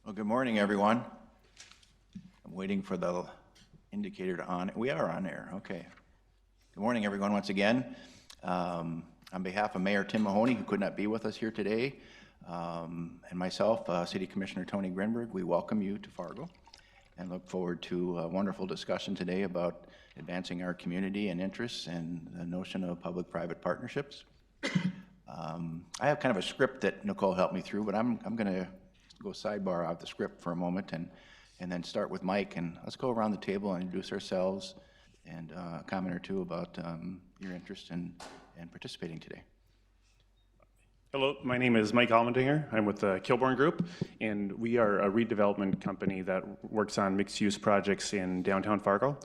Well, good morning, everyone. I'm waiting for the indicator to on. We are on air. Okay. Good morning, everyone, once again. On behalf of Mayor Tim Mahoney, who could not be with us here today, and myself, City Commissioner Tony Grinberg, we welcome you to Fargo and look forward to a wonderful discussion today about advancing our community and interests and the notion of public-private partnerships. I have kind of a script that Nicole helped me through, but I'm going to go sidebar out the script for a moment and then start with Mike, and let's go around the table and introduce ourselves and a comment or two about your interest in participating today. Hello, my name is Mike Almendinger. I'm with the Kilbourne Group, and we are a redevelopment company that works on mixed-use projects in downtown Fargo.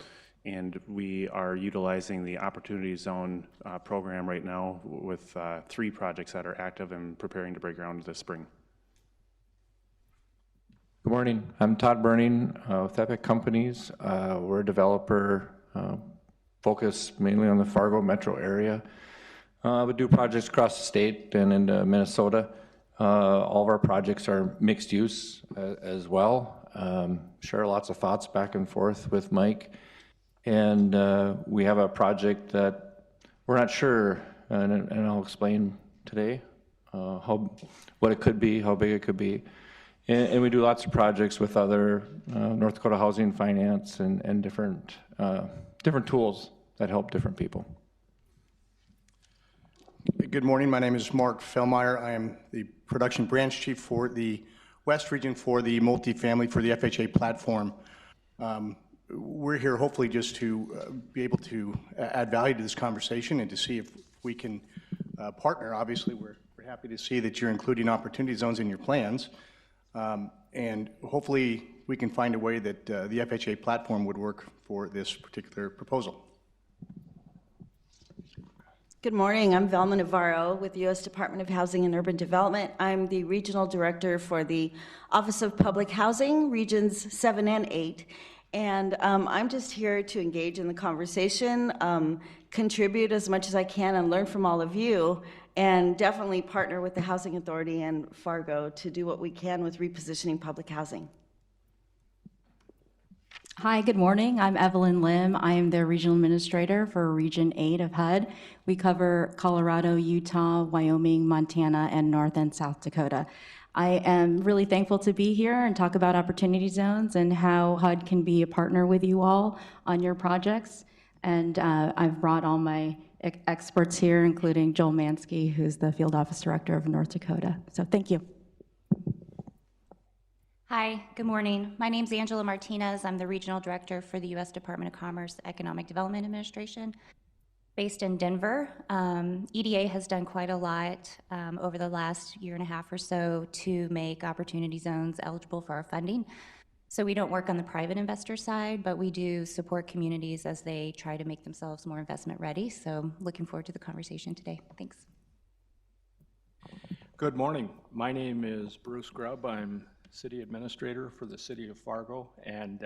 And we are utilizing the Opportunity Zone program right now with 3 projects that are active and preparing to break ground this spring. Good morning. I'm Todd Burning with Epic Companies. We're a developer focused mainly on the Fargo metro area. We do projects across the state and into Minnesota. All of our projects are mixed use as well. Share lots of thoughts back and forth with Mike. And we have a project that we're not sure, and I'll explain today what it could be, how big it could be. And we do lots of projects with other North Dakota Housing Finance and different tools that help different people. Good morning. My name is Mark Fellmeyer. I am the production branch chief for the West region for the multifamily for the FHA platform. We're here hopefully just to be able to add value to this conversation and to see if we can partner. Obviously, we're happy to see that you're including opportunity zones in your plans. And hopefully we can find a way that the FHA platform would work for this particular proposal. Good morning. I'm Velma Navarro with the U.S. Department of Housing and Urban Development. I'm the Regional Director for the Office of Public Housing, Regions 7 and 8. And I'm just here to engage in the conversation, contribute as much as I can and learn from all of you, and definitely partner with the Housing Authority and Fargo to do what we can with repositioning public housing. Hi, good morning. I'm Evelyn Lim. I am the Regional Administrator for Region 8 of HUD. We cover Colorado, Utah, Wyoming, Montana, and North and South Dakota. I am really thankful to be here and talk about opportunity zones and how HUD can be a partner with you all on your projects. And I've brought all my experts here, including Joel Mansky, who's the Field Office Director of North Dakota. So thank you. Hi, good morning. My name's Angela Martinez. I'm the Regional Director for the U.S. Department of Commerce Economic Development Administration, based in Denver. EDA has done quite a lot over the last year and a half or so to make opportunity zones eligible for our funding. So we don't work on the private investor side, but we do support communities as they try to make themselves more investment ready. So looking forward to the conversation today. Thanks. Good morning. My name is Bruce Grubb. I'm City Administrator for the City of Fargo, and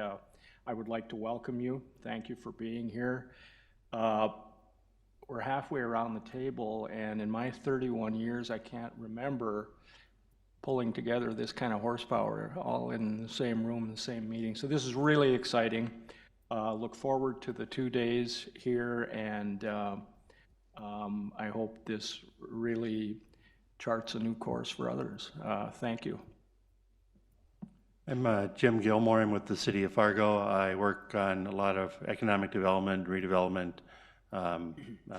I would like to welcome you. Thank you for being here. We're halfway around the table, and in my 31 years, I can't remember pulling together this kind of horsepower all in the same room, the same meeting. So this is really exciting. Look forward to the 2 days here, and I hope this really charts a new course for others. Thank you. I'm Jim Gilmore. I'm with the City of Fargo. I work on a lot of economic development, redevelopment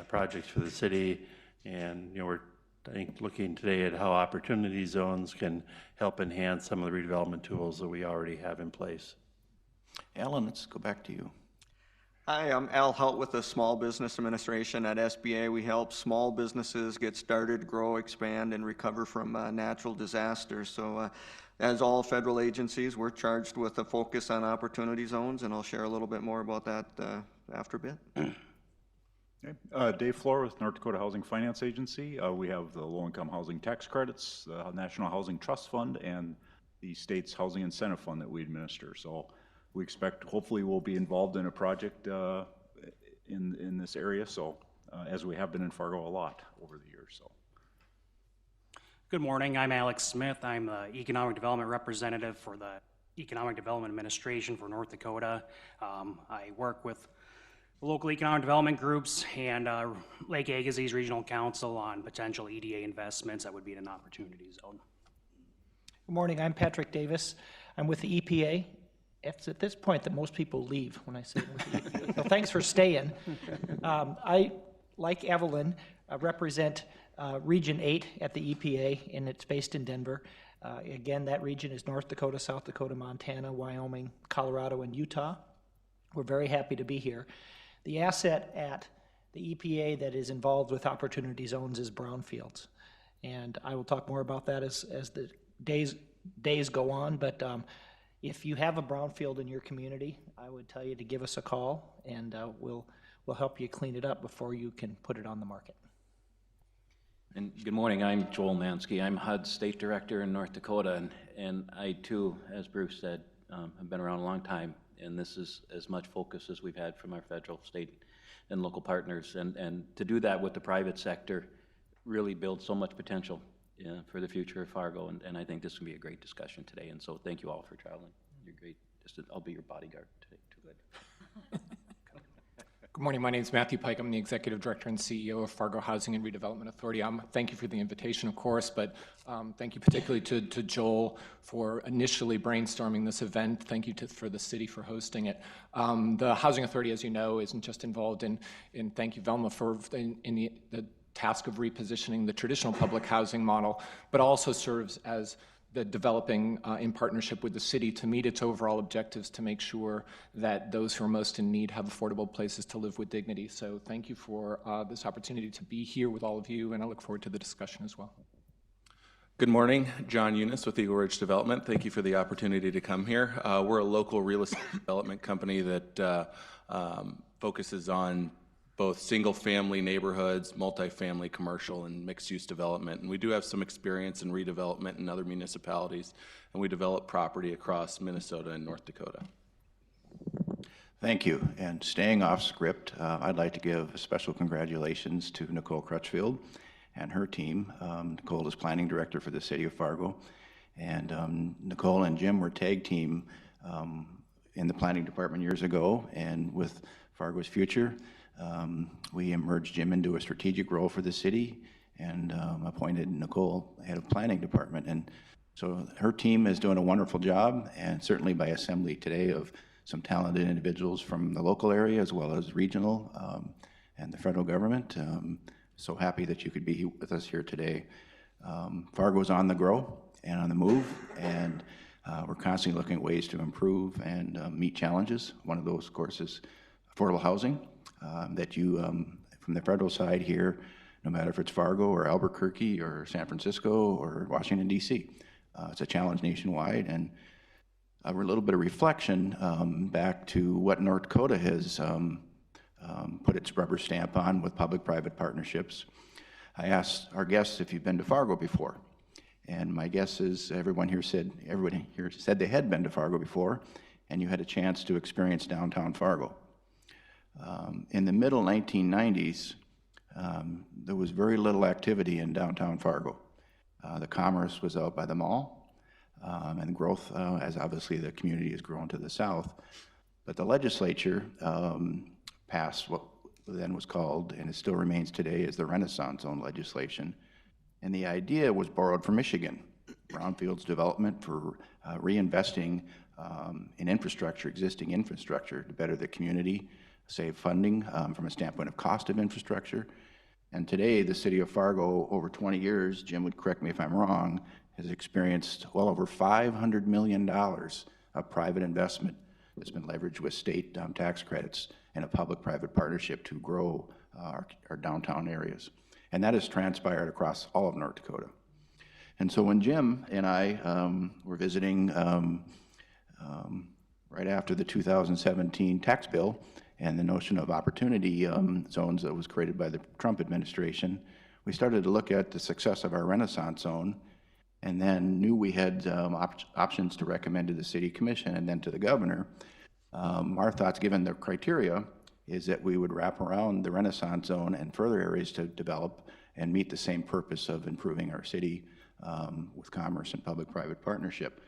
projects for the city, and we're I think looking today at how opportunity zones can help enhance some of the redevelopment tools that we already have in place. Alan, let's go back to you. Hi, I'm Al Hout with the Small Business Administration at SBA. We help small businesses get started, grow, expand, and recover from natural disasters. So as all federal agencies, we're charged with a focus on opportunity zones, and I'll share a little bit more about that after a bit. Okay. Dave Floor with North Dakota Housing Finance Agency. We have the low-income housing tax credits, the National Housing Trust Fund, and the state's Housing Incentive Fund that we administer. So we expect, hopefully, we'll be involved in a project in this area. So as we have been in Fargo a lot over the years. So. Good morning. I'm Alex Smith. I'm the Economic Development Representative for the Economic Development Administration for North Dakota. I work with local economic development groups and Lake Agassiz Regional Council on potential EDA investments that would be in an opportunity zone. Good morning. I'm Patrick Davis. I'm with the EPA. It's at this point that most people leave when I say with the EPA. So thanks for staying. I, like Evelyn, represent Region 8 at the EPA, and it's based in Denver. Again, that region is North Dakota, South Dakota, Montana, Wyoming, Colorado, and Utah. We're very happy to be here. The asset at the EPA that is involved with opportunity zones is brownfields. And I will talk more about that as the days go on, but if you have a brownfield in your community, I would tell you to give us a call, and we'll help you clean it up before you can put it on the market. And good morning, I'm Joel Mansky. I'm HUD's State Director in North Dakota, and I too, as Bruce said, have been around a long time, and this is as much focus as we've had from our federal, state, and local partners. And to do that with the private sector really builds so much potential for the future of Fargo, and I think this will be a great discussion today, and so thank you all for traveling. You're great. I'll be your bodyguard today. Too good. Good morning. My name is Matthew Pike. I'm the Executive Director and CEO of Fargo Housing and Redevelopment Authority. Thank you for the invitation, of course, but thank you particularly to Joel for initially brainstorming this event. Thank you for the city for hosting it. The Housing Authority, as you know, isn't just involved in thank you, Velma, for in the task of repositioning the traditional public housing model, but also serves as the developing in partnership with the city to meet its overall objectives to make sure that those who are most in need have affordable places to live with dignity. So thank you for this opportunity to be here with all of you, and I look forward to the discussion as well. Good morning, John Eunice with Eagle Ridge Development. Thank you for the opportunity to come here. We're a local real estate development company that focuses on both single-family neighborhoods, multifamily, commercial, and mixed-use development. And we do have some experience in redevelopment in other municipalities, and we develop property across Minnesota and North Dakota. Thank you. And staying off script, I'd like to give special congratulations to Nicole Crutchfield and her team. Nicole is Planning Director for the City of Fargo. And Nicole and Jim were tag team in the Planning Department years ago, and with Fargo's future, we emerged Jim into a strategic role for the city and appointed Nicole head of planning department. And so her team is doing a wonderful job, and certainly by assembly today of some talented individuals from the local area as well as regional and the federal government. So happy that you could be with us here today. Fargo's on the grow and on the move, and we're constantly looking at ways to improve and meet challenges. One of those, of course, is affordable housing. That you, from the federal side here, no matter if it's Fargo or Albuquerque or San Francisco or Washington, D.C., it's a challenge nationwide. And a little bit of reflection back to what North Dakota has put its rubber stamp on with public-private partnerships. I asked our guests if you've been to Fargo before. And my guess is everybody here said they had been to Fargo before, and you had a chance to experience downtown Fargo. In the middle 1990s, there was very little activity in downtown Fargo. The commerce was out by the mall, and growth, as obviously the community has grown to the south. But the legislature passed what then was called, and it still remains today, as the Renaissance Zone legislation. And the idea was borrowed from Michigan, brownfields development for reinvesting in infrastructure, existing infrastructure, to better the community, save funding from a standpoint of cost of infrastructure. And today, the city of Fargo, over 20 years, Jim would correct me if I'm wrong, has experienced well over $500 million of private investment that's been leveraged with state tax credits and a public-private partnership to grow our downtown areas. And that has transpired across all of North Dakota. And so when Jim and I were visiting right after the 2017 tax bill, and the notion of opportunity zones that was created by the Trump administration, we started to look at the success of our Renaissance Zone, and then knew we had options to recommend to the City Commission and then to the governor. Our thoughts, given the criteria, is that we would wrap around the Renaissance Zone and further areas to develop and meet the same purpose of improving our city with commerce and public-private partnership.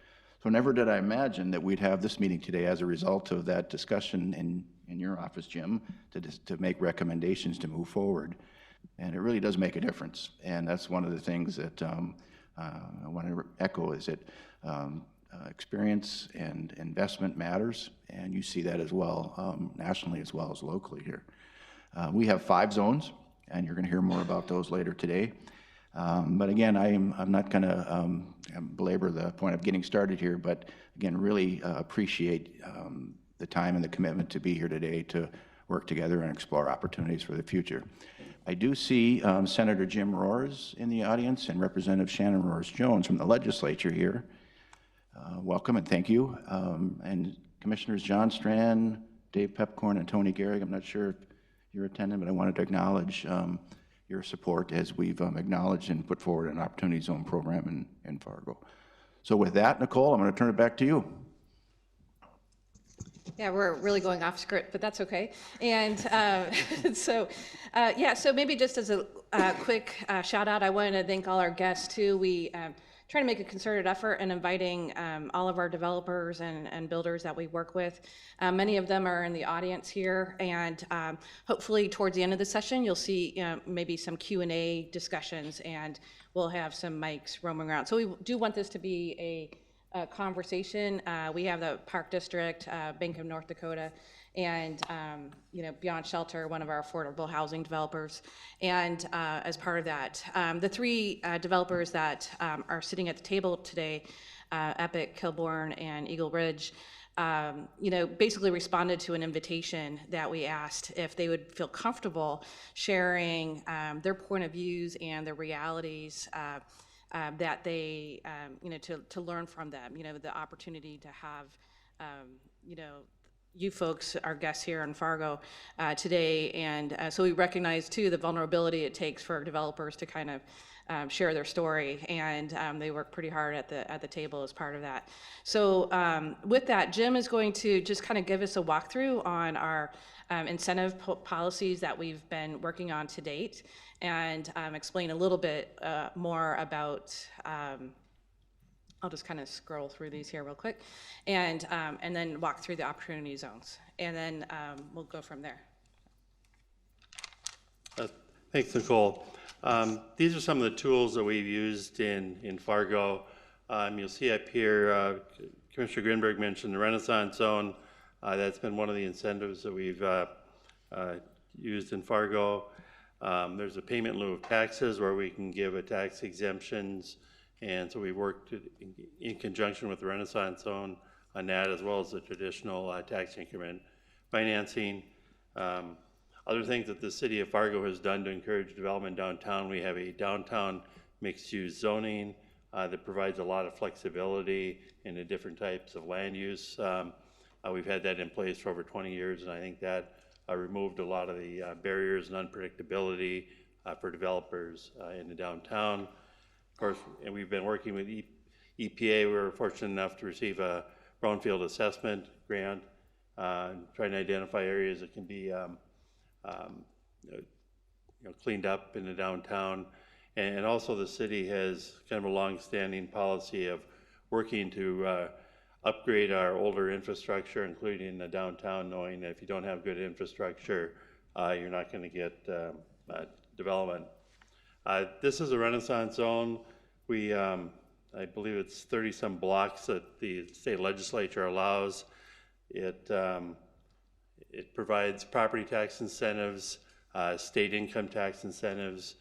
So never did I imagine that we'd have this meeting today as a result of that discussion in your office, Jim, to make recommendations to move forward. And it really does make a difference. And that's one of the things that I want to echo is that experience and investment matters, and you see that as well nationally as well as locally here. We have 5 zones, and you're going to hear more about those later today. But again, I'm not going to belabor the point of getting started here, but again, really appreciate the time and the commitment to be here today to work together and explore opportunities for the future. I do see Senator Jim Rohrs in the audience and Representative Shannon Rohrs-Jones from the legislature here. Welcome and thank you. And Commissioners John Strand, Dave Pepcorn, and Tony Gehrig, I'm not sure if you're attending, but I wanted to acknowledge your support as we've acknowledged and put forward an Opportunity Zone program in Fargo. So with that, Nicole, I'm going to turn it back to you. Yeah, we're really going off script, but that's okay. And so maybe just as a quick shout out, I wanted to thank all our guests too. We try to make a concerted effort in inviting all of our developers and builders that we work with. Many of them are in the audience here, and hopefully towards the end of the session, you'll see maybe some Q&A discussions, and we'll have some mics roaming around. So we do want this to be a conversation. We have the Park District, Bank of North Dakota, and Beyond Shelter, one of our affordable housing developers. And as part of that, the 3 developers that are sitting at the table today, Epic, Kilbourne, and Eagle Ridge, basically responded to an invitation that we asked if they would feel comfortable sharing their point of views and their realities that they, to learn from them, the opportunity to have, you folks, our guests here in Fargo today. And so we recognize too the vulnerability it takes for developers to kind of share their story, and they work pretty hard at the table as part of that. So with that, Jim is going to just kind of give us a walkthrough on our incentive policies that we've been working on to date, and explain a little bit more about I'll just kind of scroll through these here real quick, and then walk through the opportunity zones, and then we'll go from there. Thanks, Nicole. These are some of the tools that we've used in Fargo. You'll see up here, Commissioner Grinberg mentioned the Renaissance Zone. That's been one of the incentives that we've used in Fargo. There's a payment in lieu of taxes where we can give a tax exemptions. And so we worked in conjunction with the Renaissance Zone on that, as well as the traditional tax increment financing. Other things that the city of Fargo has done to encourage development downtown, we have a downtown mixed-use zoning that provides a lot of flexibility in the different types of land use. We've had that in place for over 20 years, and I think that removed a lot of the barriers and unpredictability for developers in the downtown. Of course, and we've been working with EPA. We were fortunate enough to receive a brownfield assessment grant, trying to identify areas that can be cleaned up in the downtown. And also the city has kind of a long-standing policy of working to upgrade our older infrastructure, including the downtown, knowing that if you don't have good infrastructure, you're not going to get development. This is a Renaissance Zone. We, I believe it's 30-some blocks that the state legislature allows. It provides property tax incentives, state income tax incentives,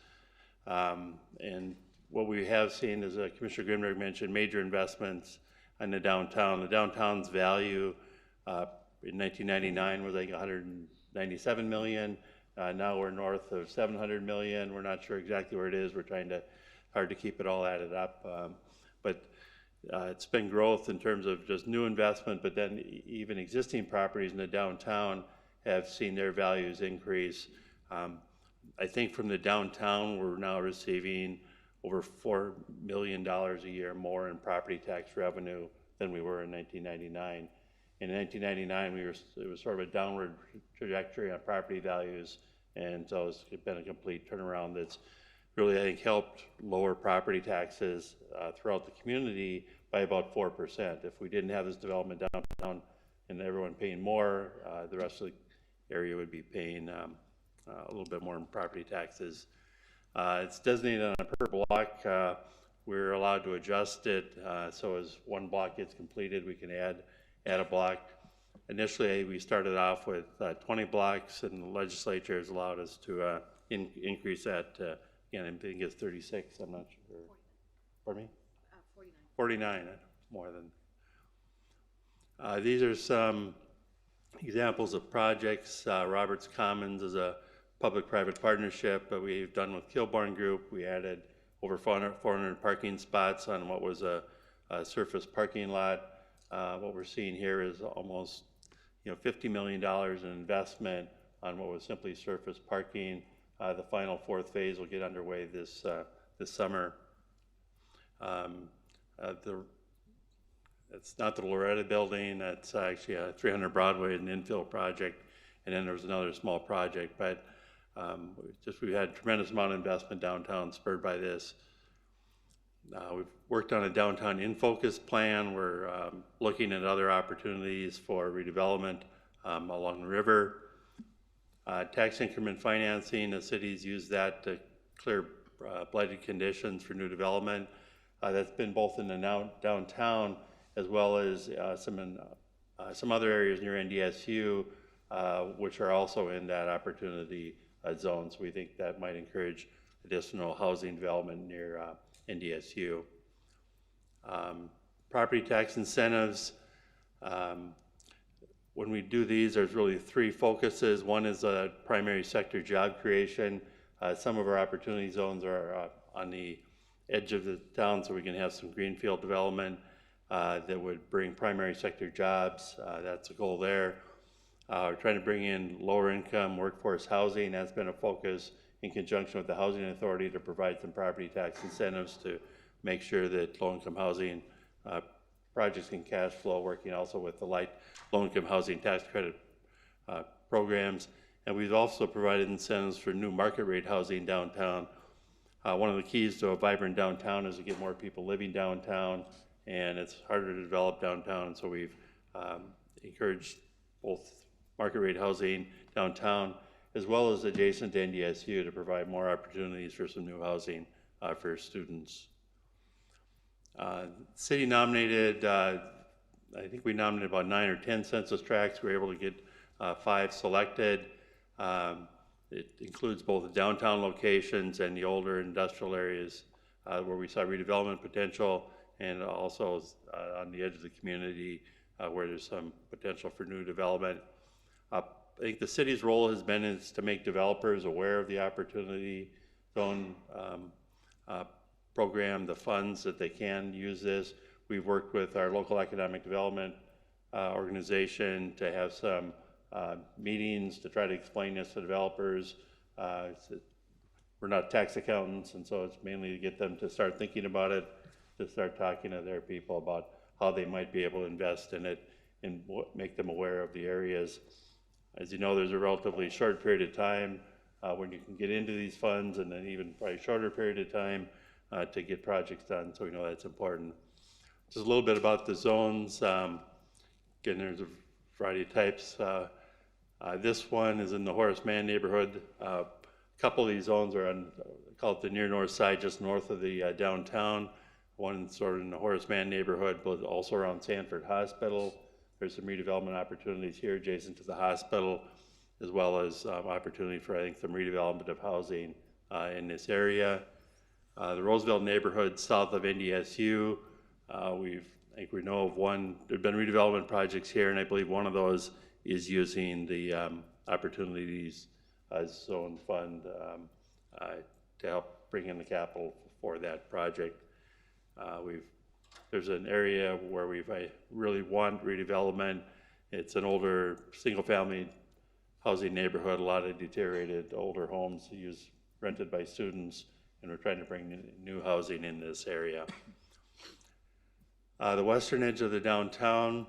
and what we have seen, as Commissioner Grimberg mentioned, major investments in the downtown. The downtown's value in 1999 was like 197 million. Now we're north of 700 million. We're not sure exactly where it is. We're hard to keep it all added up. But it's been growth in terms of just new investment, but then even existing properties in the downtown have seen their values increase. I think from the downtown, we're now receiving over $4 million a year more in property tax revenue than we were in 1999. In 1999, it was sort of a downward trajectory on property values, and so it's been a complete turnaround that's really, I think, helped lower property taxes throughout the community by about 4%. If we didn't have this development downtown and everyone paying more, the rest of the area would be paying a little bit more in property taxes. It's designated on a per block. We're allowed to adjust it, so as one block gets completed, we can add a block. Initially, we started off with 20 blocks, and the legislature has allowed us to increase that to, again, I think it's 36, I'm not sure. Pardon me? 49, more than. These are some examples of projects. Roberts Commons is a public-private partnership that we've done with Kilbourne Group. We added over 400 parking spots on what was a surface parking lot. What we're seeing here is almost $50 million in investment on what was simply surface parking. The final fourth phase will get underway this summer. It's not the Loretta building. That's actually a 300 Broadway, an infill project, and then there was another small project. But we've had a tremendous amount of investment downtown spurred by this. We've worked on a downtown in focus plan. We're looking at other opportunities for redevelopment along the river. Tax increment financing, the cities use that to clear blighted conditions for new development. That's been both in the downtown as well as some other areas near NDSU, which are also in that opportunity zone. So we think that might encourage additional housing development near NDSU. Property tax incentives. When we do these, there's really three focuses. One is primary sector job creation. Some of our opportunity zones are on the edge of the town, so we can have some greenfield development that would bring primary sector jobs. That's a goal there. We're trying to bring in lower income workforce housing. That's been a focus in conjunction with the Housing Authority to provide some property tax incentives to make sure that low income housing projects can cash flow, working also with the low income housing tax credit programs. And we've also provided incentives for new market rate housing downtown. One of the keys to a vibrant downtown is to get more people living downtown, and it's harder to develop downtown. So we've encouraged both market rate housing downtown as well as adjacent to NDSU to provide more opportunities for some new housing for students. City nominated, I think we nominated about 9 or 10 census tracts. We were able to get 5 selected. It includes both the downtown locations and the older industrial areas where we saw redevelopment potential, and also on the edge of the community where there's some potential for new development. I think the city's role has been is to make developers aware of the opportunity zone program, the funds that they can use this. We've worked with our local economic development organization to have some meetings to try to explain this to developers. We're not tax accountants, and so it's mainly to get them to start thinking about it, to start talking to their people about how they might be able to invest in it and make them aware of the areas. As you know, there's a relatively short period of time when you can get into these funds, and then even probably a shorter period of time to get projects done, so we know that's important. Just a little bit about the zones. Again, there's a variety of types. This one is in the Horace Mann neighborhood. A couple of these zones are on, call it the near north side, just north of the downtown. One sort of in the Horace Mann neighborhood, but also around Sanford Hospital. There's some redevelopment opportunities here adjacent to the hospital, as well as opportunity for, I think, some redevelopment of housing in this area. The Roosevelt neighborhood south of NDSU, I think we know of one. There have been redevelopment projects here, and I believe one of those is using the opportunities zone fund to help bring in the capital for that project. There's an area where I really want redevelopment. It's an older single-family housing neighborhood, a lot of deteriorated older homes rented by students, and we're trying to bring new housing in this area. The western edge of the downtown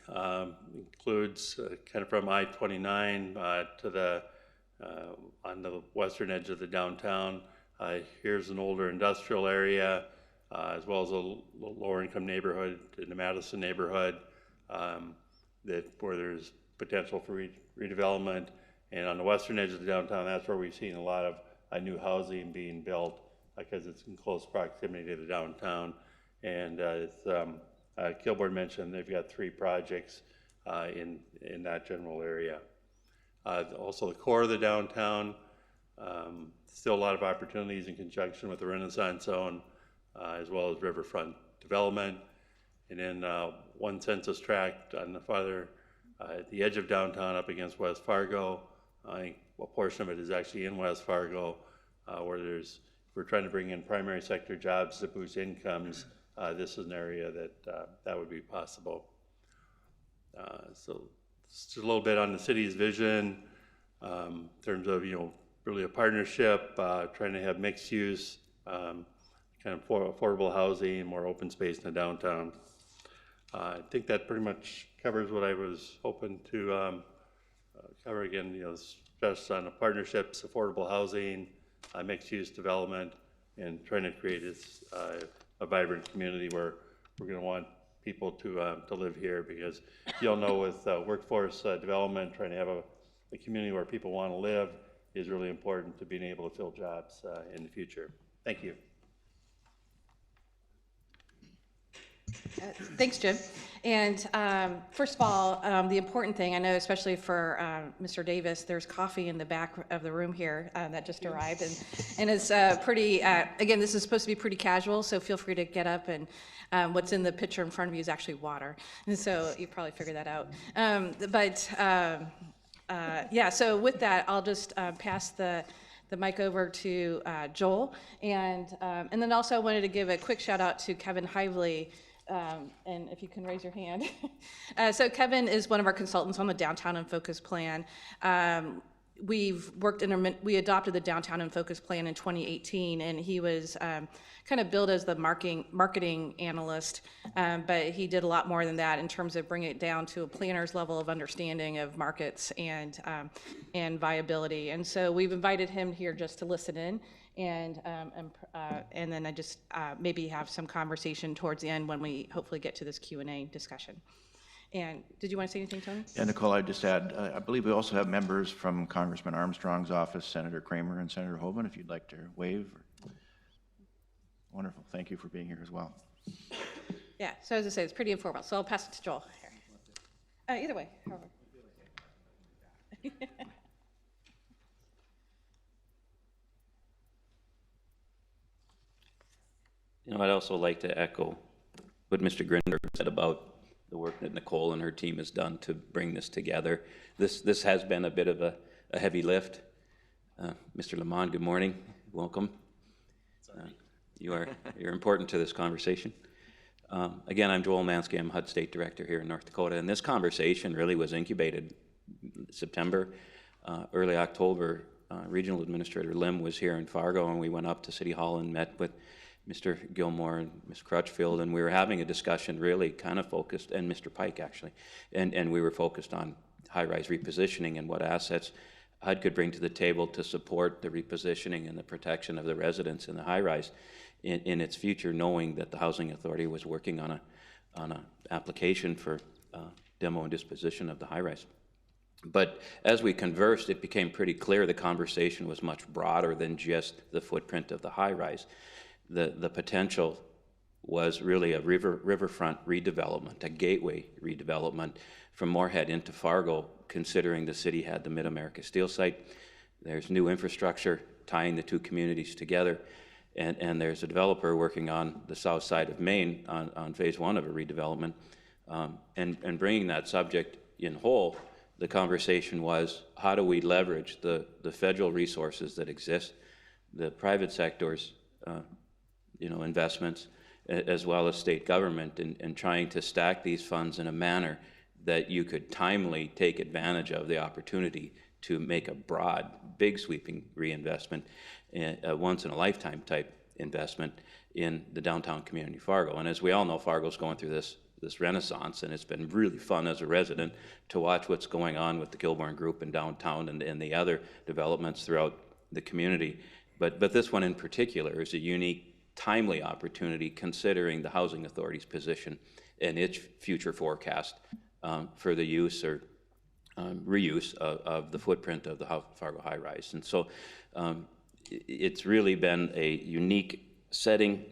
includes kind of from I-29 to on the western edge of the downtown. Here's an older industrial area, as well as a lower income neighborhood in the Madison neighborhood, where there's potential for redevelopment. And on the western edge of the downtown, that's where we've seen a lot of new housing being built because it's in close proximity to the downtown. And Kilbourne mentioned they've got 3 projects in that general area. Also the core of the downtown, still a lot of opportunities in conjunction with the Renaissance Zone, as well as riverfront development. And then one census tract on the farther, at the edge of downtown up against West Fargo. I think a portion of it is actually in West Fargo, where we're trying to bring in primary sector jobs to boost incomes. This is an area that would be possible. So just a little bit on the city's vision in terms of, really a partnership, trying to have mixed use, kind of affordable housing, more open space in the downtown. I think that pretty much covers what I was hoping to cover. Again, stress on the partnerships, affordable housing, mixed use development, and trying to create a vibrant community where we're going to want people to live here, because you'll know with workforce development, trying to have a community where people want to live is really important to being able to fill jobs in the future. Thank you. Thanks, Jim. And first of all, the important thing, I know especially for Mr. Davis, there's coffee in the back of the room here that just arrived. And it's pretty, again, this is supposed to be pretty casual, so feel free to get up, and what's in the pitcher in front of you is actually water. And so you probably figured that out. Yeah, so with that, I'll just pass the mic over to Joel. And then also I wanted to give a quick shout out to Kevin Hively. And if you can raise your hand. So Kevin is one of our consultants on the Downtown in Focus plan. We adopted the Downtown in Focus plan in 2018, and he was kind of billed as the marketing analyst, but he did a lot more than that in terms of bringing it down to a planner's level of understanding of markets and viability. And so we've invited him here just to listen in. And then I just maybe have some conversation towards the end when we hopefully get to this Q&A discussion. And did you want to say anything, Tony? Yeah, Nicole, I'd just add, I believe we also have members from Congressman Armstrong's office, Senator Kramer and Senator Hoban, if you'd like to wave. Wonderful. Thank you for being here as well. Yeah, so as I say, it's pretty informal. So I'll pass it to Joel. Either way, however. I'd also like to echo what Mr. Grinberg said about the work that Nicole and her team has done to bring this together. This has been a bit of a heavy lift. Mr. Lamont, good morning. Welcome. You're important to this conversation. Again, I'm Joel Mansky. I'm HUD State Director here in North Dakota, and this conversation really was incubated September, early October. Regional Administrator Lim was here in Fargo, and we went up to City Hall and met with Mr. Gilmore and Ms. Crutchfield, and we were having a discussion really kind of focused, and Mr. Pike actually, and we were focused on high-rise repositioning and what assets HUD could bring to the table to support the repositioning and the protection of the residents in the high-rise in its future, knowing that the Housing Authority was working on an application for demo and disposition of the high-rise. But as we conversed, it became pretty clear the conversation was much broader than just the footprint of the high-rise. The potential was really a riverfront redevelopment, a gateway redevelopment from Moorhead into Fargo, considering the city had the Mid-America Steel site. There's new infrastructure tying the two communities together, and there's a developer working on the south side of Maine on phase 1 of a redevelopment. And bringing that subject in whole, the conversation was, how do we leverage the federal resources that exist, the private sector's investments, as well as state government, and trying to stack these funds in a manner that you could timely take advantage of the opportunity to make a broad, big sweeping reinvestment, a once-in-a-lifetime type investment in the downtown community Fargo. And as we all know, Fargo's going through this renaissance, and it's been really fun as a resident to watch what's going on with the Kilbourne Group in downtown and the other developments throughout the community. But this one in particular is a unique, timely opportunity considering the Housing Authority's position and its future forecast for the use or reuse of the footprint of the Fargo high rise. And so it's really been a unique setting.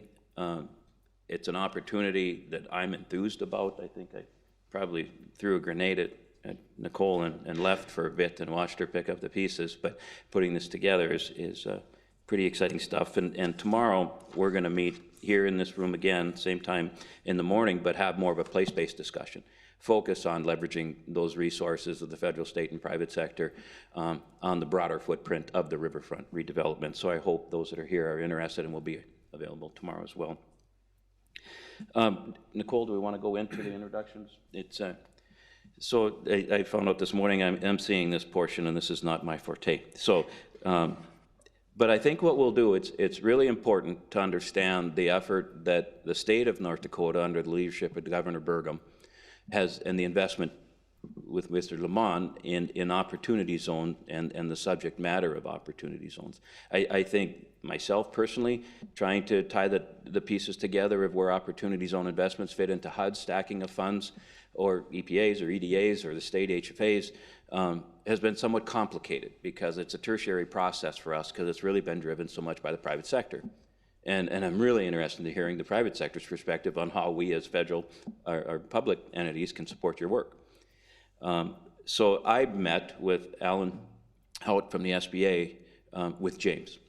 It's an opportunity that I'm enthused about. I think I probably threw a grenade at Nicole and left for a bit and watched her pick up the pieces, but putting this together is pretty exciting stuff. And tomorrow we're going to meet here in this room again, same time in the morning, but have more of a place-based discussion. Focus on leveraging those resources of the federal, state, and private sector on the broader footprint of the riverfront redevelopment. So I hope those that are here are interested and will be available tomorrow as well. Nicole, do we want to go into the introductions? So I found out this morning I'm emceeing this portion, and this is not my forte. So, but I think what we'll do, it's really important to understand the effort that the state of North Dakota, under the leadership of Governor Burgum, has, and the investment with Mr. Lamont in opportunity zone and the subject matter of opportunity zones. I think myself personally, trying to tie the pieces together of where opportunity zone investments fit into HUD's stacking of funds, or EPAs or EDAs or the state HFAs, has been somewhat complicated because it's a tertiary process for us because it's really been driven so much by the private sector. And I'm really interested in hearing the private sector's perspective on how we as federal or public entities can support your work. So I met with Alan Howitt from the SBA with James.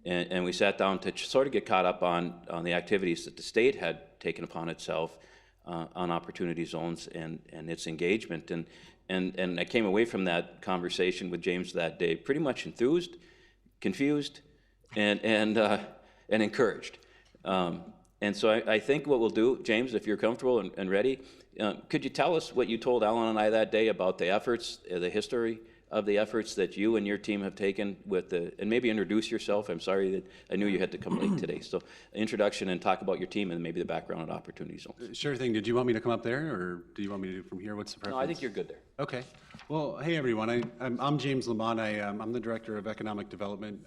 And we sat down to sort of get caught up on the activities that the state had taken upon itself on opportunity zones and its engagement. And I came away from that conversation with James that day pretty much enthused, confused, and encouraged. And so I think what we'll do, James, if you're comfortable and ready, could you tell us what you told Alan and I that day about the efforts, the history of the efforts that you and your team have taken with and maybe introduce yourself. I'm sorry that I knew you had to come late today. So introduction and talk about your team and maybe the background and opportunity zones. Sure thing. Did you want me to come up there or do you want me to do it from here? What's the preference? No, I think you're good there. Okay. Well, hey everyone. I'm James Lamont. I'm the Director of Economic Development,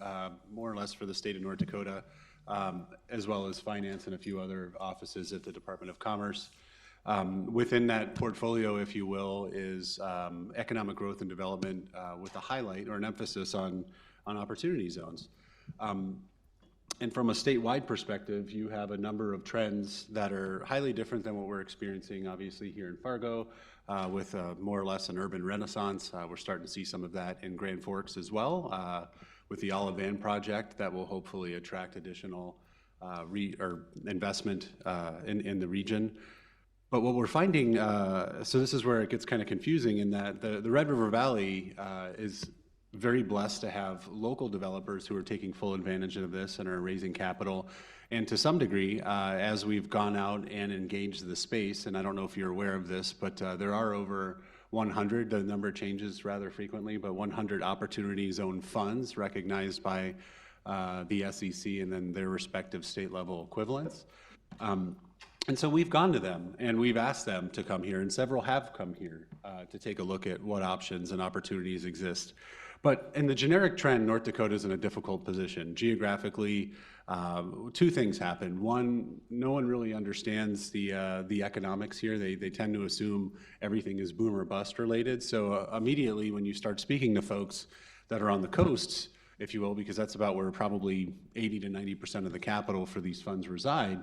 more or less for the state of North Dakota, as well as finance and a few other offices at the Department of Commerce. Within that portfolio, if you will, is economic growth and development with a highlight or an emphasis on opportunity zones. And from a statewide perspective, you have a number of trends that are highly different than what we're experiencing, obviously, here in Fargo, with more or less an urban renaissance. We're starting to see some of that in Grand Forks as well, with the Olive Van project that will hopefully attract additional investment in the region. But what we're finding, so this is where it gets kind of confusing in that the Red River Valley is very blessed to have local developers who are taking full advantage of this and are raising capital. And to some degree, as we've gone out and engaged the space, and I don't know if you're aware of this, but there are over 100, the number changes rather frequently, but 100 opportunity zone funds recognized by the SEC and then their respective state level equivalents. And so we've gone to them and we've asked them to come here, and several have come here to take a look at what options and opportunities exist. But in the generic trend, North Dakota is in a difficult position. Geographically, two things happen. One, no one really understands the economics here. They tend to assume everything is boom or bust related. So immediately when you start speaking to folks that are on the coasts, if you will, because that's about where probably 80 to 90% of the capital for these funds reside,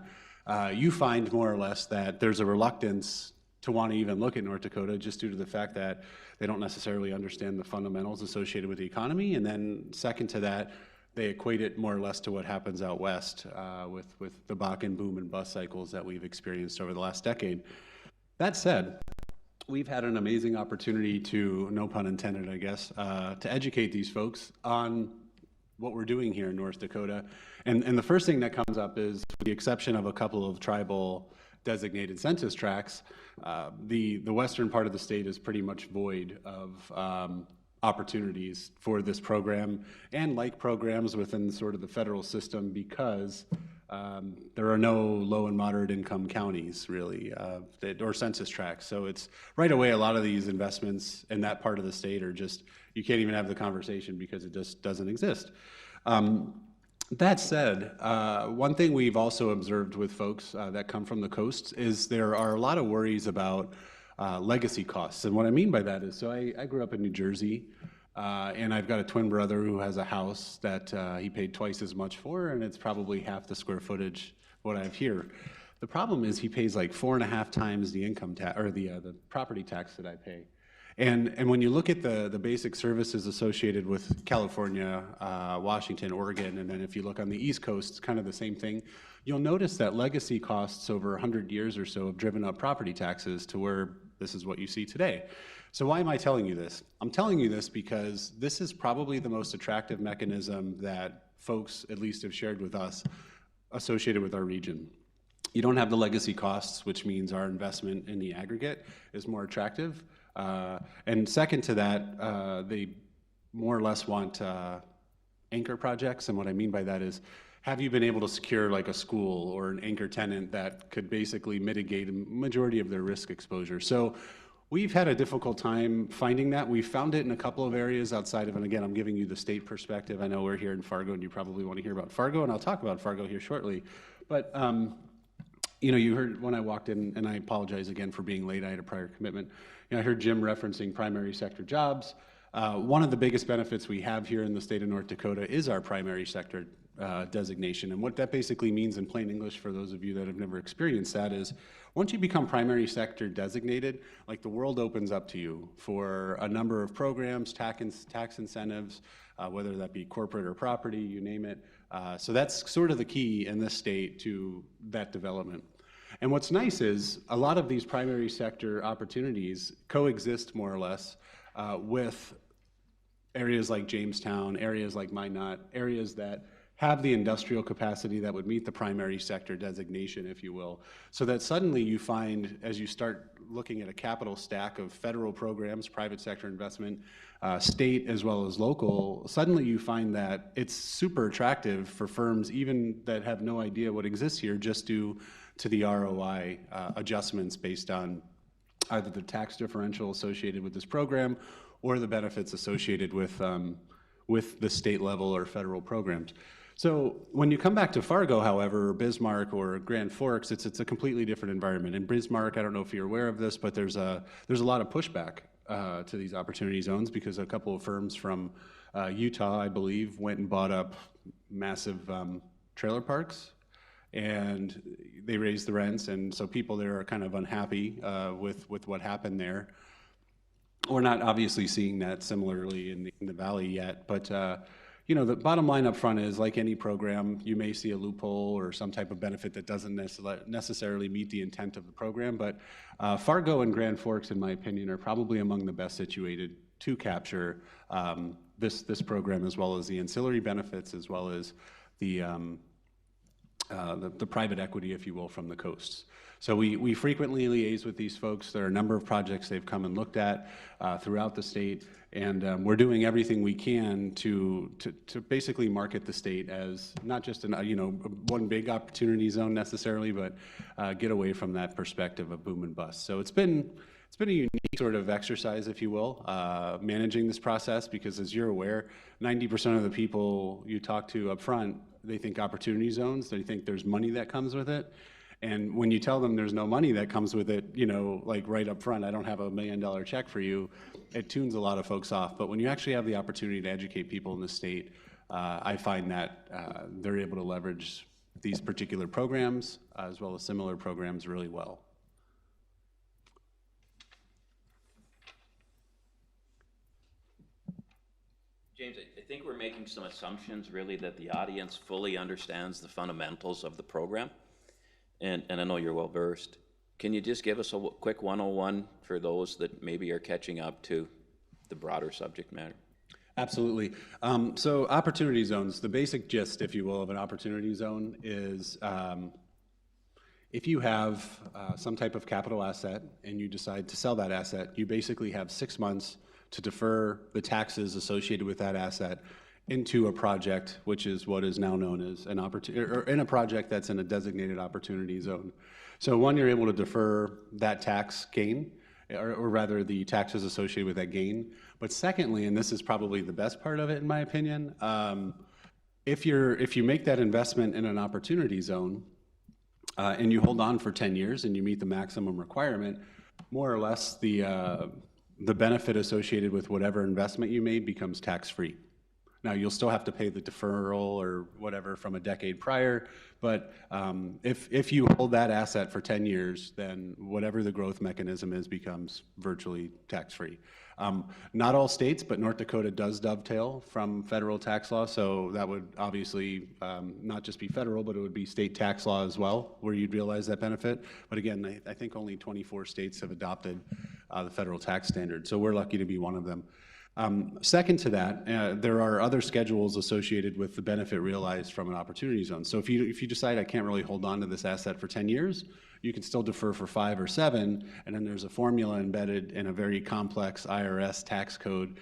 you find more or less that there's a reluctance to want to even look at North Dakota just due to the fact that they don't necessarily understand the fundamentals associated with the economy. And then second to that, they equate it more or less to what happens out west with the Bakken boom and bust cycles that we've experienced over the last decade. That said, we've had an amazing opportunity to, no pun intended, I guess, to educate these folks on what we're doing here in North Dakota. And the first thing that comes up is, with the exception of a couple of tribal designated census tracts, the western part of the state is pretty much void of opportunities for this program and like programs within sort of the federal system, because there are no low and moderate income counties really, or census tracts. So it's right away, a lot of these investments in that part of the state are just, you can't even have the conversation because it just doesn't exist. That said, one thing we've also observed with folks that come from the coast is there are a lot of worries about legacy costs. And what I mean by that is, so I grew up in New Jersey, and I've got a twin brother who has a house that he paid twice as much for, and it's probably half the square footage what I have here. The problem is he pays like 4.5 times the income tax, or the property tax that I pay. And when you look at the basic services associated with California, Washington, Oregon, and then if you look on the East Coast, it's kind of the same thing. You'll notice that legacy costs over 100 years or so have driven up property taxes to where this is what you see today. So why am I telling you this? I'm telling you this because this is probably the most attractive mechanism that folks at least have shared with us associated with our region. You don't have the legacy costs, which means our investment in the aggregate is more attractive. And second to that, they more or less want anchor projects. And what I mean by that is, have you been able to secure like a school or an anchor tenant that could basically mitigate a majority of their risk exposure? So we've had a difficult time finding that. We found it in a couple of areas outside of, and again, I'm giving you the state perspective. I know we're here in Fargo and you probably want to hear about Fargo, and I'll talk about Fargo here shortly. But you know, you heard when I walked in, and I apologize again for being late, I had a prior commitment. You know, I heard Jim referencing primary sector jobs. One of the biggest benefits we have here in the state of North Dakota is our primary sector designation. And what that basically means in plain English for those of you that have never experienced that is, once you become primary sector designated, like the world opens up to you for a number of programs, tax incentives, whether that be corporate or property, you name it. So that's sort of the key in this state to that development. And what's nice is a lot of these primary sector opportunities coexist more or less with areas like Jamestown, areas like Minot, areas that have the industrial capacity that would meet the primary sector designation, if you will. So that suddenly you find, as you start looking at a capital stack of federal programs, private sector investment, state as well as local, suddenly you find that it's super attractive for firms even that have no idea what exists here, just due to the ROI adjustments based on either the tax differential associated with this program or the benefits associated with the state level or federal programs. So when you come back to Fargo, however, or Bismarck or Grand Forks, it's a completely different environment. In Bismarck, I don't know if you're aware of this, but there's a lot of pushback to these opportunity zones because a couple of firms from Utah, I believe, went and bought up massive trailer parks, and they raised the rents, and so people there are kind of unhappy with what happened there. We're not obviously seeing that similarly in the valley yet, but you know, the bottom line up front is, like any program, you may see a loophole or some type of benefit that doesn't necessarily meet the intent of the program, but Fargo and Grand Forks, in my opinion, are probably among the best situated to capture this program, as well as the ancillary benefits, as well as the private equity, if you will, from the coasts. So we frequently liaise with these folks. There are a number of projects they've come and looked at throughout the state, and we're doing everything we can to basically market the state as not just one big opportunity zone necessarily, but get away from that perspective of boom and bust. So it's been a unique sort of exercise, if you will, managing this process, because as you're aware, 90% of the people you talk to up front, they think opportunity zones, they think there's money that comes with it. And when you tell them there's no money that comes with it, you know, like right up front, I don't have $1 million check for you, it tunes a lot of folks off. But when you actually have the opportunity to educate people in the state, I find that they're able to leverage these particular programs as well as similar programs really well. James, I think we're making some assumptions really that the audience fully understands the fundamentals of the program. And I know you're well versed. Can you just give us a quick 101 for those that maybe are catching up to the broader subject matter? Absolutely. So opportunity zones, the basic gist, if you will, of an opportunity zone is if you have some type of capital asset and you decide to sell that asset, you basically have 6 months to defer the taxes associated with that asset into a project, which is what is now known as an opportunity, or in a project that's in a designated opportunity zone. So one, you're able to defer that tax gain, or rather the taxes associated with that gain. But secondly, and this is probably the best part of it in my opinion, if you make that investment in an opportunity zone, and you hold on for 10 years and you meet the maximum requirement, more or less the benefit associated with whatever investment you made becomes tax-free. Now, you'll still have to pay the deferral or whatever from a decade prior, but if you hold that asset for 10 years, then whatever the growth mechanism is becomes virtually tax-free. Not all states, but North Dakota does dovetail from federal tax law, so that would obviously not just be federal, but it would be state tax law as well, where you'd realize that benefit. But again, I think only 24 states have adopted the federal tax standard, so we're lucky to be one of them. Second to that, there are other schedules associated with the benefit realized from an opportunity zone. So if you decide I can't really hold on to this asset for 10 years, you can still defer for 5 or 7, and then there's a formula embedded in a very complex IRS tax code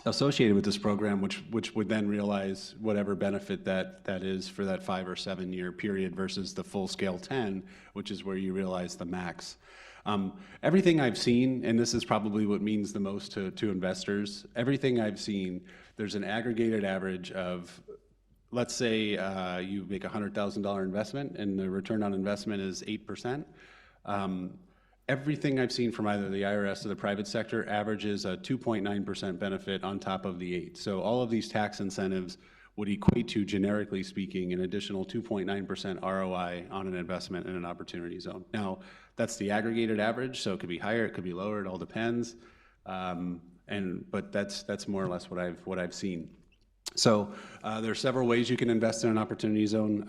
associated with this program, which would then realize whatever benefit that is for that 5 or 7 year period versus the full scale 10, which is where you realize the max. Everything I've seen, and this is probably what means the most to investors, everything I've seen, there's an aggregated average of, let's say you make a $100,000 investment and the return on investment is 8%. Everything I've seen from either the IRS or the private sector averages a 2.9% benefit on top of the 8. So all of these tax incentives would equate to, generically speaking, an additional 2.9% ROI on an investment in an opportunity zone. Now, that's the aggregated average, so it could be higher, it could be lower, it all depends. But that's more or less what I've seen. So there are several ways you can invest in an opportunity zone.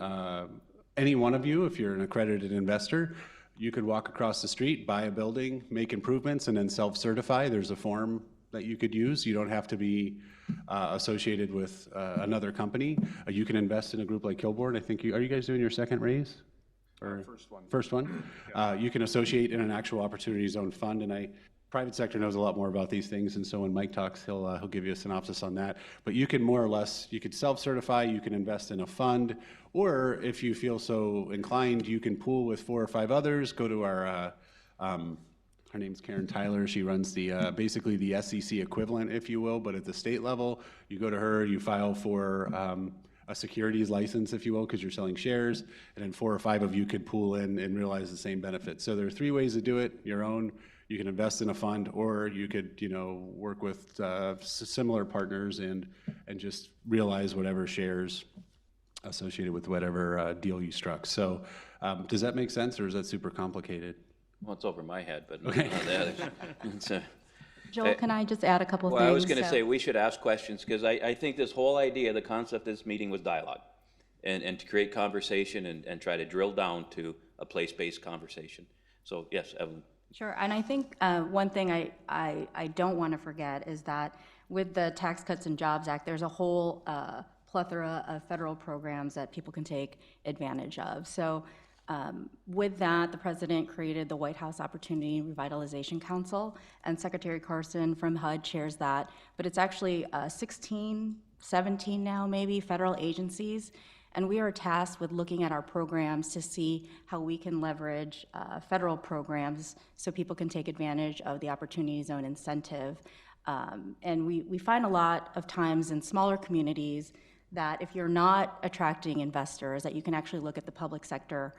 Any one of you, if you're an accredited investor, you could walk across the street, buy a building, make improvements, and then self-certify. There's a form that you could use. You don't have to be associated with another company. You can invest in a group like Kilbourne. I think are you guys doing your second raise? Or first one. First one. You can associate in an actual opportunity zone fund, and private sector knows a lot more about these things, and so when Mike talks, he'll give you a synopsis on that. But you can more or less, you could self-certify, you can invest in a fund, or if you feel so inclined, you can pool with 4 or 5 others. Go to our, her name's Karen Tyler. She runs the basically the SEC equivalent, if you will, but at the state level. You go to her, you file for a securities license, if you will, because you're selling shares, and then 4 or 5 of you could pool in and realize the same benefit. So there are 3 ways to do it. Your own. You can invest in a fund, or you could, work with similar partners and just realize whatever shares associated with whatever deal you struck. So does that make sense, or is that super complicated? Well, it's over my head, but okay. Joel, can I just add a couple of things? Well, I was going to say we should ask questions, because I think this whole idea, the concept of this meeting was dialogue, and to create conversation and try to drill down to a place-based conversation. So yes, Evelyn. Sure, and I think one thing I don't want to forget is that with the Tax Cuts and Jobs Act, there's a whole plethora of federal programs that people can take advantage of. So with that, the President created the White House Opportunity Revitalization Council, and Secretary Carson from HUD chairs that. But it's actually 16, 17 now maybe, federal agencies. And we are tasked with looking at our programs to see how we can leverage federal programs so people can take advantage of the Opportunity Zone incentive. And we find a lot of times in smaller communities that if you're not attracting investors, that you can actually look at the public sector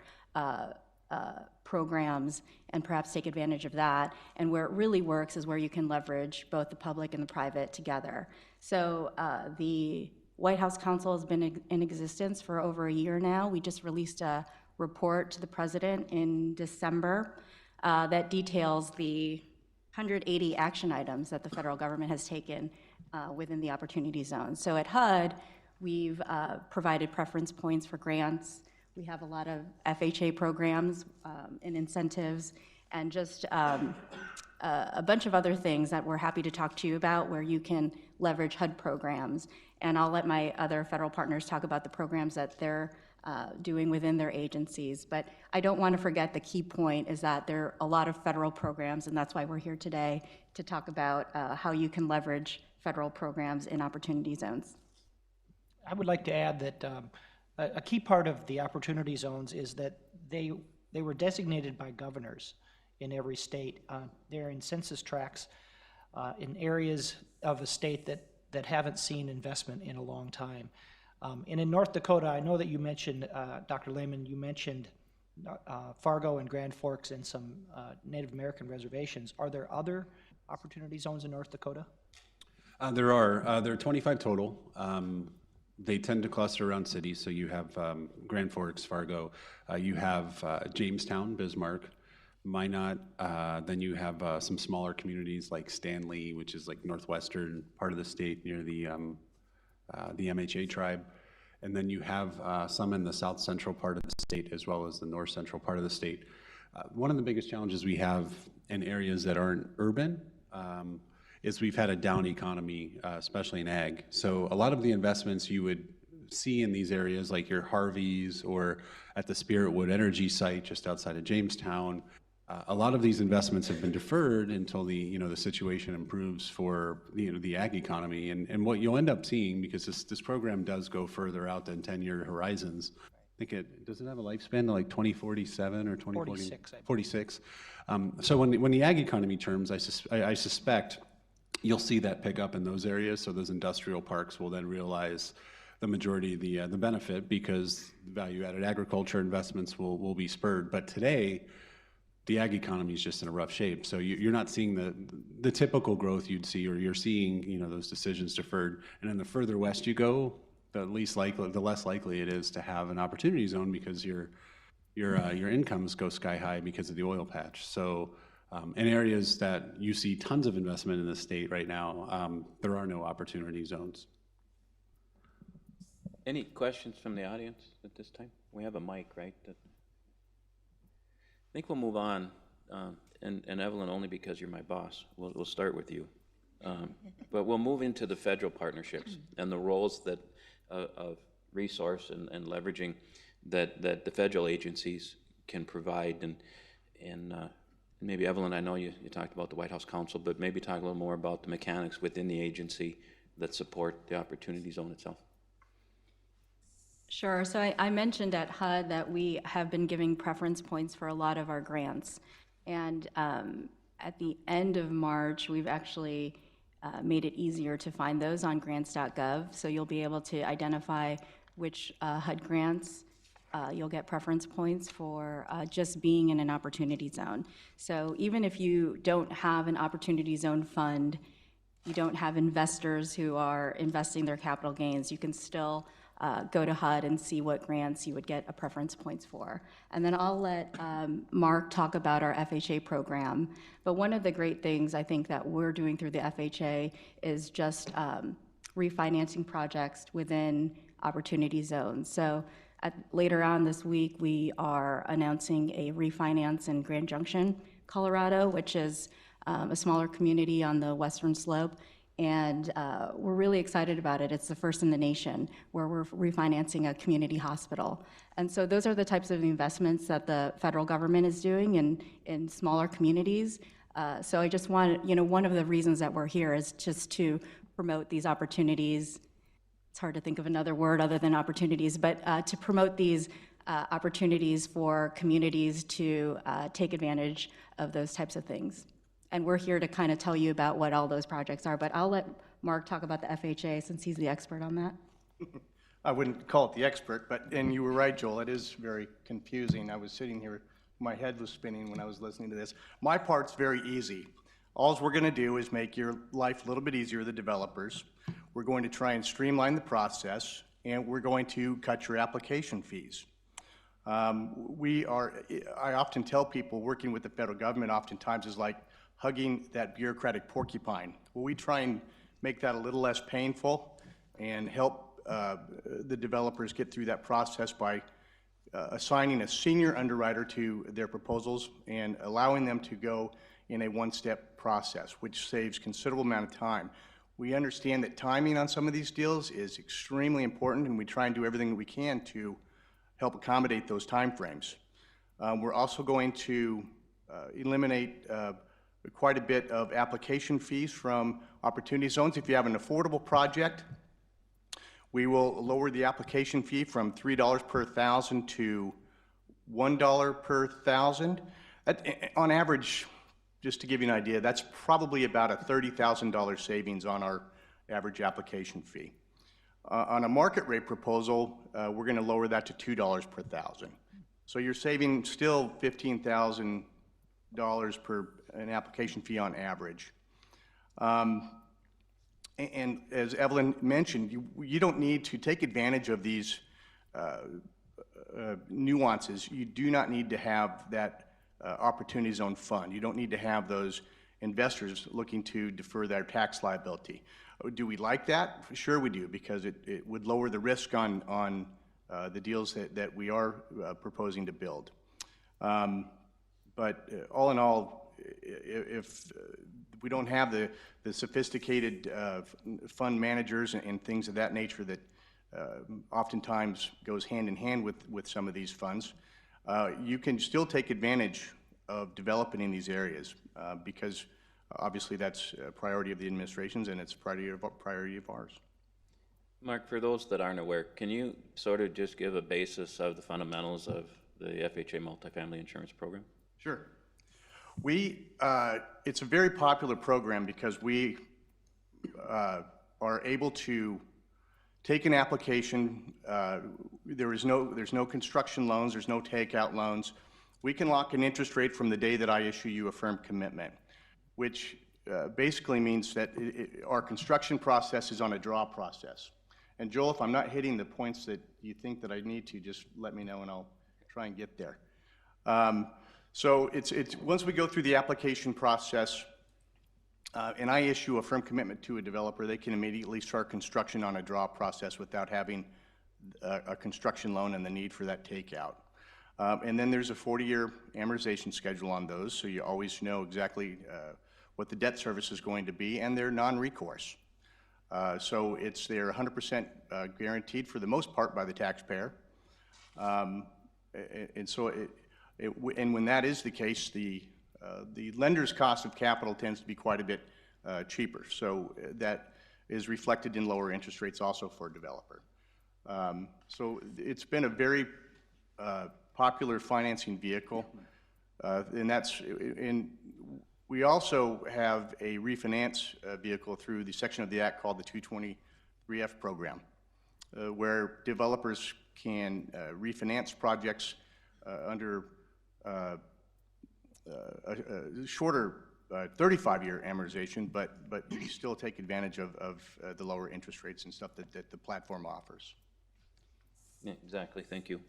programs and perhaps take advantage of that. And where it really works is where you can leverage both the public and the private together. So the White House Council has been in existence for over a year now. We just released a report to the President in December that details the 180 action items that the federal government has taken within the Opportunity Zone. So at HUD, we've provided preference points for grants. We have a lot of FHA programs and incentives, and just a bunch of other things that we're happy to talk to you about where you can leverage HUD programs. And I'll let my other federal partners talk about the programs that they're doing within their agencies. But I don't want to forget the key point is that there are a lot of federal programs, and that's why we're here today to talk about how you can leverage federal programs in opportunity zones. I would like to add that a key part of the opportunity zones is that they were designated by governors in every state. They're in census tracts in areas of a state that that haven't seen investment in a long time. And in North Dakota, I know that you mentioned, Dr. Lehman, you mentioned Fargo and Grand Forks and some Native American reservations. Are there other opportunity zones in North Dakota? There are 25 total. They tend to cluster around cities, so you have Grand Forks, Fargo, you have Jamestown, Bismarck, Minot, then you have some smaller communities like Stanley, which is like northwestern part of the state near the MHA tribe, and then you have some in the south central part of the state as well as the north central part of the state. One of the biggest challenges we have in areas that aren't urban is we've had a down economy, especially in ag. So a lot of the investments you would see in these areas, like your Harveys or at the Spiritwood Energy site just outside of Jamestown, a lot of these investments have been deferred until the situation improves for the ag economy. And what you'll end up seeing, because this program does go further out than 10-year horizons. I think does it have a lifespan to like 2047 or 2046? 46. So when the ag economy turns, I suspect you'll see that pick up in those areas. So those industrial parks will then realize the majority of the benefit, because value-added agriculture investments will be spurred. But today, the ag economy is just in a rough shape. So you're not seeing the typical growth you'd see, or you're seeing those decisions deferred. And then the further west you go, the less likely it is to have an opportunity zone, because your incomes go sky high because of the oil patch. So in areas that you see tons of investment in the state right now, there are no opportunity zones. Any questions from the audience at this time? We have a mic, right? I think we'll move on, and Evelyn, only because you're my boss, we'll start with you. But we'll move into the federal partnerships and the roles that of resource and leveraging that the federal agencies can provide. And maybe, Evelyn, I know you talked about the White House Council, but maybe talk a little more about the mechanics within the agency that support the Opportunity Zone itself. Sure. So I mentioned at HUD that we have been giving preference points for a lot of our grants. And at the end of March, we've actually made it easier to find those on grants.gov. So you'll be able to identify which HUD grants you'll get preference points for just being in an opportunity zone. So even if you don't have an opportunity zone fund, you don't have investors who are investing their capital gains, you can still go to HUD and see what grants you would get a preference points for. And then I'll let Mark talk about our FHA program. But one of the great things I think that we're doing through the FHA is just refinancing projects within opportunity zones. So later on this week, we are announcing a refinance in Grand Junction, Colorado, which is a smaller community on the western slope. And we're really excited about it. It's the first in the nation where we're refinancing a community hospital. And so those are the types of investments that the federal government is doing in smaller communities. So I just want, one of the reasons that we're here is just to promote these opportunities. It's hard to think of another word other than opportunities, but to promote these opportunities for communities to take advantage of those types of things. And we're here to kind of tell you about what all those projects are, but I'll let Mark talk about the FHA since he's the expert on that. I wouldn't call it the expert, and you were right, Joel, it is very confusing. I was sitting here, my head was spinning when I was listening to this. My part's very easy. All we're gonna do is make your life a little bit easier, the developers. We're going to try and streamline the process, and we're going to cut your application fees. I often tell people working with the federal government oftentimes is like hugging that bureaucratic porcupine. Well, we try and make that a little less painful and help the developers get through that process by assigning a senior underwriter to their proposals and allowing them to go in a one-step process, which saves considerable amount of time. We understand that timing on some of these deals is extremely important, and we try and do everything that we can to help accommodate those timeframes. We're also going to eliminate quite a bit of application fees from opportunity zones. If you have an affordable project, we will lower the application fee from $3 per thousand to $1 per thousand. On average, just to give you an idea, that's probably about a $30,000 savings on our average application fee. On a market rate proposal, we're going to lower that to $2 per thousand. So you're saving still $15,000 per an application fee on average. And as Evelyn mentioned, you don't need to take advantage of these nuances. You do not need to have that opportunity zone fund. You don't need to have those investors looking to defer their tax liability. Do we like that? Sure we do, because it would lower the risk on the deals that we are proposing to build. But all in all, if we don't have the sophisticated fund managers and things of that nature that oftentimes goes hand in hand with some of these funds, you can still take advantage of developing in these areas because obviously that's a priority of the administration's and it's a priority of ours. Mark, for those that aren't aware, can you sort of just give a basis of the fundamentals of the FHA multifamily insurance program? Sure. It's a very popular program because we are able to take an application. There's no construction loans. There's no takeout loans. We can lock an interest rate from the day that I issue you a firm commitment, which basically means that our construction process is on a draw process. And Joel, if I'm not hitting the points that you think that I need to, just let me know and I'll try and get there. So it's once we go through the application process and I issue a firm commitment to a developer, they can immediately start construction on a draw process without having a construction loan and the need for that takeout. And then there's a 40-year amortization schedule on those, so you always know exactly what the debt service is going to be, and they're non-recourse. So they're 100% guaranteed for the most part by the taxpayer. And so and when that is the case, the lender's cost of capital tends to be quite a bit cheaper. So that is reflected in lower interest rates also for a developer. So it's been a very popular financing vehicle, and we also have a refinance vehicle through the section of the Act called the 223F program, where developers can refinance projects under a shorter 35-year amortization, but you still take advantage of the lower interest rates and stuff that the platform offers. Yeah, exactly. Thank you.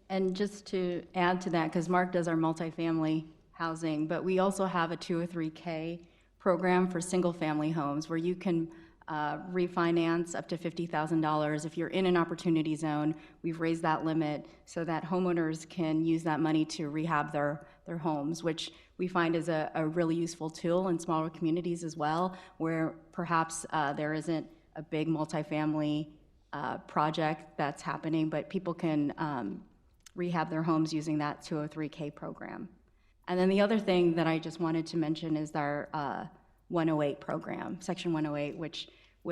And just to add to that, because Mark does our multifamily housing, but we also have a 203K program for single-family homes where you can refinance up to $50,000. If you're in an opportunity zone, we've raised that limit so that homeowners can use that money to rehab their homes, which we find is a really useful tool in smaller communities as well, where perhaps there isn't a big multifamily project that's happening, but people can rehab their homes using that 203K program. And then the other thing that I just wanted to mention is our 108 program, Section 108, which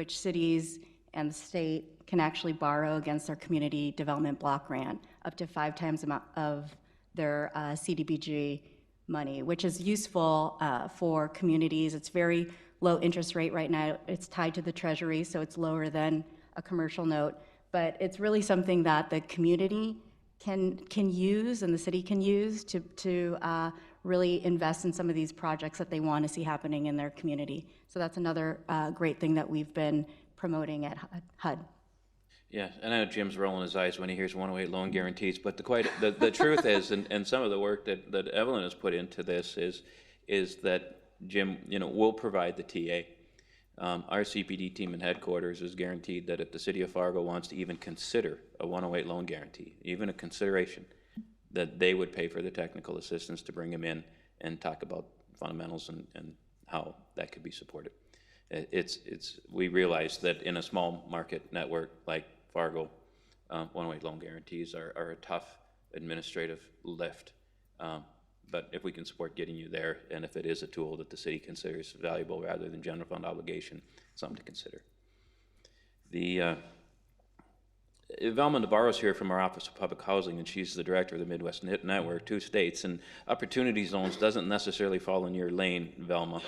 cities and the state can actually borrow against their community development block grant up to 5 times the amount of their CDBG money, which is useful for communities. It's very low interest rate right now. It's tied to the Treasury, so it's lower than a commercial note, but it's really something that the community can use and the city can use to really invest in some of these projects that they want to see happening in their community. So that's another great thing that we've been promoting at HUD. Yeah, and I know Jim's rolling his eyes when he hears 108 loan guarantees, but the truth is, and some of the work that Evelyn has put into this is that Jim, will provide the TA. Our CPD team in headquarters is guaranteed that if the city of Fargo wants to even consider a 108 loan guarantee, even a consideration, that they would pay for the technical assistance to bring them in and talk about fundamentals and how that could be supported. We realize that in a small market network like Fargo, 108 loan guarantees are a tough administrative lift. But if we can support getting you there, and if it is a tool that the city considers valuable rather than general fund obligation, something to consider. Velma Navarro's here from our Office of Public Housing, and she's the director of the Midwest Network, 2 states, and opportunity zones doesn't necessarily fall in your lane, Velma,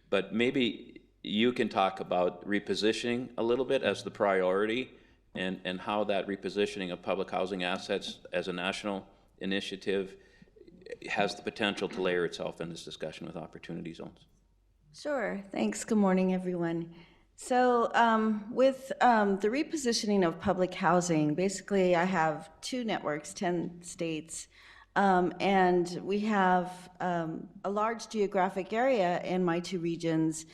but maybe you can talk about repositioning a little bit as the priority, and how that repositioning of public housing assets as a national initiative has the potential to layer itself in this discussion with opportunity zones. Sure. Thanks. Good morning, everyone. So with the repositioning of public housing, basically I have two networks, 10 states, and we have a large geographic area in my two regions,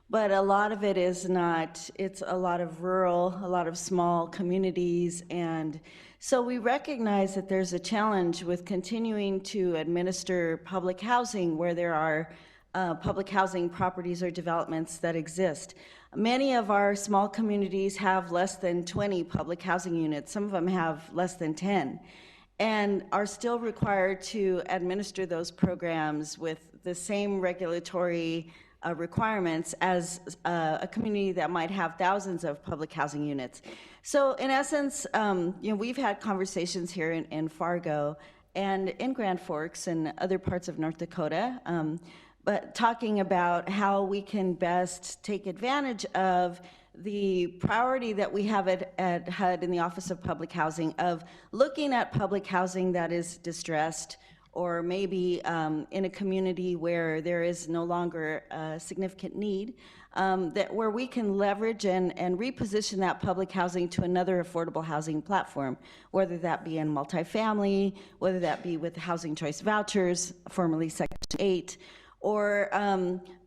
but a lot of it is not. It's a lot of rural, a lot of small communities, and so we recognize that there's a challenge with continuing to administer public housing where there are public housing properties or developments that exist. Many of our small communities have less than 20 public housing units. Some of them have less than 10, and are still required to administer those programs with the same regulatory requirements as a community that might have thousands of public housing units. So in essence, we've had conversations here in Fargo and in Grand Forks and other parts of North Dakota, but talking about how we can best take advantage of the priority that we have at HUD in the Office of Public Housing of looking at public housing that is distressed, or maybe in a community where there is no longer a significant need, where we can leverage and reposition that public housing to another affordable housing platform, whether that be in multifamily, whether that be with housing choice vouchers, formerly Section 8, or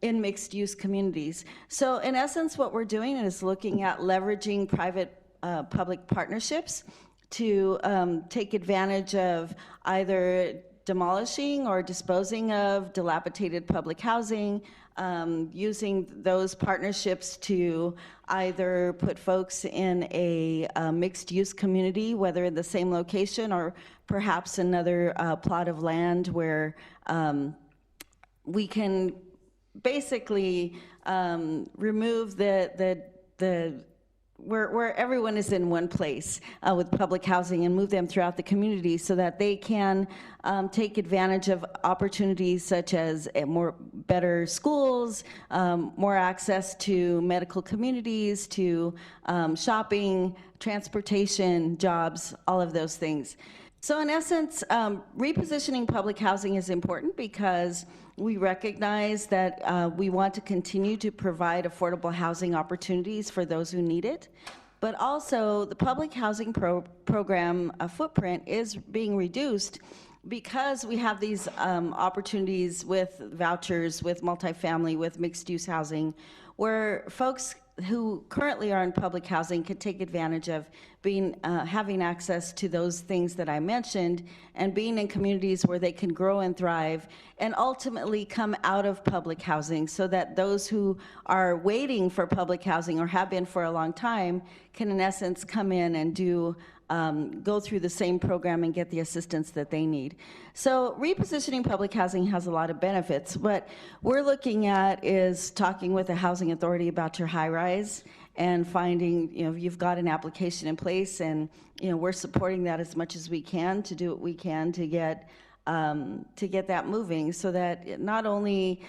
in mixed-use communities. So in essence, what we're doing is looking at leveraging private-public partnerships to take advantage of either demolishing or disposing of dilapidated public housing, using those partnerships to either put folks in a mixed-use community, whether in the same location or perhaps another plot of land where we can basically remove where everyone is in one place with public housing and move them throughout the community so that they can take advantage of opportunities such as better schools, more access to medical communities, to shopping, transportation, jobs, all of those things. So in essence, repositioning public housing is important because we recognize that we want to continue to provide affordable housing opportunities for those who need it, but also the public housing program footprint is being reduced because we have these opportunities with vouchers, with multifamily, with mixed-use housing, where folks who currently are in public housing could take advantage of having access to those things that I mentioned and being in communities where they can grow and thrive and ultimately come out of public housing so that those who are waiting for public housing or have been for a long time can in essence come in and go through the same program and get the assistance that they need. So repositioning public housing has a lot of benefits. What we're looking at is talking with the housing authority about your high-rise and finding, you've got an application in place, and we're supporting that as much as we can to do what we can to get that moving, so that not only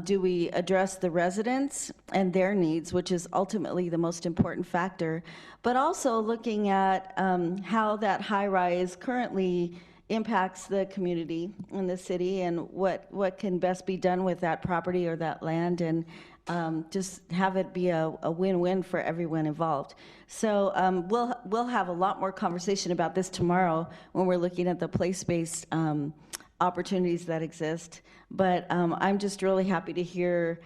do we address the residents and their needs, which is ultimately the most important factor, but also looking at how that high-rise currently impacts the community in the city and what can best be done with that property or that land, and just have it be a win-win for everyone involved. So we'll have a lot more conversation about this tomorrow when we're looking at the place-based opportunities that exist. But I'm just really happy to hear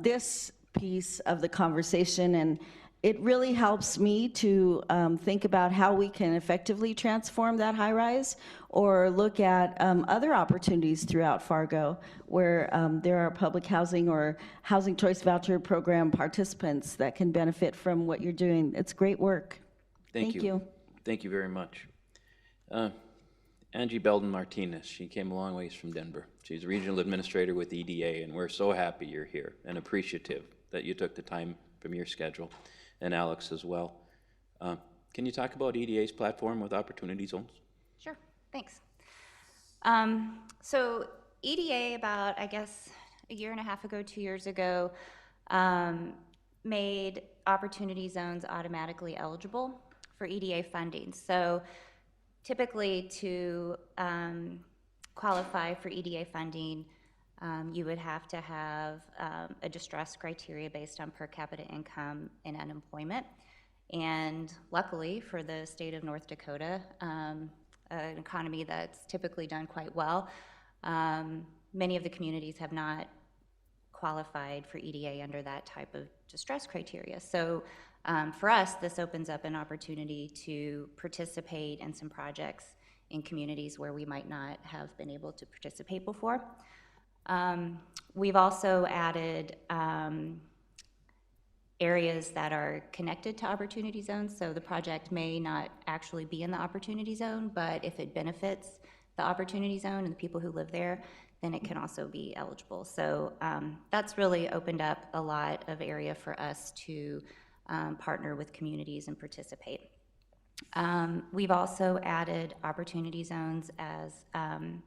this piece of the conversation, and it really helps me to think about how we can effectively transform that high-rise or look at other opportunities throughout Fargo where there are public housing or housing choice voucher program participants that can benefit from what you're doing. It's great work. Thank you. Thank you very much. Angie Belden-Martinez, she came a long ways from Denver. She's a regional administrator with EDA, and we're so happy you're here and appreciative that you took the time from your schedule, and Alex as well. Can you talk about EDA's platform with opportunity zones? Sure, thanks. So EDA, about, I guess, a year and a half ago, 2 years ago, made opportunity zones automatically eligible for EDA funding. So typically to qualify for EDA funding, you would have to have a distress criteria based on per capita income and unemployment. And luckily for the state of North Dakota, an economy that's typically done quite well, many of the communities have not qualified for EDA under that type of distress criteria. So for us, this opens up an opportunity to participate in some projects in communities where we might not have been able to participate before. We've also added areas that are connected to opportunity zones. So the project may not actually be in the opportunity zone, but if it benefits the opportunity zone and the people who live there, then it can also be eligible. So that's really opened up a lot of area for us to partner with communities and participate. We've also added opportunity zones as an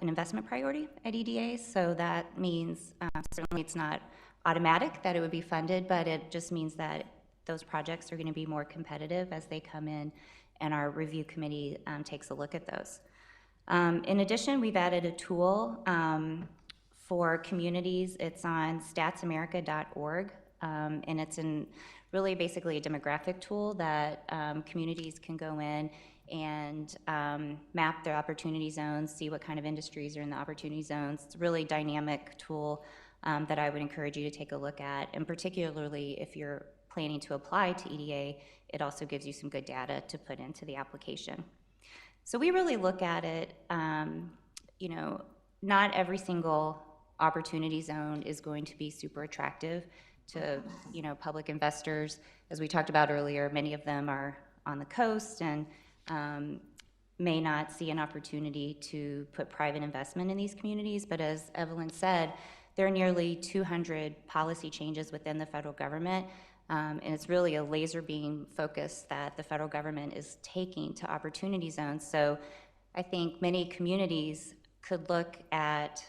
investment priority at EDA. So that means certainly it's not automatic that it would be funded, but it just means that those projects are going to be more competitive as they come in and our review committee takes a look at those. In addition, we've added a tool for communities. It's on statsamerica.org, and it's really basically a demographic tool that communities can go in and map their opportunity zones, see what kind of industries are in the opportunity zones. It's a really dynamic tool that I would encourage you to take a look at, and particularly if you're planning to apply to EDA, it also gives you some good data to put into the application. So we really look at it, you know, not every single opportunity zone is going to be super attractive to, you know, public investors. As we talked about earlier, many of them are on the coast and may not see an opportunity to put private investment in these communities. But as Evelyn said, there are nearly 200 policy changes within the federal government. And it's really a laser beam focus that the federal government is taking to opportunity zones. So I think many communities could look at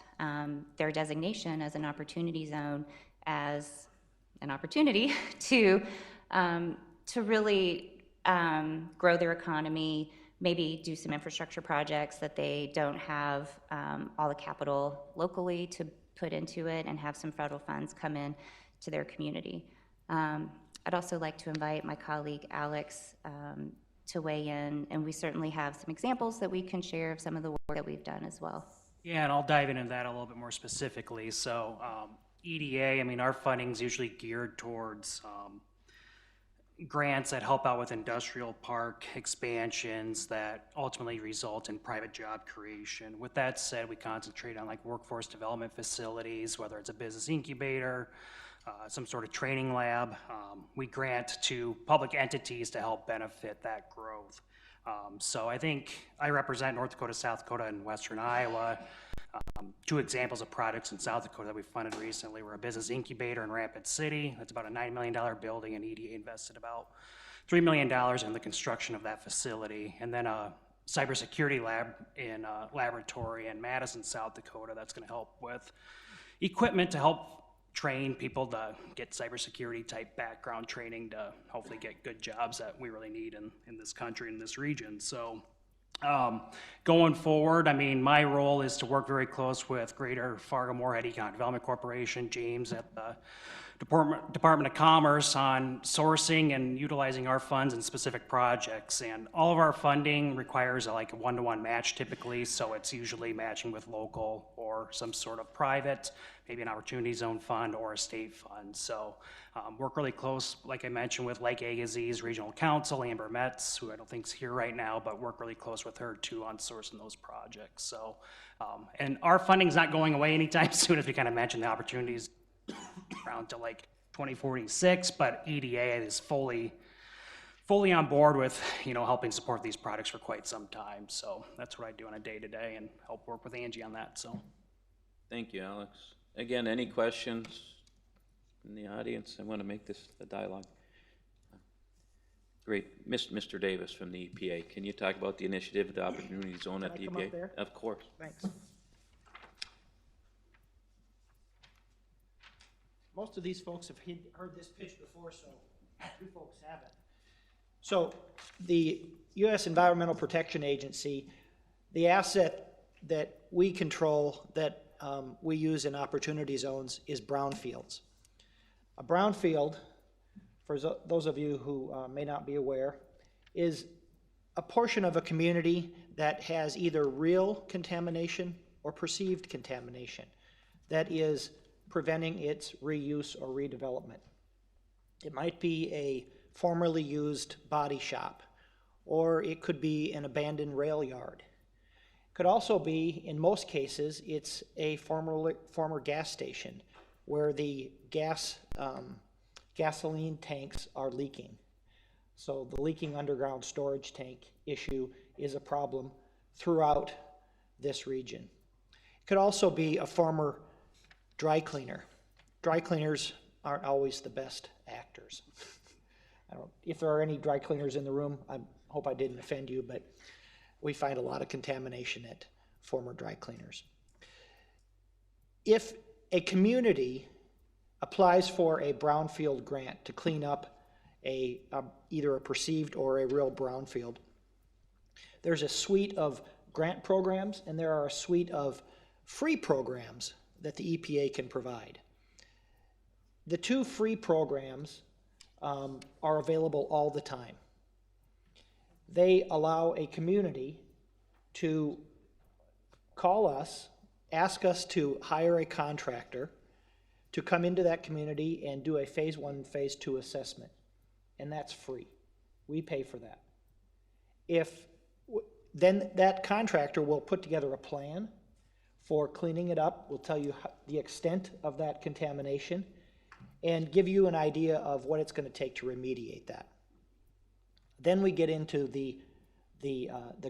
their designation as an opportunity zone as an opportunity to really grow their economy, maybe do some infrastructure projects that they don't have all the capital locally to put into it, and have some federal funds come in to their community. I'd also like to invite my colleague Alex to weigh in, and we certainly have some examples that we can share of some of the work that we've done as well. Yeah, and I'll dive into that a little bit more specifically. So EDA, I mean, our funding is usually geared towards grants that help out with industrial park expansions that ultimately result in private job creation. With that said, we concentrate on like workforce development facilities, whether it's a business incubator, some sort of training lab. We grant to public entities to help benefit that growth. So I think I represent North Dakota, South Dakota, and Western Iowa. Two examples of projects in South Dakota that we funded recently were a business incubator in Rapid City. That's about a $9 million building, and EDA invested about $3 million in the construction of that facility. And then a cybersecurity lab in laboratory in Madison, South Dakota, that's going to help with equipment to help train people to get cybersecurity type background training to hopefully get good jobs that we really need in this country, in this region. So going forward, I mean, my role is to work very close with Greater Fargo Moorhead Economic Development Corporation, James at the Department of Commerce, on sourcing and utilizing our funds in specific projects. And all of our funding requires a one-to-one match typically, so it's usually matching with local or some sort of private, maybe an opportunity zone fund or a state fund. So work really close, like I mentioned, with Lake Agassiz Regional Council, Amber Metz, who I don't think is here right now, but work really close with her too on sourcing those projects. So, and our funding's not going away anytime soon, as we kind of mentioned, the opportunities around to like 2046, but EDA is fully on board with, you know, helping support these projects for quite some time. So that's what I do on a day-to-day and help work with Angie on that. So thank you, Alex. Again, any questions in the audience? I want to make this a dialogue. Great. Mr. Davis from the EPA, can you talk about the initiative, the opportunity zone at the EPA? Up there? Of course. Thanks. most of these folks have heard this pitch before, so you folks haven't. So the U.S. Environmental Protection Agency, the asset that we control, that we use in opportunity zones, is brownfields. A brownfield, for those of you who may not be aware, is a portion of a community that has either real contamination or perceived contamination that is preventing its reuse or redevelopment. It might be a formerly used body shop, or it could be an abandoned rail yard. It could also be, in most cases, it's a former gas station where the gasoline tanks are leaking. So the leaking underground storage tank issue is a problem throughout this region. It could also be a former dry cleaner. Dry cleaners aren't always the best actors. If there are any dry cleaners in the room, I hope I didn't offend you, but we find a lot of contamination at former dry cleaners. If a community applies for a brownfield grant to clean up either a perceived or a real brownfield, there's a suite of grant programs and there are a suite of free programs that the EPA can provide. The two free programs are available all the time. They allow a community to call us, ask us to hire a contractor to come into that community and do a phase 1 and phase 2 assessment, and that's free. We pay for that. Then that contractor will put together a plan for cleaning it up. We'll tell you the extent of that contamination and give you an idea of what it's going to take to remediate that. Then we get into the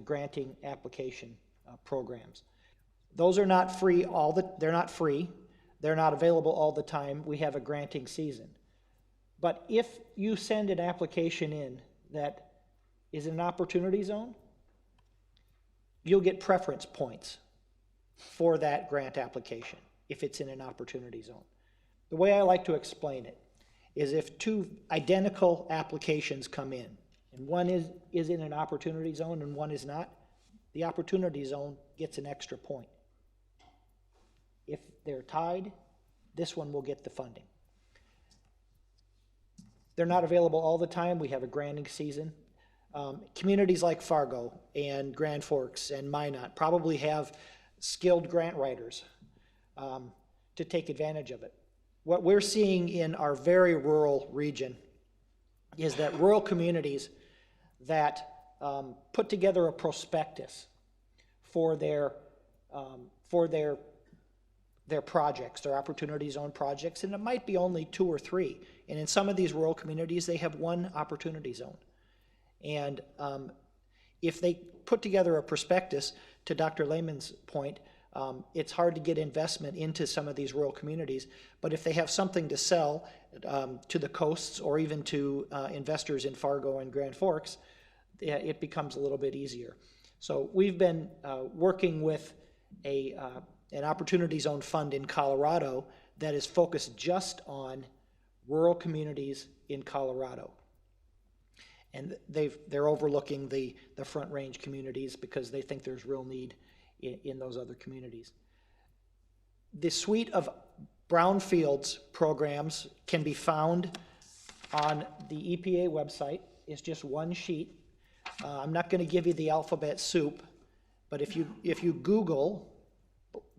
granting application programs. Those are not free. They're not free. They're not available all the time. We have a granting season. But if you send an application in that is in an opportunity zone, you'll get preference points for that grant application if it's in an opportunity zone. The way I like to explain it is if two identical applications come in, and one is in an opportunity zone and one is not, the opportunity zone gets an extra point. If they're tied, this one will get the funding. They're not available all the time. We have a granting season. Communities like Fargo and Grand Forks and Minot probably have skilled grant writers to take advantage of it. What we're seeing in our very rural region is that rural communities that put together a prospectus for their projects, their opportunity zone projects, and it might be only 2 or 3. And in some of these rural communities, they have 1 opportunity zone. And if they put together a prospectus, to Dr. Lehman's point, it's hard to get investment into some of these rural communities, but if they have something to sell to the coasts or even to investors in Fargo and Grand Forks, it becomes a little bit easier. So we've been working with an opportunity zone fund in Colorado that is focused just on rural communities in Colorado. And they're overlooking the Front Range communities because they think there's real need in those other communities. The suite of brownfields programs can be found on the EPA website. It's just one sheet. I'm not going to give you the alphabet soup, but if you Google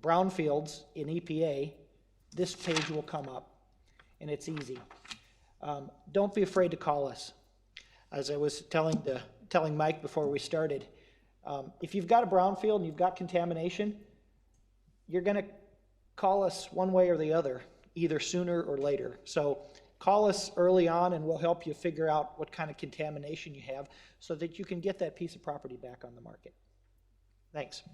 brownfields in EPA, this page will come up, and it's easy. Don't be afraid to call us. As I was telling Mike before we started, if you've got a brownfield and you've got contamination, you're going to call us one way or the other, either sooner or later. So call us early on and we'll help you figure out what kind of contamination you have so that you can get that piece of property back on the market. Thanks.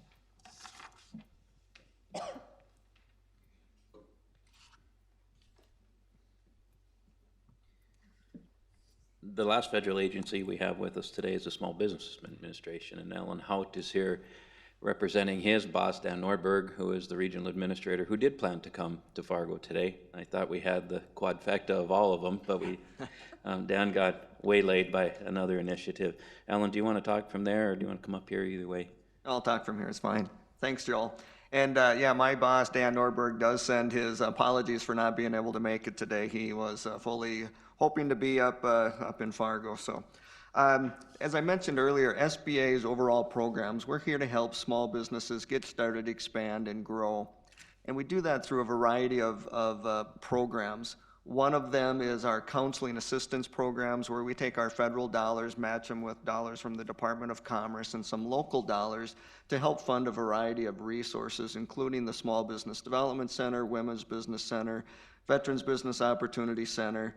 The last federal agency we have with us today is the Small Business Administration, and Ellen Hout is here representing his boss, Dan Norberg, who is the regional administrator, who did plan to come to Fargo today. I thought we had the quadfecta of all of them, but Dan got waylaid by another initiative. Alan, do you want to talk from there, or do you want to come up here? Either way. I'll talk from here, it's fine. Thanks, Joel. And yeah, my boss, Dan Norberg, does send his apologies for not being able to make it today. He was fully hoping to be up in Fargo. So, as I mentioned earlier, SBA's overall programs, we're here to help small businesses get started, expand, and grow. And we do that through a variety of programs. One of them is our counseling assistance programs, where we take our federal dollars, match them with dollars from the Department of Commerce and some local dollars to help fund a variety of resources, including the Small Business Development Center, Women's Business Center, Veterans Business Opportunity Center.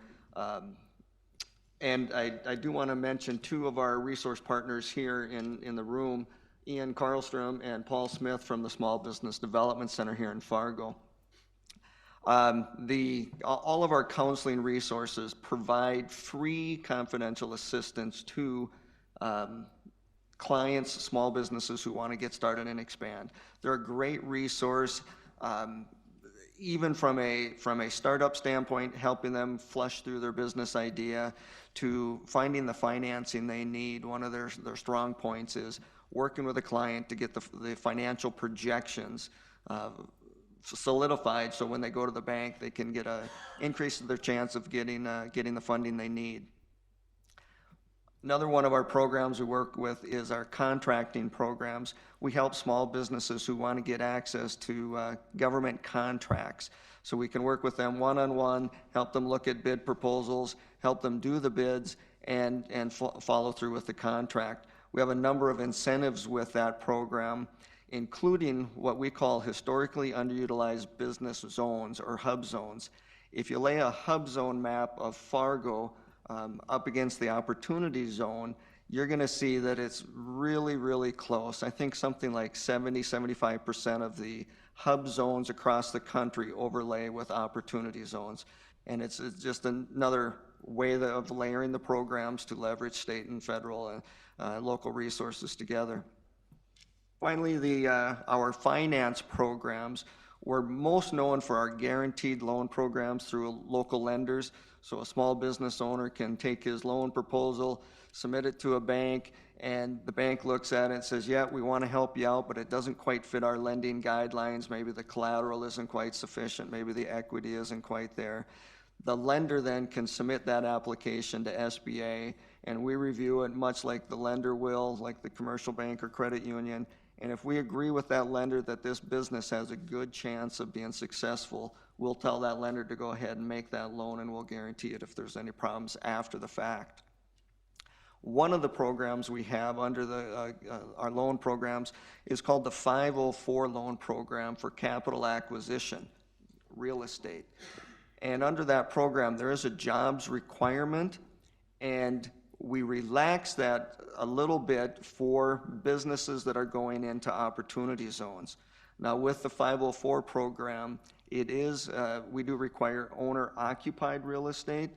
And I do want to mention two of our resource partners here in the room, Ian Karlstrom and Paul Smith from the Small Business Development Center here in Fargo. All of our counseling resources provide free confidential assistance to clients, small businesses who want to get started and expand. They're a great resource, even from a startup standpoint, helping them flush through their business idea to finding the financing they need. One of their strong points is working with a client to get the financial projections solidified, so when they go to the bank, they can get an increase in their chance of getting the funding they need. Another one of our programs we work with is our contracting programs. We help small businesses who want to get access to government contracts. So we can work with them one-on-one, help them look at bid proposals, help them do the bids, and follow through with the contract. We have a number of incentives with that program, including what we call historically underutilized business zones, or hub zones. If you lay a hub zone map of Fargo up against the opportunity zone, you're going to see that it's really, really close. I think something like 70–75% of the hub zones across the country overlay with opportunity zones. And it's just another way of layering the programs to leverage state and federal and local resources together. Finally, our finance programs. We're most known for our guaranteed loan programs through local lenders. So a small business owner can take his loan proposal, submit it to a bank, and the bank looks at it and says, yeah, we want to help you out, but it doesn't quite fit our lending guidelines. Maybe the collateral isn't quite sufficient. Maybe the equity isn't quite there. The lender then can submit that application to SBA, and we review it much like the lender will, like the commercial bank or credit union. And if we agree with that lender that this business has a good chance of being successful, we'll tell that lender to go ahead and make that loan, and we'll guarantee it if there's any problems after the fact. One of the programs we have under our loan programs is called the 504 loan program for capital acquisition, real estate. And under that program, there is a jobs requirement, and we relax that a little bit for businesses that are going into opportunity zones. Now, with the 504 program, we do require owner-occupied real estate.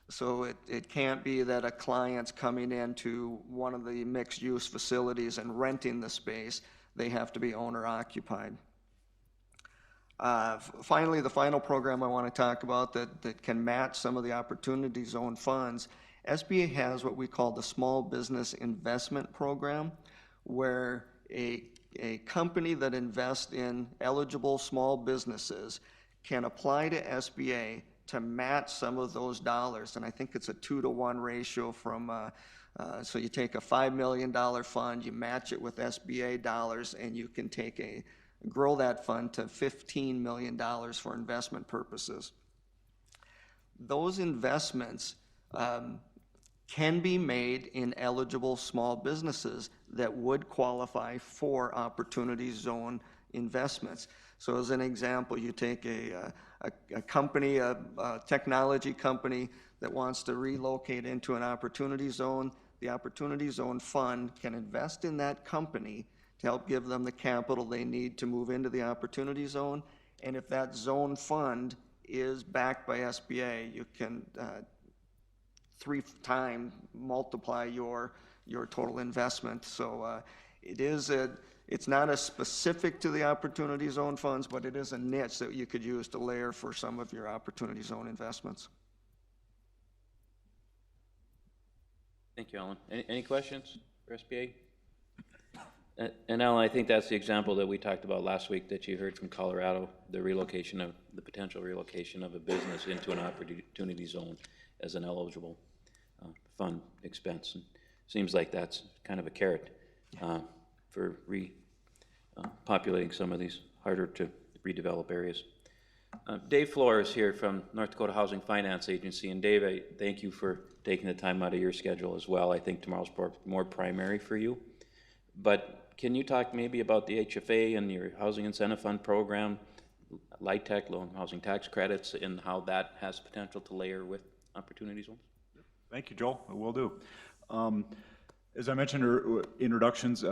So it can't be that a client's coming into one of the mixed-use facilities and renting the space. They have to be owner-occupied. Finally, the final program I want to talk about that can match some of the opportunity zone funds, SBA has what we call the Small Business Investment Program, where a company that invests in eligible small businesses can apply to SBA to match some of those dollars. And I think it's a 2-to-1 ratio from, so you take a $5 million fund, you match it with SBA dollars, and you can grow that fund to $15 million for investment purposes. Those investments can be made in eligible small businesses that would qualify for opportunity zone investments. So as an example, you take a company, a technology company that wants to relocate into an opportunity zone. The opportunity zone fund can invest in that company to help give them the capital they need to move into the opportunity zone. And if that zone fund is backed by SBA, you can 3 times multiply your total investment. So it is It's not as specific to the Opportunity Zone funds, but it is a niche that you could use to layer for some of your Opportunity Zone investments. Thank you, Alan. Any questions for SBA? And Alan, I think that's the example that we talked about last week that you heard from Colorado, the potential relocation of a business into an opportunity zone as an eligible fund expense. And seems like that's kind of a carrot for populating some of these harder to redevelop areas. Dave Flores here from North Dakota Housing Finance Agency. And Dave, I thank you for taking the time out of your schedule as well. I think tomorrow's more primary for you. But can you talk maybe about the HFA and your Housing Incentive Fund program, LIHTC, low housing tax credits, and how that has potential to layer with opportunity zones? Thank you, Joel. I will do. As I mentioned in introductions,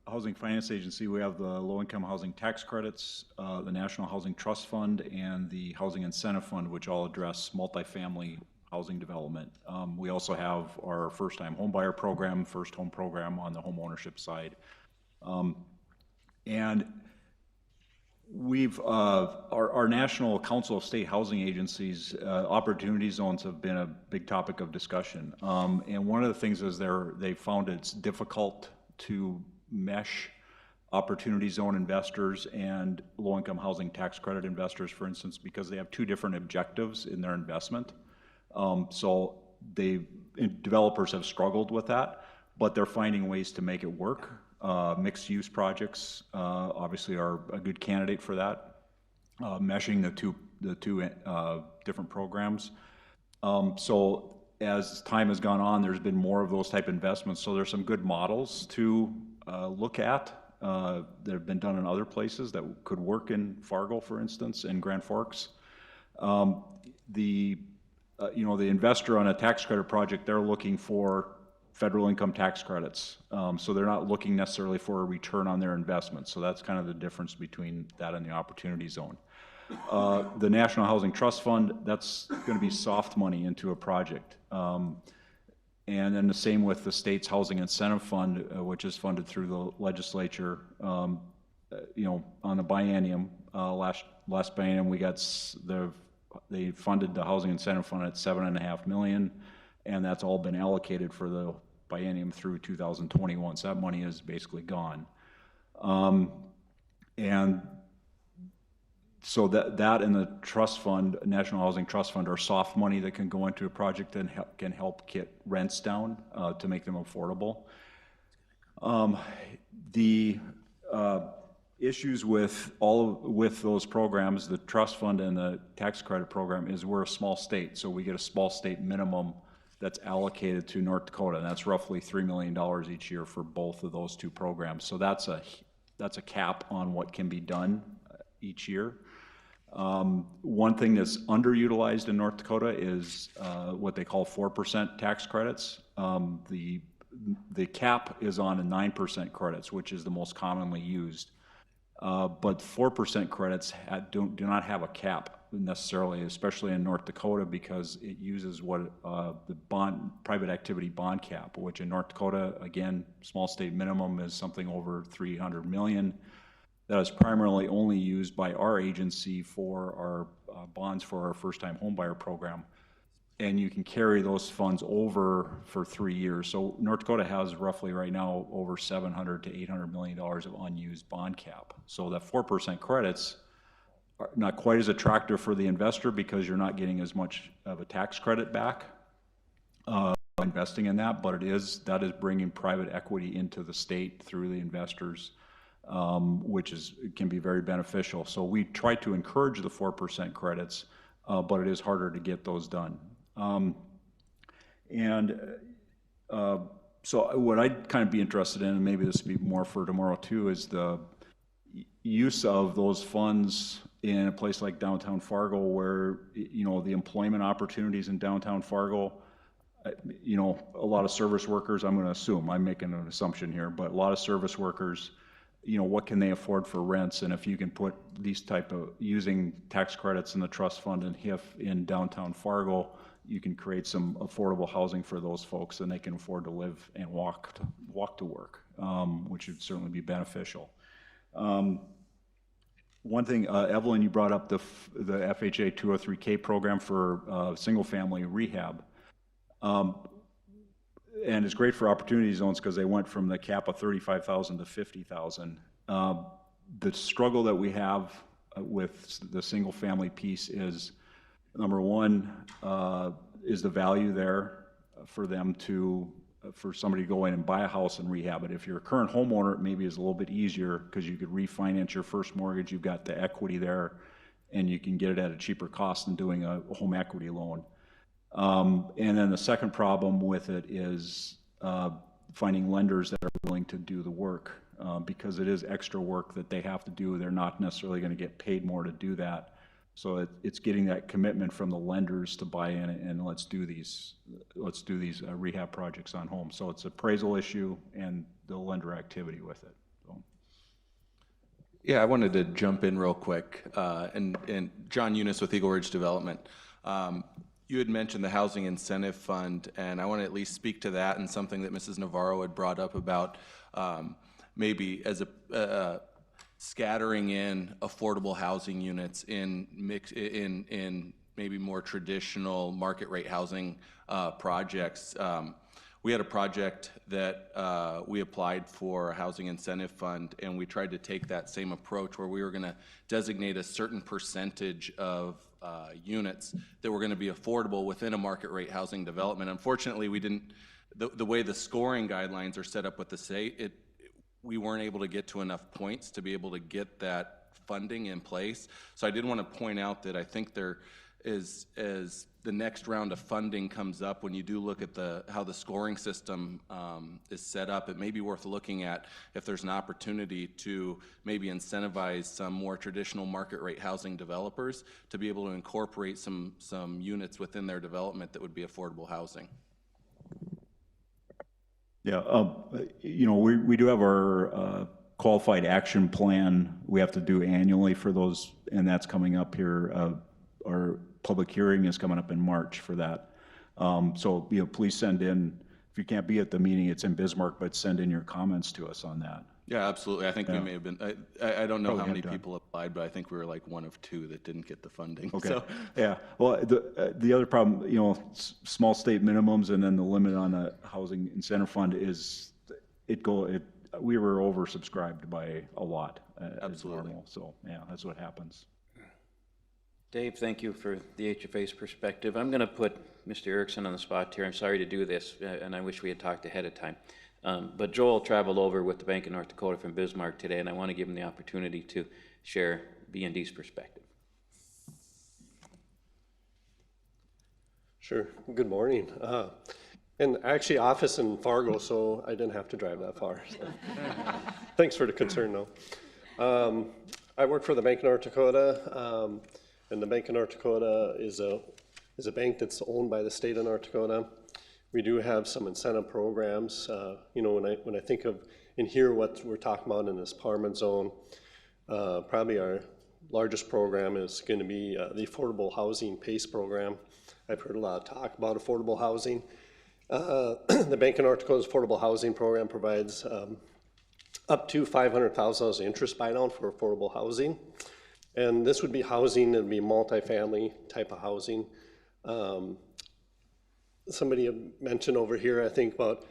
Housing Finance Agency, we have the low-income housing tax credits, the National Housing Trust Fund, and the Housing Incentive Fund, which all address multifamily housing development. We also have our first-time homebuyer program, first home program on the home ownership side. And we've, our National Council of State Housing Agencies, opportunity zones have been a big topic of discussion. And one of the things is they found it's difficult to mesh opportunity zone investors and low-income housing tax credit investors, for instance, because they have two different objectives in their investment. So developers have struggled with that, but they're finding ways to make it work. Mixed-use projects obviously are a good candidate for that, meshing the two different programs. So as time has gone on, there's been more of those type investments. So there's some good models to look at that have been done in other places that could work in Fargo, for instance, in Grand Forks. The investor on a tax credit project, they're looking for federal income tax credits. So they're not looking necessarily for a return on their investment. So that's kind of the difference between that and the opportunity zone. The National Housing Trust Fund, that's going to be soft money into a project. And then the same with the state's Housing Incentive Fund, which is funded through the legislature. On the biennium, last biennium, they funded the Housing Incentive Fund at $7.5 million, and that's all been allocated for the biennium through 2021. So that money is basically gone. And so that and the trust fund, National Housing Trust Fund, are soft money that can go into a project and can help get rents down to make them affordable. The issues with those programs, the trust fund and the tax credit program, is we're a small state, so we get a small state minimum that's allocated to North Dakota, and that's roughly $3 million each year for both of those two programs. So that's a cap on what can be done each year. One thing that's underutilized in North Dakota is what they call 4% tax credits. The cap is on 9% credits, which is the most commonly used. But 4% credits do not have a cap necessarily, especially in North Dakota, because it uses what the private activity bond cap, which in North Dakota, again, small state minimum is something over $300 million. That is primarily only used by our agency for our bonds for our first-time homebuyer program. And you can carry those funds over for 3 years. So North Dakota has roughly right now over $700 to $800 million of unused bond cap. So that 4% credits are not quite as attractive for the investor because you're not getting as much of a tax credit back investing in that, but that is bringing private equity into the state through the investors, which can be very beneficial. So we try to encourage the 4% credits, but it is harder to get those done. So what I'd kind of be interested in, and maybe this would be more for tomorrow too, is the use of those funds in a place like downtown Fargo, where the employment opportunities in downtown Fargo, a lot of service workers, I'm going to assume, I'm making an assumption here, but a lot of service workers, what can they afford for rents? And if you can put these type of, using tax credits in the trust fund and HIF in downtown Fargo, you can create some affordable housing for those folks, and they can afford to live and walk to work. which would certainly be beneficial. One thing, Evelyn, you brought up the FHA 203K program for single-family rehab. And it's great for opportunity zones because they went from the cap of 35,000 to 50,000. The struggle that we have with the single-family piece is, number one, is the value there for them to, for somebody to go in and buy a house and rehab it. If you're a current homeowner, it maybe is a little bit easier because you could refinance your first mortgage, you've got the equity there, and you can get it at a cheaper cost than doing a home equity loan. And then the second problem with it is finding lenders that are willing to do the work, because it is extra work that they have to do. They're not necessarily going to get paid more to do that. So it's getting that commitment from the lenders to buy in and let's do these rehab projects on homes. So it's an appraisal issue and the lender activity with it. So. Yeah, I wanted to jump in real quick. And John Eunice with Eagle Ridge Development. You had mentioned the Housing Incentive Fund, and I want to at least speak to that and something that Mrs. Navarro had brought up about maybe as a scattering in affordable housing units in maybe more traditional market rate housing projects. We had a project that we applied for a housing incentive fund, and we tried to take that same approach where we were going to designate a certain percentage of units that were going to be affordable within a market rate housing development. Unfortunately, we didn't, the way the scoring guidelines are set up with the state, we weren't able to get to enough points to be able to get that funding in place. So I did want to point out that I think there is, as the next round of funding comes up, when you do look at how the scoring system is set up, it may be worth looking at if there's an opportunity to maybe incentivize some more traditional market rate housing developers to be able to incorporate some units within their development that would be affordable housing. Yeah, you know, we do have our qualified action plan we have to do annually for those, and that's coming up here. Our public hearing is coming up in March for that. So, you know, please send in, if you can't be at the meeting, it's in Bismarck, but send in your comments to us on that. Yeah, absolutely. I think we may have been, I don't know how many people applied, but I think we were like one of two that didn't get the funding. Okay. So. Yeah. Well, the other problem, you know, small state minimums and then the limit on the housing incentive fund is we were oversubscribed by a lot. Absolutely. Normal. So yeah, that's what happens. Dave, thank you for the HFA's perspective. I'm going to put Mr. Erickson on the spot here. I'm sorry to do this, and I wish we had talked ahead of time. But Joel traveled over with the Bank of North Dakota from Bismarck today, and I want to give him the opportunity to share B&D's perspective. Sure. Good morning. And actually, office in Fargo, so I didn't have to drive that far. So. Thanks for the concern, though. I work for the Bank of North Dakota, and the Bank of North Dakota is a bank that's owned by the state of North Dakota. We do have some incentive programs. You know, when I think of and hear what we're talking about in this empowerment zone, probably our largest program is going to be the Affordable Housing PACE program. I've heard a lot of talk about affordable housing. The Bank of North Dakota's Affordable Housing Program provides up to $500,000 as interest buy-down for affordable housing. And this would be housing that would be multifamily type of housing. Somebody had mentioned over here, I think, about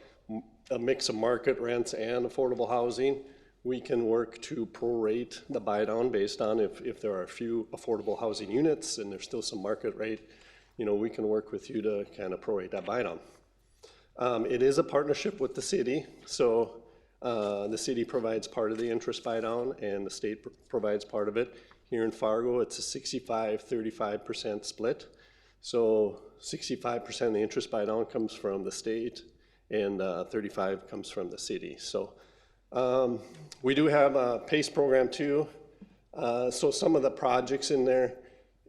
a mix of market rents and affordable housing. We can work to prorate the buy-down based on if there are a few affordable housing units and there's still some market rate, you know, we can work with you to kind of prorate that buy-down. It is a partnership with the city, so the city provides part of the interest buy-down and the state provides part of it. Here in Fargo, it's a 65-35% split. So 65% of the interest buy-down comes from the state and 35% comes from the city. So we do have a PACE program too. So some of the projects in there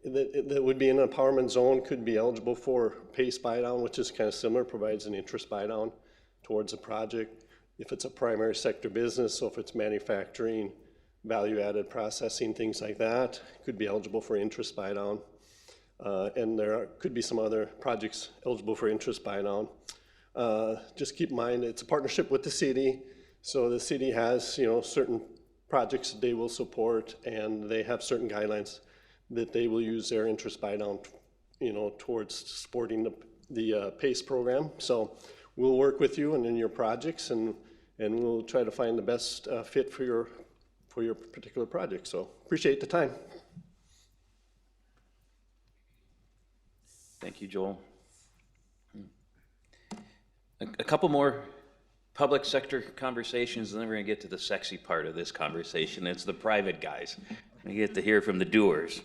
that would be in an empowerment zone could be eligible for PACE buy-down, which is kind of similar, provides an interest buy-down towards a project. If it's a primary sector business, so if it's manufacturing, value-added processing, things like that, could be eligible for interest buy-down. And there could be some other projects eligible for interest buy-down. Just keep in mind, it's a partnership with the city, So the city has, you know, certain projects that they will support, and they have certain guidelines that they will use their interest buy down, you know, towards supporting the PACE program. So we'll work with you and in your projects, and we'll try to find the best fit for your particular project. So appreciate the time. Thank you, Joel. A couple more public sector conversations, and then we're going to get to the sexy part of this conversation. It's the private guys. We get to hear from the doers.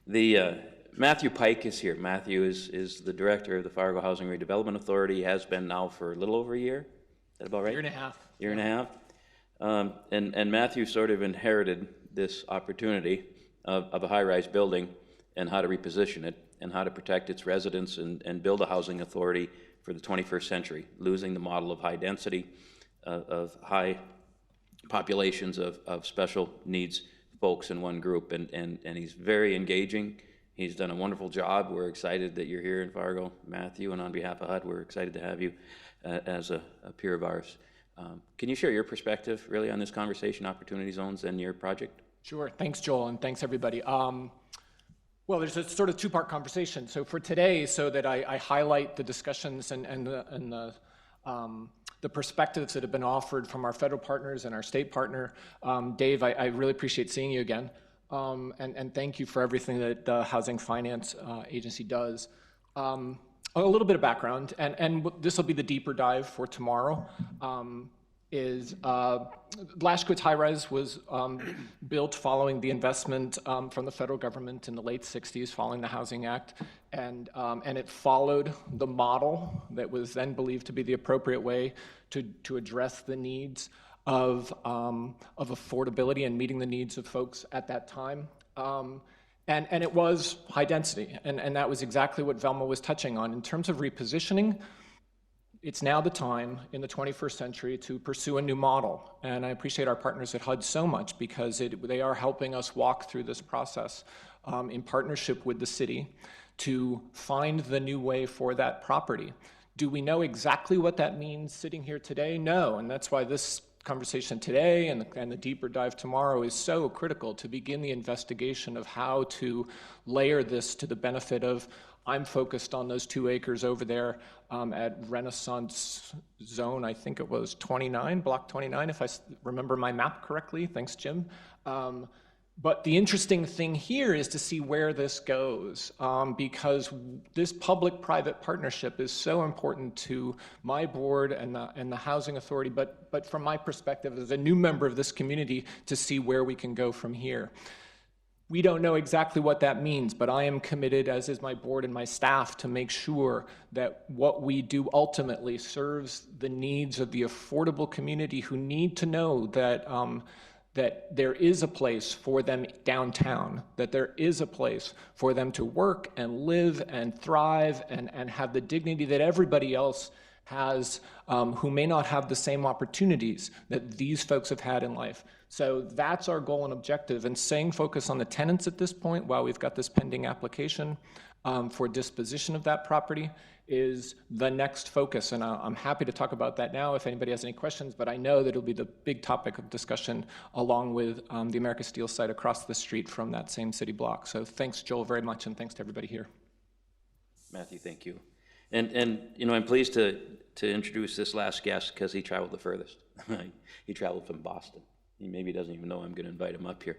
Matthew Pike is here. Matthew is the director of the Fargo Housing Redevelopment Authority. He has been now for a little over a year. Is that about right? Year and a half. Year and a half. And Matthew sort of inherited this opportunity of a high-rise building and how to reposition it and how to protect its residents and build a housing authority for the 21st century, losing the model of high density, of high populations of special needs folks in one group. And he's very engaging. He's done a wonderful job. We're excited that you're here in Fargo, Matthew, and on behalf of HUD, we're excited to have you as a peer of ours. Can you share your perspective really on this conversation, opportunity zones, and your project? Sure. Thanks, Joel, and thanks, everybody. Well, there's a sort of two-part conversation. So for today, so that I highlight the discussions and the perspectives that have been offered from our federal partners and our state partner, Dave, I really appreciate seeing you again. And thank you for everything that the Housing Finance Agency does. A little bit of background, and this will be the deeper dive for tomorrow, Lashkowitz High Rise was built following the investment from the federal government in the late 60s, following the Housing Act, and it followed the model that was then believed to be the appropriate way to address the needs of affordability and meeting the needs of folks at that time. And it was high density, and that was exactly what Velma was touching on. In terms of repositioning, it's now the time in the 21st century to pursue a new model. And I appreciate our partners at HUD so much because they are helping us walk through this process in partnership with the city to find the new way for that property. Do we know exactly what that means sitting here today? No, and that's why this conversation today and the deeper dive tomorrow is so critical to begin the investigation of how to layer this to the benefit of. I'm focused on those 2 acres over there at Renaissance Zone, I think it was 29, block 29, if I remember my map correctly. Thanks, Jim. But the interesting thing here is to see where this goes, because this public-private partnership is so important to my board and the Housing Authority, but from my perspective as a new member of this community, to see where we can go from here. We don't know exactly what that means, but I am committed, as is my board and my staff, to make sure that what we do ultimately serves the needs of the affordable community who need to know that that there is a place for them downtown, that there is a place for them to work and live and thrive and have the dignity that everybody else has who may not have the same opportunities that these folks have had in life. So that's our goal and objective, and staying focused on the tenants at this point while we've got this pending application for disposition of that property is the next focus, and I'm happy to talk about that now if anybody has any questions, but I know that it'll be the big topic of discussion along with the America Steel site across the street from that same city block. So thanks, Joel, very much, and thanks to everybody here. Matthew, thank you. And you know, I'm pleased to introduce this last guest because he traveled the furthest. He traveled from Boston. He maybe doesn't even know I'm going to invite him up here.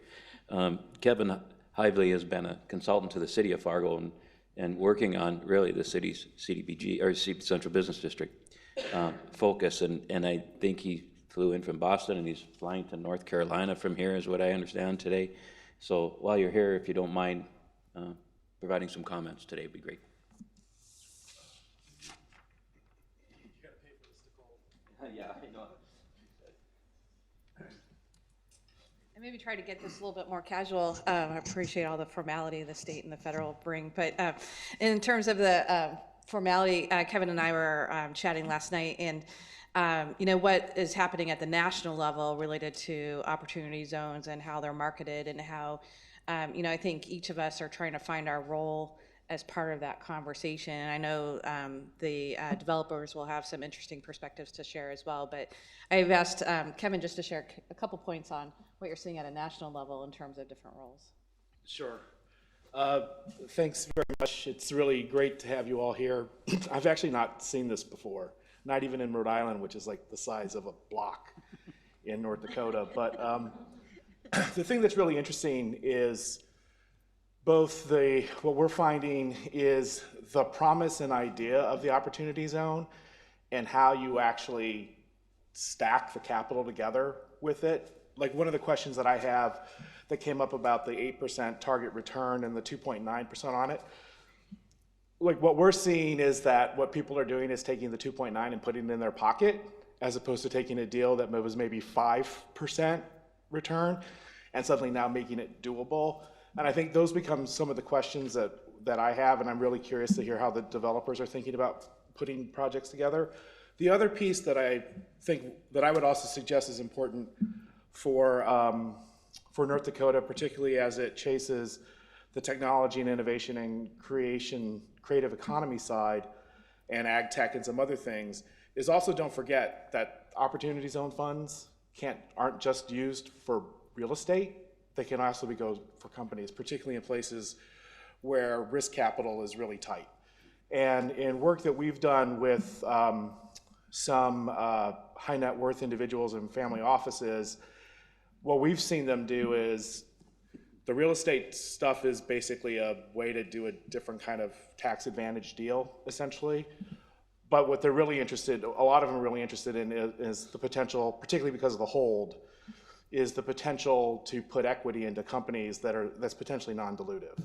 Kevin Hively has been a consultant to the city of Fargo and working on really the city's CDBG, or Central Business District focus. And I think he flew in from Boston and he's flying to North Carolina from here, is what I understand today. So while you're here, if you don't mind providing some comments today, would be great. Yeah, I know. And maybe try to get this a little bit more casual. I appreciate all the formality the state and the federal bring, but in terms of the formality, Kevin and I were chatting last night, and you know, what is happening at the national level related to opportunity zones and how they're marketed, and how you know, I think each of us are trying to find our role as part of that conversation. And I know the developers will have some interesting perspectives to share as well, but I've asked Kevin just to share a couple points on what you're seeing at a national level in terms of different roles. Sure. Thanks very much. It's really great to have you all here. I've actually not seen this before, not even in Rhode Island, which is like the size of a block in North Dakota. But the thing that's really interesting is both what we're finding is the promise and idea of the opportunity zone and how you actually stack the capital together with it. Like one of the questions that I have that came up about the 8% target return and the 2.9% on it, like what we're seeing is that what people are doing is taking the 2.9 and putting it in their pocket, as opposed to taking a deal that was maybe 5% return and suddenly now making it doable. And I think those become some of the questions that I have, and I'm really curious to hear how the developers are thinking about putting projects together. The other piece that I think that I would also suggest is important for North Dakota, particularly as it chases the technology and innovation and creative economy side and ag tech and some other things, is also don't forget that opportunity zone funds aren't just used for real estate. They can also be used for companies, particularly in places where risk capital is really tight. And in work that we've done with some high net worth individuals and family offices, what we've seen them do is the real estate stuff is basically a way to do a different kind of tax advantage deal, essentially. But what they're really interested, a lot of them are really interested in is the potential, particularly because of the hold, is the potential to put equity into companies that's potentially non-dilutive.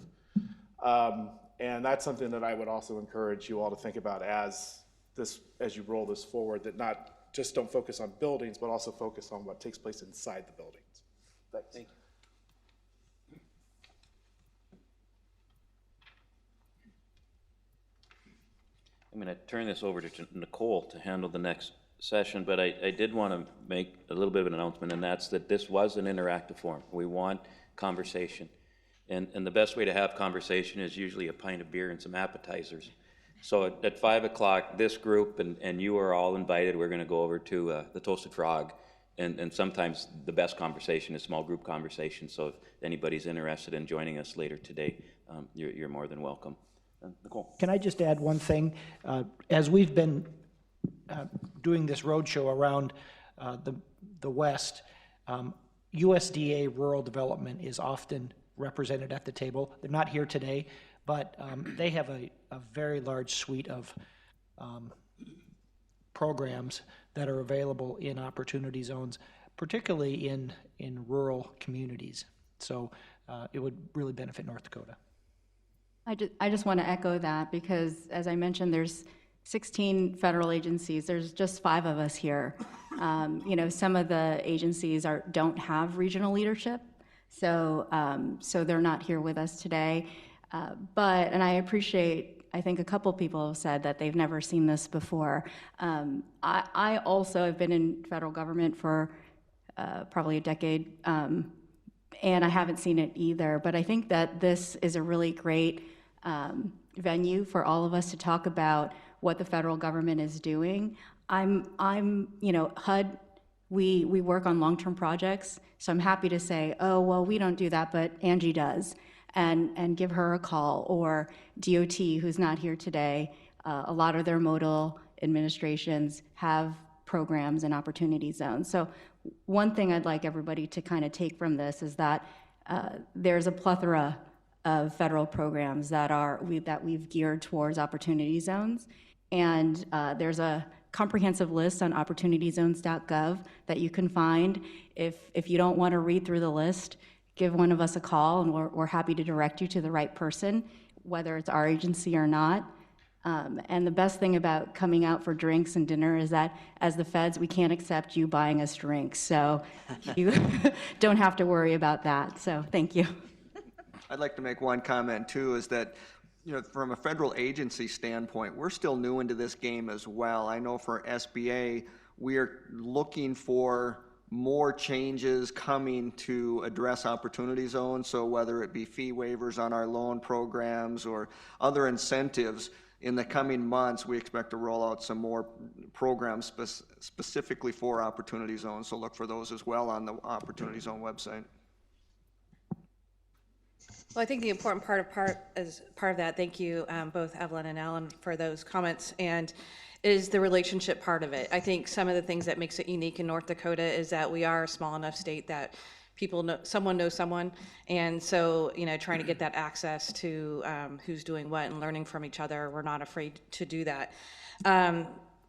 And that's something that I would also encourage you all to think about as you roll this forward, that not just don't focus on buildings, but also focus on what takes place inside the buildings. Thank you. I'm going to turn this over to Nicole to handle the next session, but I did want to make a little bit of an announcement, and that's that this was an interactive forum. We want conversation. And the best way to have conversation is usually a pint of beer and some appetizers. So at 5 o'clock, this group and you are all invited. We're going to go over to the Toasted Frog. And sometimes the best conversation is small group conversation. So if anybody's interested in joining us later today, you're more than welcome. Nicole. Can I just add one thing? As we've been doing this roadshow around the West, USDA rural development is often represented at the table. They're not here today, but they have a very large suite of programs that are available in opportunity zones, particularly in rural communities. So it would really benefit North Dakota. I just want to echo that because, as I mentioned, there's 16 federal agencies. There's just 5 of us here. Some of the agencies don't have regional leadership, so they're not here with us today. And I appreciate, I think a couple people have said that they've never seen this before. I also have been in federal government for probably a decade, and I haven't seen it either. But I think that this is a really great venue for all of us to talk about what the federal government is doing. HUD, we work on long-term projects, so I'm happy to say, oh, well, we don't do that, but Angie does, and give her a call, or DOT, who's not here today. A lot of their modal administrations have programs and opportunity zones. So one thing I'd like everybody to kind of take from this is that there's a plethora of federal programs that we've geared towards opportunity zones. And there's a comprehensive list on opportunityzones.gov that you can find. If you don't want to read through the list, give one of us a call, and we're happy to direct you to the right person, whether it's our agency or not. And the best thing about coming out for drinks and dinner is that as the feds, we can't accept you buying us drinks. So you don't have to worry about that. So thank you. I'd like to make one comment too, is that from a federal agency standpoint, we're still new into this game as well. I know for SBA, we are looking for more changes coming to address opportunity zones. So whether it be fee waivers on our loan programs or other incentives, in the coming months, we expect to roll out some more programs specifically for opportunity zones. So look for those as well on the Opportunity Zone website. Well, I think the important part of that, thank you, both Evelyn and Alan, for those comments, and is the relationship part of it. I think some of the things that makes it unique in North Dakota is that we are a small enough state that people know, someone knows someone, and so, you know, trying to get that access to who's doing what and learning from each other, we're not afraid to do that.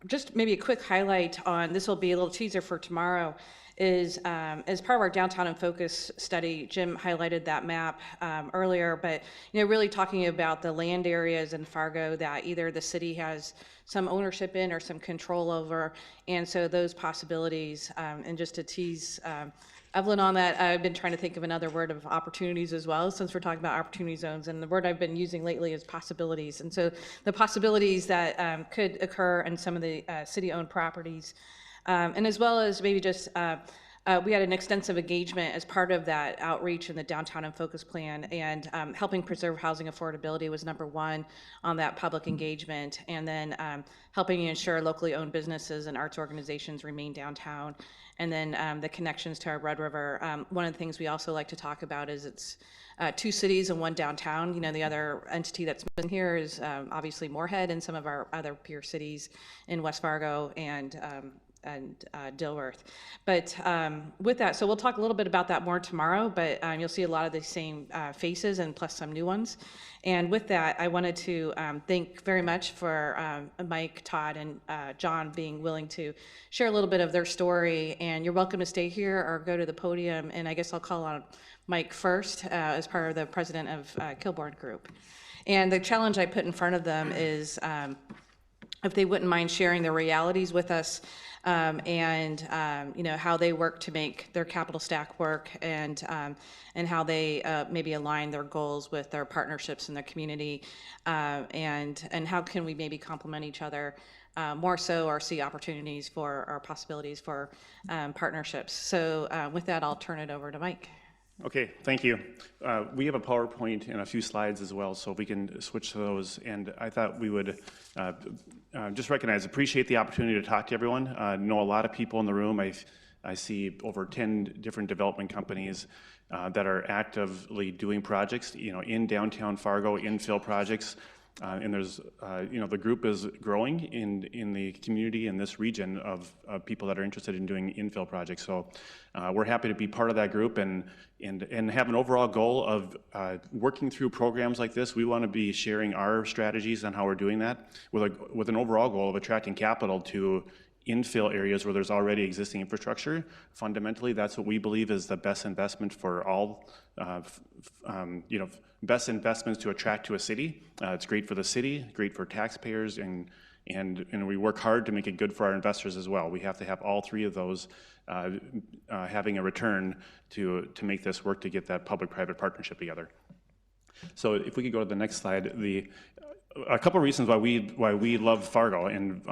Just maybe a quick highlight on, this will be a little teaser for tomorrow, is as part of our Downtown in Focus study, Jim highlighted that map earlier, but you know, really talking about the land areas in Fargo that either the city has some ownership in or some control over, and so those possibilities, and just to tease Evelyn on that, I've been trying to think of another word of opportunities as well, since we're talking about opportunity zones, and the word I've been using lately is possibilities, and so the possibilities that could occur in some of the city-owned properties. And as well as maybe just, we had an extensive engagement as part of that outreach in the Downtown in Focus plan, and helping preserve housing affordability was number one on that public engagement, and then helping ensure locally owned businesses and arts organizations remain downtown, and then the connections to our Red River. One of the things we also like to talk about is it's 2 cities and 1 downtown. You know, the other entity that's been here is obviously Moorhead and some of our other peer cities in West Fargo and Dilworth. But with that, so we'll talk a little bit about that more tomorrow, but you'll see a lot of the same faces and plus some new ones. And with that, I wanted to thank very much for Mike, Todd, and John being willing to share a little bit of their story. And you're welcome to stay here or go to the podium. And I guess I'll call on Mike first as part of the president of Kilbourne Group. And the challenge I put in front of them is if they wouldn't mind sharing their realities with us, and you know, how they work to make their capital stack work, and how they maybe align their goals with their partnerships in their community, and how can we maybe complement each other more so, or see opportunities for, or possibilities for partnerships. So with that, I'll turn it over to Mike. Okay, thank you. We have a PowerPoint and a few slides as well, so if we can switch to those. And I thought we would just appreciate the opportunity to talk to everyone. Know a lot of people in the room. I see over 10 different development companies that are actively doing projects, you know, in downtown Fargo, infill projects. And there's, you know, the group is growing in the community in this region of people that are interested in doing infill projects. So we're happy to be part of that group and have an overall goal of working through programs like this. We want to be sharing our strategies on how we're doing that with an overall goal of attracting capital to infill areas where there's already existing infrastructure. Fundamentally, that's what we believe is the best investment for all, you know, best investments to attract to a city. It's great for the city, great for taxpayers, and we work hard to make it good for our investors as well. We have to have all 3 of those having a return to make this work, to get that public-private partnership together. So if we could go to the next slide, a couple of reasons why we love Fargo, and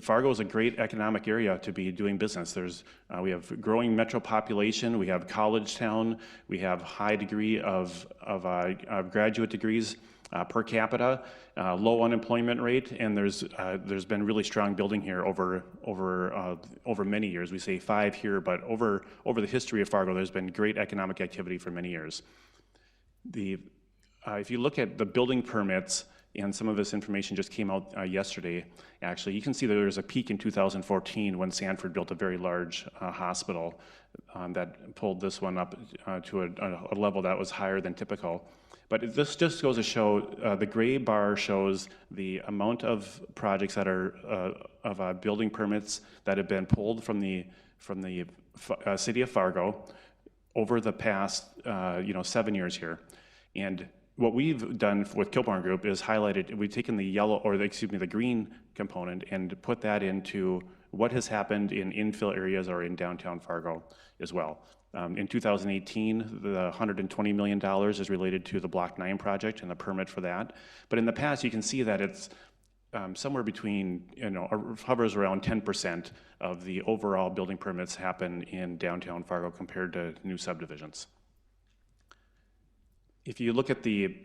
Fargo is a great economic area to be doing business. We have growing metro population, we have college town, we have high degree of graduate degrees per capita, low unemployment rate, and there's been really strong building here over many years. We say 5 here, but over the history of Fargo, there's been great economic activity for many years. If you look at the building permits, and some of this information just came out yesterday, actually, you can see that there was a peak in 2014 when Sanford built a very large hospital that pulled this one up to a level that was higher than typical. But this just goes to show, the gray bar shows the amount of projects that are, of building permits that have been pulled from the city of Fargo over the past 7 years here. And what we've done with Kilbourne Group is we've taken the green component and put that into what has happened in infill areas or in downtown Fargo as well. In 2018, the $120 million is related to the Block 9 project and the permit for that. But in the past, you can see that somewhere between, hovers around 10% of the overall building permits happen in downtown Fargo compared to new subdivisions. If you look at the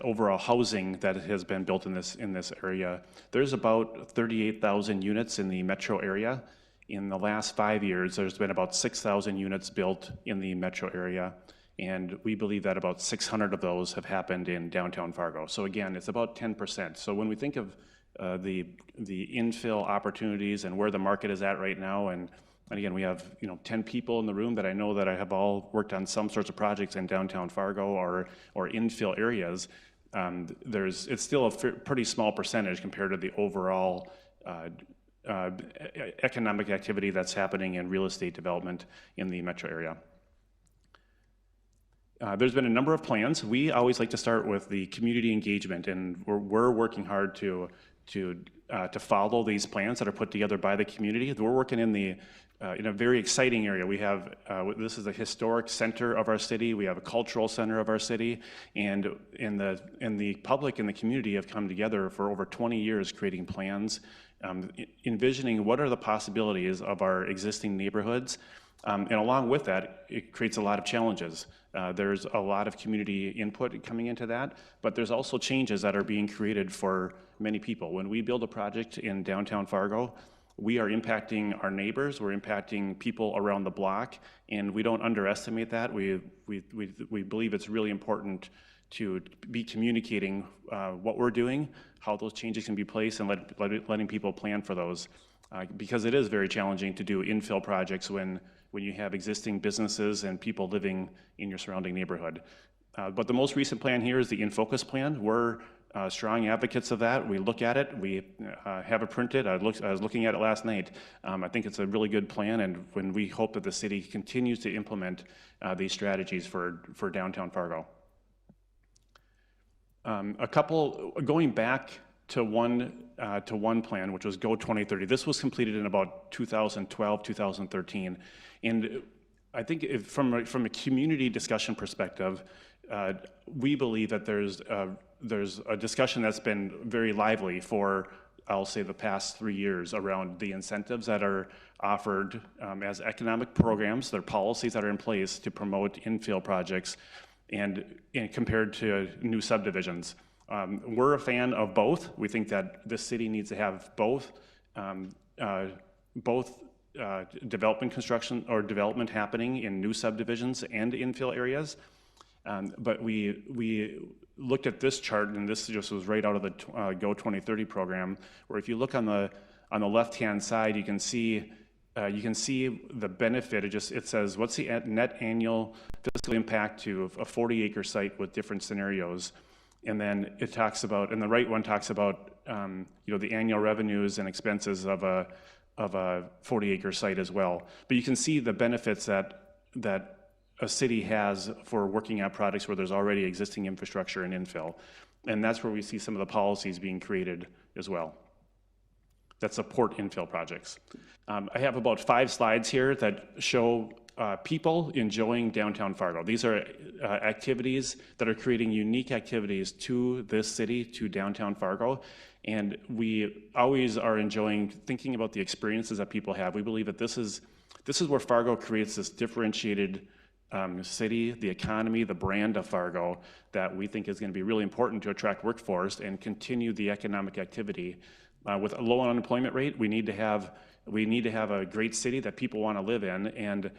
overall housing that has been built in this area, there's about 38,000 units in the metro area. In the last 5 years, there's been about 6,000 units built in the metro area, and we believe that about 600 of those have happened in downtown Fargo. So again, it's about 10%. So when we think of the infill opportunities and where the market is at right now, and again, we have 10 people in the room that I know that I have all worked on some sorts of projects in downtown Fargo or infill areas. It's still a pretty small percentage compared to the overall economic activity that's happening in real estate development in the metro area. There's been a number of plans. We always like to start with the community engagement, and we're working hard to follow these plans that are put together by the community. We're working in a very exciting area. We have this is a historic center of our city. We have a cultural center of our city, and the public and the community have come together for over 20 years, creating plans, envisioning what are the possibilities of our existing neighborhoods. And along with that, it creates a lot of challenges. There's a lot of community input coming into that, but there's also changes that are being created for many people. When we build a project in downtown Fargo, we are impacting our neighbors, we're impacting people around the block, and we don't underestimate that. We believe it's really important to be communicating what we're doing, how those changes can be placed, and letting people plan for those. Because it is very challenging to do infill projects when you have existing businesses and people living in your surrounding neighborhood. But the most recent plan here is the In Focus plan. We're strong advocates of that. We look at it. We have it printed. I was looking at it last night. I think it's a really good plan, and when we hope that the city continues to implement these strategies for downtown Fargo. Going back to one plan, which was Go 2030. This was completed in about 2012, 2013. And I think from a community discussion perspective, we believe that there's a discussion that's been very lively for, I'll say, the past 3 years around the incentives that are offered as economic programs, their policies that are in place to promote infill projects and compared to new subdivisions. We're a fan of both. We think that the city needs to have both development construction or development happening in new subdivisions and infill areas. But we looked at this chart, and this just was right out of the Go 2030 program, where if you look on the left-hand side, you can see the benefit. It says, what's the net annual fiscal impact to a 40-acre site with different scenarios? And then it talks about, and the right one talks about, the annual revenues and expenses of a 40-acre site as well. But you can see the benefits that a city has for working out projects where there's already existing infrastructure and infill. And that's where we see some of the policies being created as well that support infill projects. I have about 5 slides here that show people enjoying downtown Fargo. These are activities that are creating unique activities to this city, to downtown Fargo, and we always are enjoying thinking about the experiences that people have. We believe that this is where Fargo creates this differentiated city, the economy, the brand of Fargo that we think is going to be really important to attract workforce and continue the economic activity. With a low unemployment rate, we need to have a great city that people want to live in, and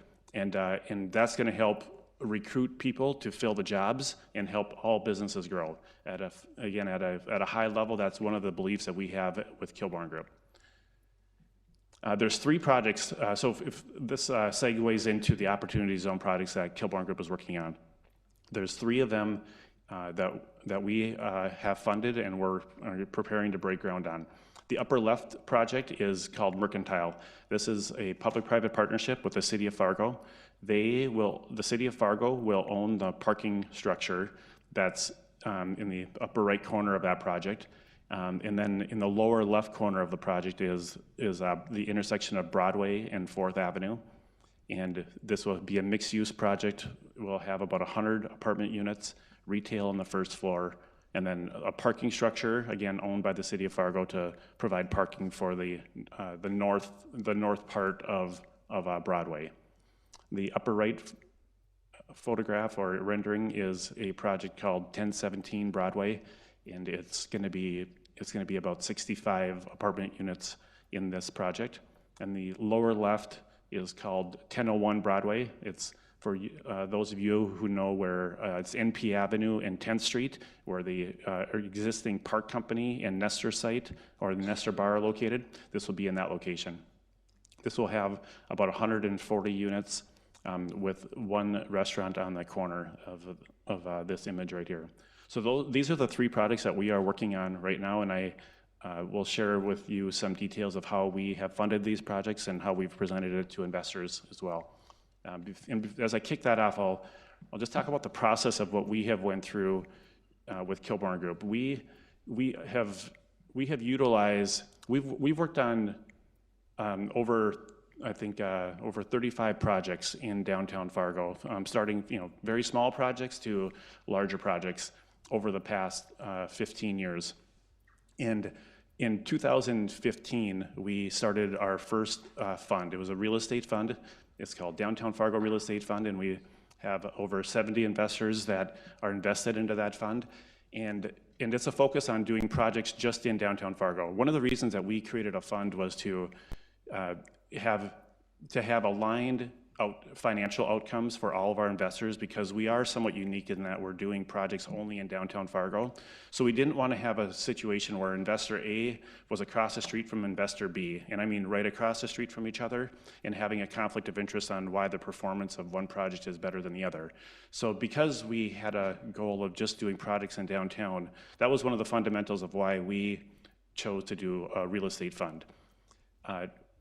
that's going to help recruit people to fill the jobs and help all businesses grow. At a high level, that's one of the beliefs that we have with Kilbourn Group. There's 3 projects, so if this segues into the Opportunity Zone projects that Kilbourn Group is working on. There's 3 of them that we have funded and we're preparing to break ground on. The upper left project is called Mercantile. This is a public-private partnership with the City of Fargo. The City of Fargo will own the parking structure that's in the upper right corner of that project. And then in the lower left corner of the project is the intersection of Broadway and 4th Avenue. And this will be a mixed-use project. We'll have about 100 apartment units, retail on the first floor, and then a parking structure, again, owned by the city of Fargo to provide parking for the north part of Broadway. The upper right photograph or rendering is a project called 1017 Broadway, and it's going to be about 65 apartment units in this project. And the lower left is called 1001 Broadway. It's for those of you who know where it's NP Avenue and 10th Street, where the existing park company and Nestor site or the Nestor bar are located. This will be in that location. This will have about 140 units with one restaurant on the corner of this image right here. So these are the three projects that we are working on right now, and I will share with you some details of how we have funded these projects and how we've presented it to investors as well. And as I kick that off, I'll just talk about the process of what we have went through with Kilbourn Group. We have utilized, we've worked on over 35 projects in downtown Fargo, starting very small projects to larger projects over the past 15 years. And in 2015, we started our first fund. It was a real estate fund. It's called Downtown Fargo Real Estate Fund, and we have over 70 investors that are invested into that fund. And it's a focus on doing projects just in downtown Fargo. One of the reasons that we created a fund was to have aligned financial outcomes for all of our investors, because we are somewhat unique in that we're doing projects only in downtown Fargo. So we didn't want to have a situation where investor A was across the street from investor B, and I mean right across the street from each other, and having a conflict of interest on why the performance of one project is better than the other. So because we had a goal of just doing projects in downtown, that was one of the fundamentals of why we chose to do a real estate fund.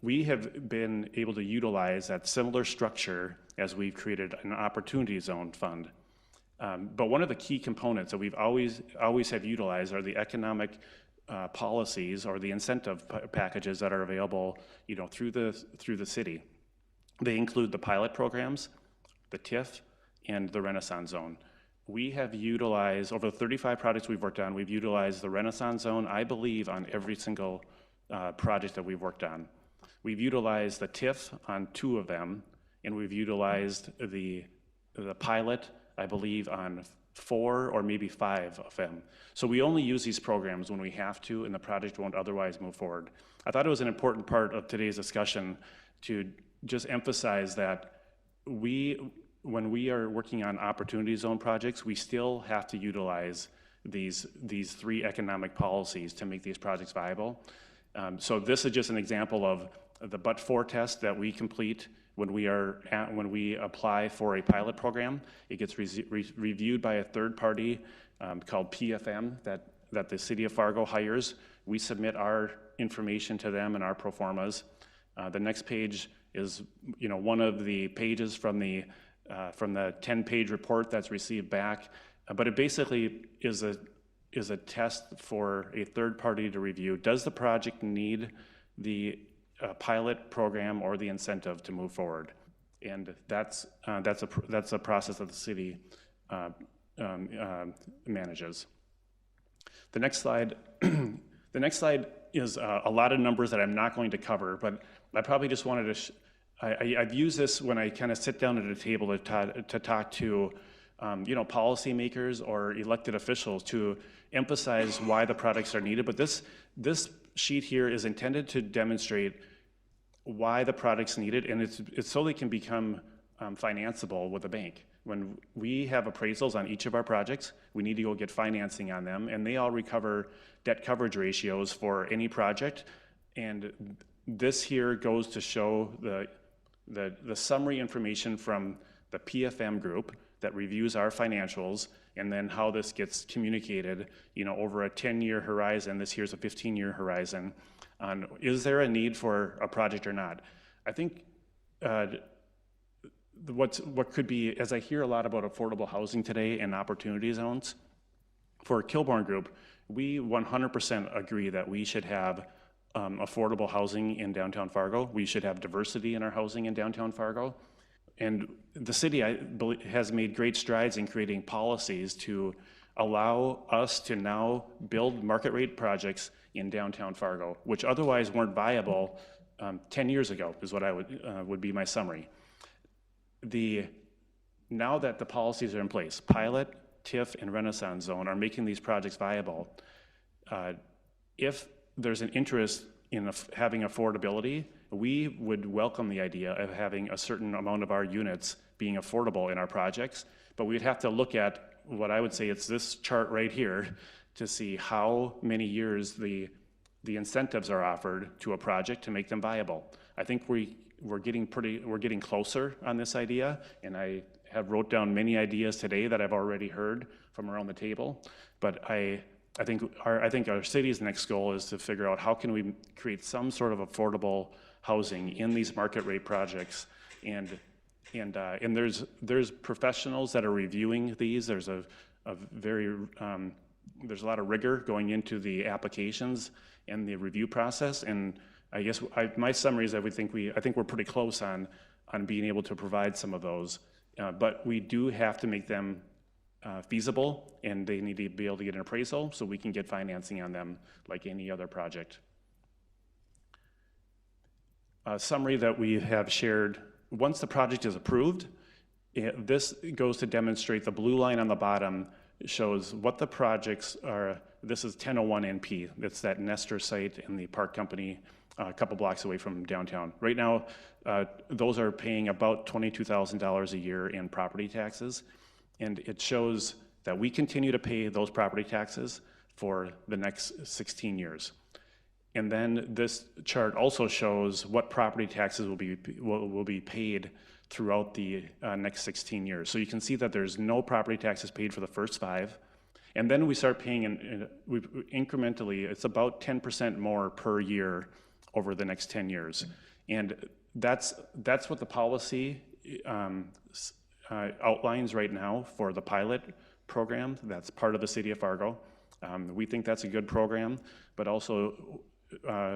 We have been able to utilize that similar structure as we've created an opportunity zone fund. But one of the key components that we've always have utilized are the economic policies or the incentive packages that are available, through the city. They include the pilot programs, the TIF, and the Renaissance Zone. We have utilized, over the 35 projects we've worked on, we've utilized the Renaissance Zone, I believe, on every single project that we've worked on. We've utilized the TIF on 2 of them, and we've utilized the pilot, I believe, on 4 or maybe 5 of them. So we only use these programs when we have to, and the project won't otherwise move forward. I thought it was an important part of today's discussion to just emphasize that when we are working on opportunity zone projects, we still have to utilize these 3 economic policies to make these projects viable. So this is just an example of the but-for test that we complete when we apply for a pilot program. It gets reviewed by a third party called PFM that the city of Fargo hires. We submit our information to them and our pro formas. The next page is one of the pages from the 10-page report that's received back, but it basically is a test for a third party to review. Does the project need the pilot program or the incentive to move forward? And that's a process that the city manages. The next slide is a lot of numbers that I'm not going to cover, but I probably just wanted to. I've used this when I kind of sit down at a table to talk to policymakers or elected officials to emphasize why the products are needed. But this sheet here is intended to demonstrate why the product's needed, and it's so they can become financeable with a bank. When we have appraisals on each of our projects, we need to go get financing on them, and they all recover debt coverage ratios for any project. And this here goes to show the summary information from the PFM group that reviews our financials, and then how this gets communicated, over a 10-year horizon. This here's a 15-year horizon on, is there a need for a project or not? I think what could be, as I hear a lot about affordable housing today and opportunity zones, for Kilbourn Group, we 100% agree that we should have affordable housing in downtown Fargo. We should have diversity in our housing in downtown Fargo. And the city, I believe, has made great strides in creating policies to allow us to now build market rate projects in downtown Fargo, which otherwise weren't viable 10 years ago, is what I would be my summary. Now that the policies are in place, Pilot, TIF, and Renaissance Zone are making these projects viable. If there's an interest in having affordability, we would welcome the idea of having a certain amount of our units being affordable in our projects, but we'd have to look at what I would say it's this chart right here to see how many years the incentives are offered to a project to make them viable. I think we're getting closer on this idea, and I have wrote down many ideas today that I've already heard from around the table, but I think our city's next goal is to figure out how can we create some sort of affordable housing in these market rate projects, and there's professionals that are reviewing these. There's there's a lot of rigor going into the applications and the review process, and I guess my summary is that I think we're pretty close on being able to provide some of those, but we do have to make them feasible, and they need to be able to get an appraisal so we can get financing on them like any other project. A summary that we have shared: once the project is approved, this goes to demonstrate. The blue line on the bottom shows what the projects are. This is 1001 NP. That's that Nestor site in the park company a couple blocks away from downtown. Right now, those are paying about $22,000 a year in property taxes, and it shows that we continue to pay those property taxes for the next 16 years. And then this chart also shows what property taxes will be paid throughout the next 16 years. So you can see that there's no property taxes paid for the first 5. And then we start paying incrementally, it's about 10% more per year over the next 10 years. And that's what the policy outlines right now for the pilot program. That's part of the city of Fargo. We think that's a good program, but also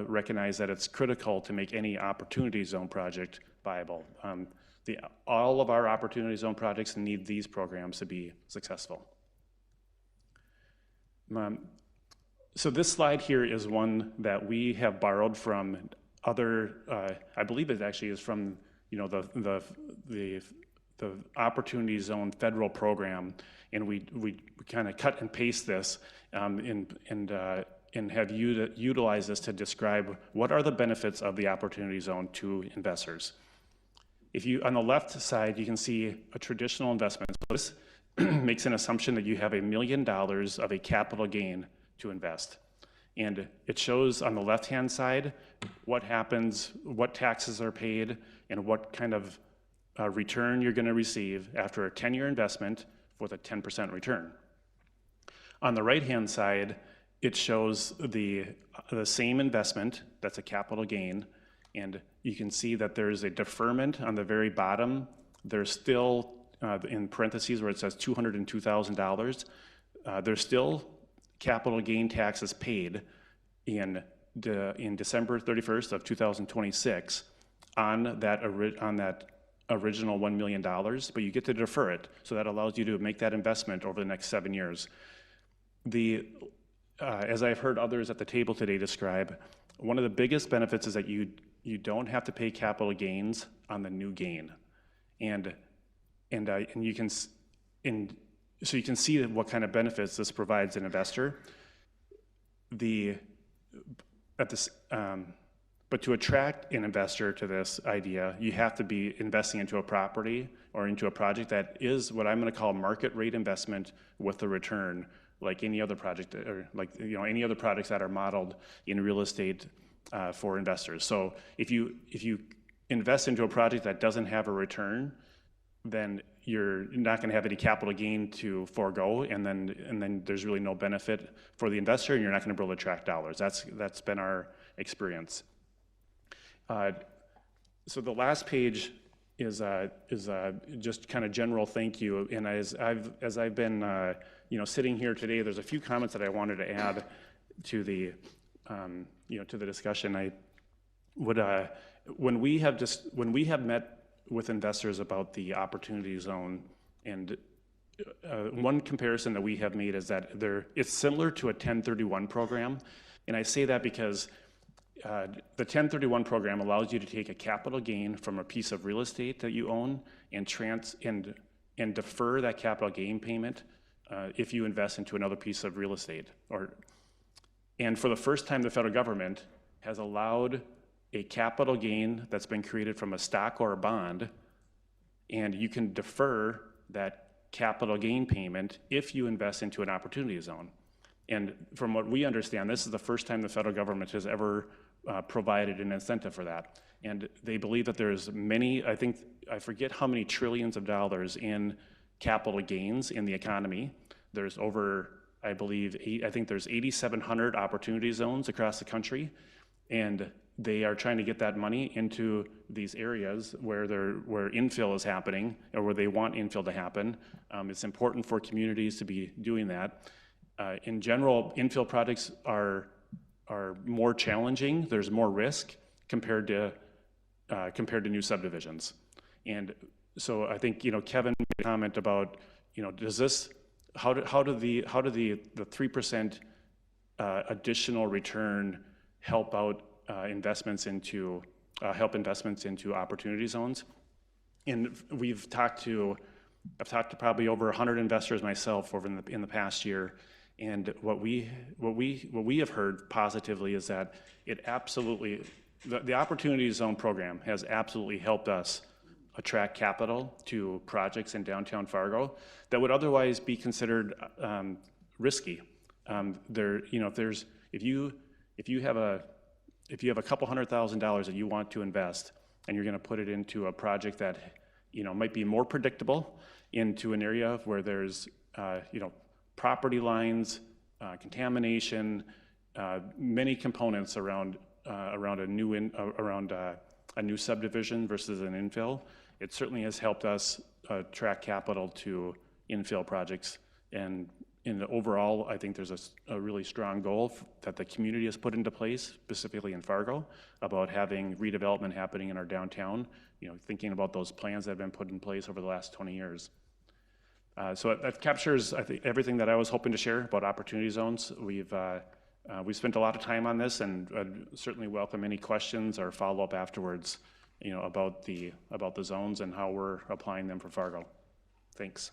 recognize that it's critical to make any opportunity zone project viable. All of our opportunity zone projects need these programs to be successful. So this slide here is one that we have borrowed from other, I believe it actually is from the opportunity zone federal program, and we kind of cut and paste this and have utilized this to describe what are the benefits of the opportunity zone to investors. On the left side, you can see a traditional investment. So this makes an assumption that you have $1 million of a capital gain to invest. And it shows on the left-hand side what happens, what taxes are paid, and what kind of return you're going to receive after a 10-year investment with a 10% return. On the right-hand side, it shows the same investment, that's a capital gain, and you can see that there's a deferment on the very bottom. There's still, in parentheses where it says $202,000, there's still capital gain taxes paid in December 31st of 2026 on that original $1 million, but you get to defer it, so that allows you to make that investment over the next 7 years. As I've heard others at the table today describe, one of the biggest benefits is that you don't have to pay capital gains on the new gain, and you can see what kind of benefits this provides an investor. But to attract an investor to this idea, you have to be investing into a property or into a project that is what I'm going to call market rate investment with a return, like any other project, or like any other projects that are modeled in real estate for investors. So if you invest into a project that doesn't have a return, then you're not going to have any capital gain to forego, and then there's really no benefit for the investor, and you're not going to be able to attract dollars. That's been our experience. So the last page is just kind of general thank you. And as I've been sitting here today, there's a few comments that I wanted to add to the to the discussion. I would when we have met with investors about the opportunity zone and one comparison that we have made is that it's similar to a 1031 program. And I say that because the 1031 program allows you to take a capital gain from a piece of real estate that you own and defer that capital gain payment if you invest into another piece of real estate. And for the first time, the federal government has allowed a capital gain that's been created from a stock or a bond, and you can defer that capital gain payment if you invest into an opportunity zone. And from what we understand, this is the first time the federal government has ever provided an incentive for that. And they believe that there's many, I forget how many trillions of dollars in capital gains in the economy. There's over, I think there's 8,700 opportunity zones across the country. And they are trying to get that money into these areas where infill is happening, or where they want infill to happen. It's important for communities to be doing that. In general, infill projects are more challenging. There's more risk compared to new subdivisions. And so I think, Kevin made a comment about, how do the 3% additional return help out investments into opportunity zones? And I've talked to probably over 100 investors myself in the past year. And what we have heard positively is that the Opportunity Zone program has absolutely helped us attract capital to projects in downtown Fargo that would otherwise be considered risky. If you have a couple $100,000 that you want to invest, and you're going to put it into a project that might be more predictable, into an area where there's property lines, contamination, many components around a new subdivision versus an infill. It certainly has helped us attract capital to infill projects. And overall, I think there's a really strong goal that the community has put into place, specifically in Fargo, about having redevelopment happening in our downtown, thinking about those plans that have been put in place over the last 20 years. So that captures, I think, everything that I was hoping to share about opportunity zones. We've spent a lot of time on this, and I'd certainly welcome any questions or follow-up afterwards, about the zones and how we're applying them for Fargo. Thanks.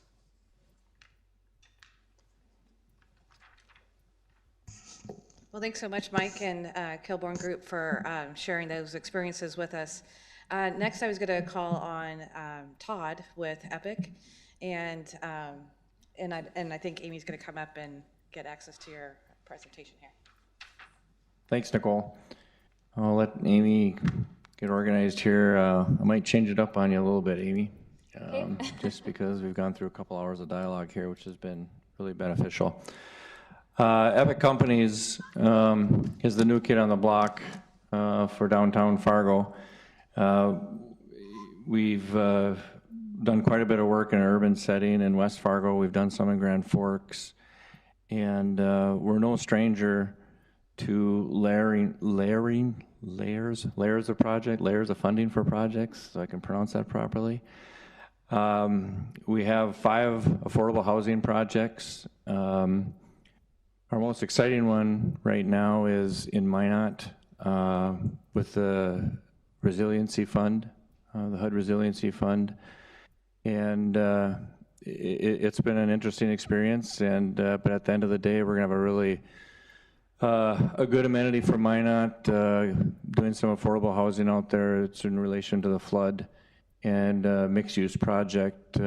Well, thanks so much, Mike and Kilbourne Group, for sharing those experiences with us. Next, I was going to call on Todd with Epic, and I think Amy's going to come up and get access to your presentation here. Thanks, Nicole. I'll let Amy get organized here. I might change it up on you a little bit, Amy, just because we've gone through a couple hours of dialogue here, which has been really beneficial. Epic Companies is the new kid on the block for downtown Fargo. We've done quite a bit of work in an urban setting in West Fargo. We've done some in Grand Forks. And we're no stranger to layers of funding for projects, so I can pronounce that properly. We have 5 affordable housing projects. Our most exciting one right now is in Minot with the Resiliency Fund, the HUD Resiliency Fund. And it's been an interesting experience, but at the end of the day, we're gonna have a really a good amenity for Minot, doing some affordable housing out there. It's in relation to the flood and mixed-use project.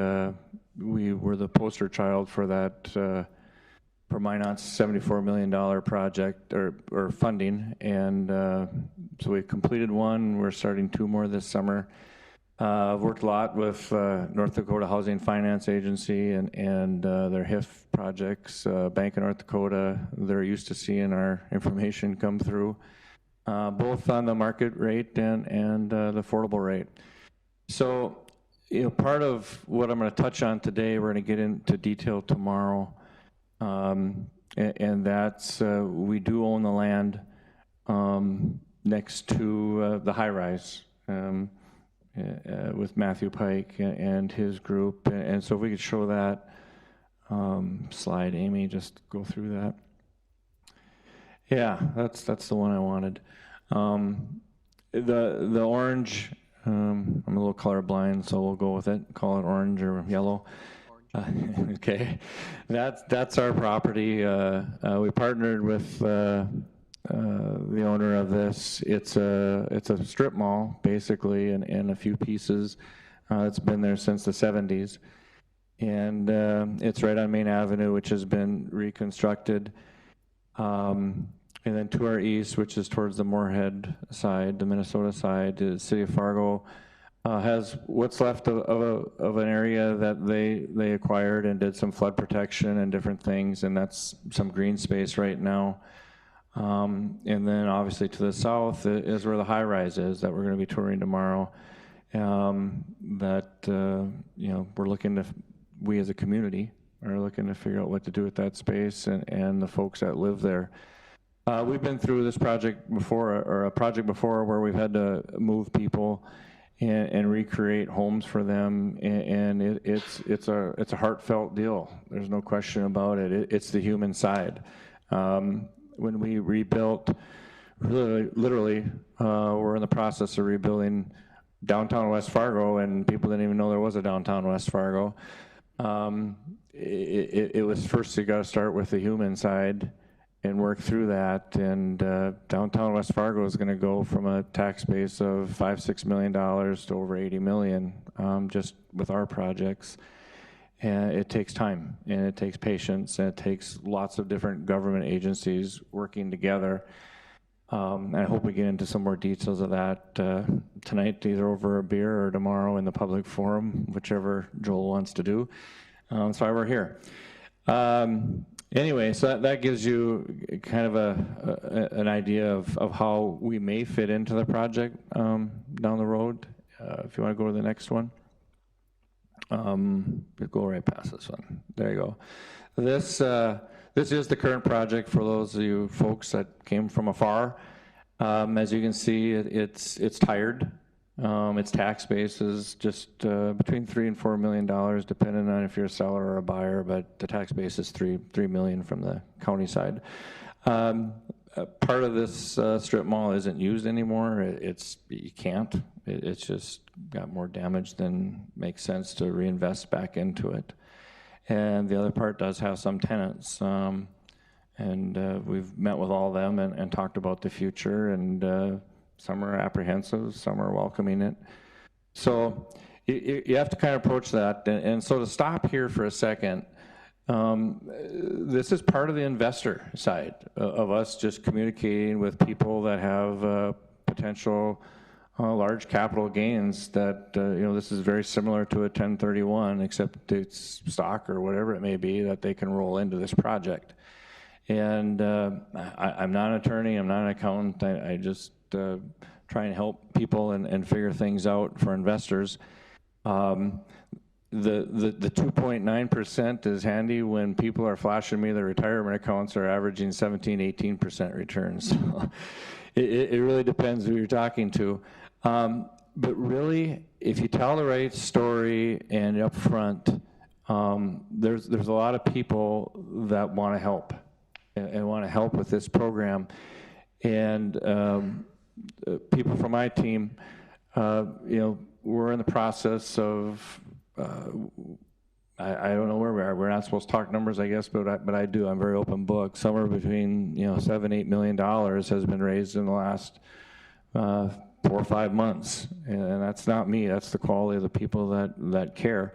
We were the poster child for that, for Minot's $74 million project or funding, and so we completed one. We're starting 2 more this summer. I've worked a lot with North Dakota Housing Finance Agency and their HIF projects. Bank of North Dakota, they're used to seeing our information come through, both on the market rate and the affordable rate. So, part of what I'm going to touch on today, we're going to get into detail tomorrow, and that's we do own the land next to the high-rise. With Matthew Pike and his group, and so if we could show that slide. Amy, just go through that. Yeah, that's the one I wanted. The orange, I'm a little colorblind, so we'll go with it. Call it orange or yellow. Okay, that's our property. We partnered with the owner of this. It's a strip mall basically, in a few pieces. It's been there since the 70s, and it's right on Main Avenue, which has been reconstructed. And then to our east, which is towards the Moorhead side, the Minnesota side, the city of Fargo has what's left of an area that they acquired and did some flood protection and different things, and that's some green space right now. And then obviously to the south is where the high rise is that we're going to be touring tomorrow. We're looking to, we as a community are looking to figure out what to do with that space and the folks that live there. We've been through this project before, or a project before, where we've had to move people and recreate homes for them, and it's a heartfelt deal. There's no question about it. It's the human side. When we rebuilt, literally, we're in the process of rebuilding downtown West Fargo, and people didn't even know there was a downtown West Fargo. It was first, you got to start with the human side and work through that, and downtown West Fargo is going to go from a tax base of $5-6 million to over $80 million just with our projects. And it takes time, and it takes patience, and it takes lots of different government agencies working together. And I hope we get into some more details of that tonight, either over a beer or tomorrow in the public forum, whichever Joel wants to do. That's why we're here. Anyway, so that gives you kind of an idea of how we may fit into the project down the road. If you want to go to the next one. Go right past this one. There you go. This is the current project for those of you folks that came from afar. As you can see, it's tired. Its tax base is just between $3 and $4 million, depending on if you're a seller or a buyer, but the tax base is $3 million from the county side. Part of this strip mall isn't used anymore. You can't. It's just got more damage than makes sense to reinvest back into it. And the other part does have some tenants. And we've met with all of them and talked about the future, and some are apprehensive, some are welcoming it. So you have to kind of approach that. And so to stop here for a second, this is part of the investor side of us just communicating with people that have potential large capital gains that, this is very similar to a 1031, except it's stock or whatever it may be that they can roll into this project. And I'm not an attorney, I'm not an accountant, I just try and help people and figure things out for investors. The 2.9% is handy when people are flashing me their retirement accounts are averaging 17-18% returns. So it really depends who you're talking to. But really, if you tell the right story and up front, there's a lot of people that want to help and want to help with this program. And people from my team, we're in the process of, I don't know where we are. We're not supposed to talk numbers, I guess, but I do. I'm very open book. Somewhere between $7-8 million has been raised in the last 4 or 5 months, and that's not me. That's the quality of the people that care.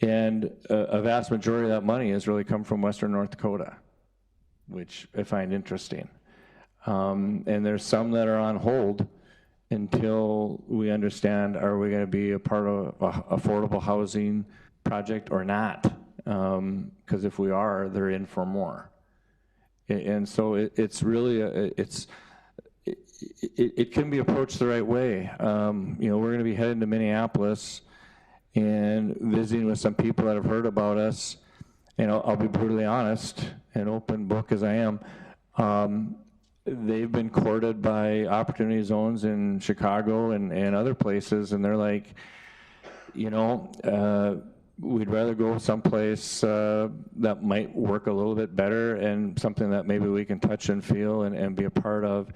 And a vast majority of that money has really come from Western North Dakota, which I find interesting. And there's some that are on hold until we understand, are we going to be a part of an affordable housing project or not? Because if we are, they're in for more. And so it's really, it can be approached the right way. We're going to be heading to Minneapolis and visiting with some people that have heard about us. I'll be brutally honest, and open book as I am. They've been courted by opportunity zones in Chicago and other places, and they're like, we'd rather go someplace that might work a little bit better and something that maybe we can touch and feel and be a part of.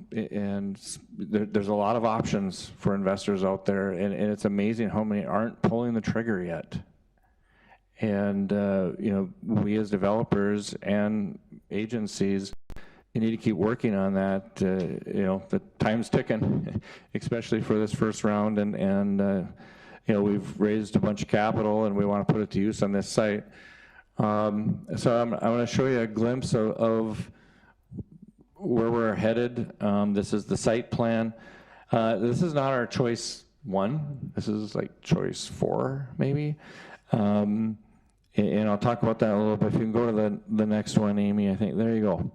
There's a lot of options for investors out there, and it's amazing how many aren't pulling the trigger yet. And you know, we as developers and agencies, you need to keep working on that. You know, the time's ticking, especially for this first round, and you know, we've raised a bunch of capital and we want to put it to use on this site. So I'm going to show you a glimpse of where we're headed. This is the site plan. This is not our choice 1. This is like choice 4, maybe. And I'll talk about that a little bit. If you can go to the next one, Amy, I think. There you go.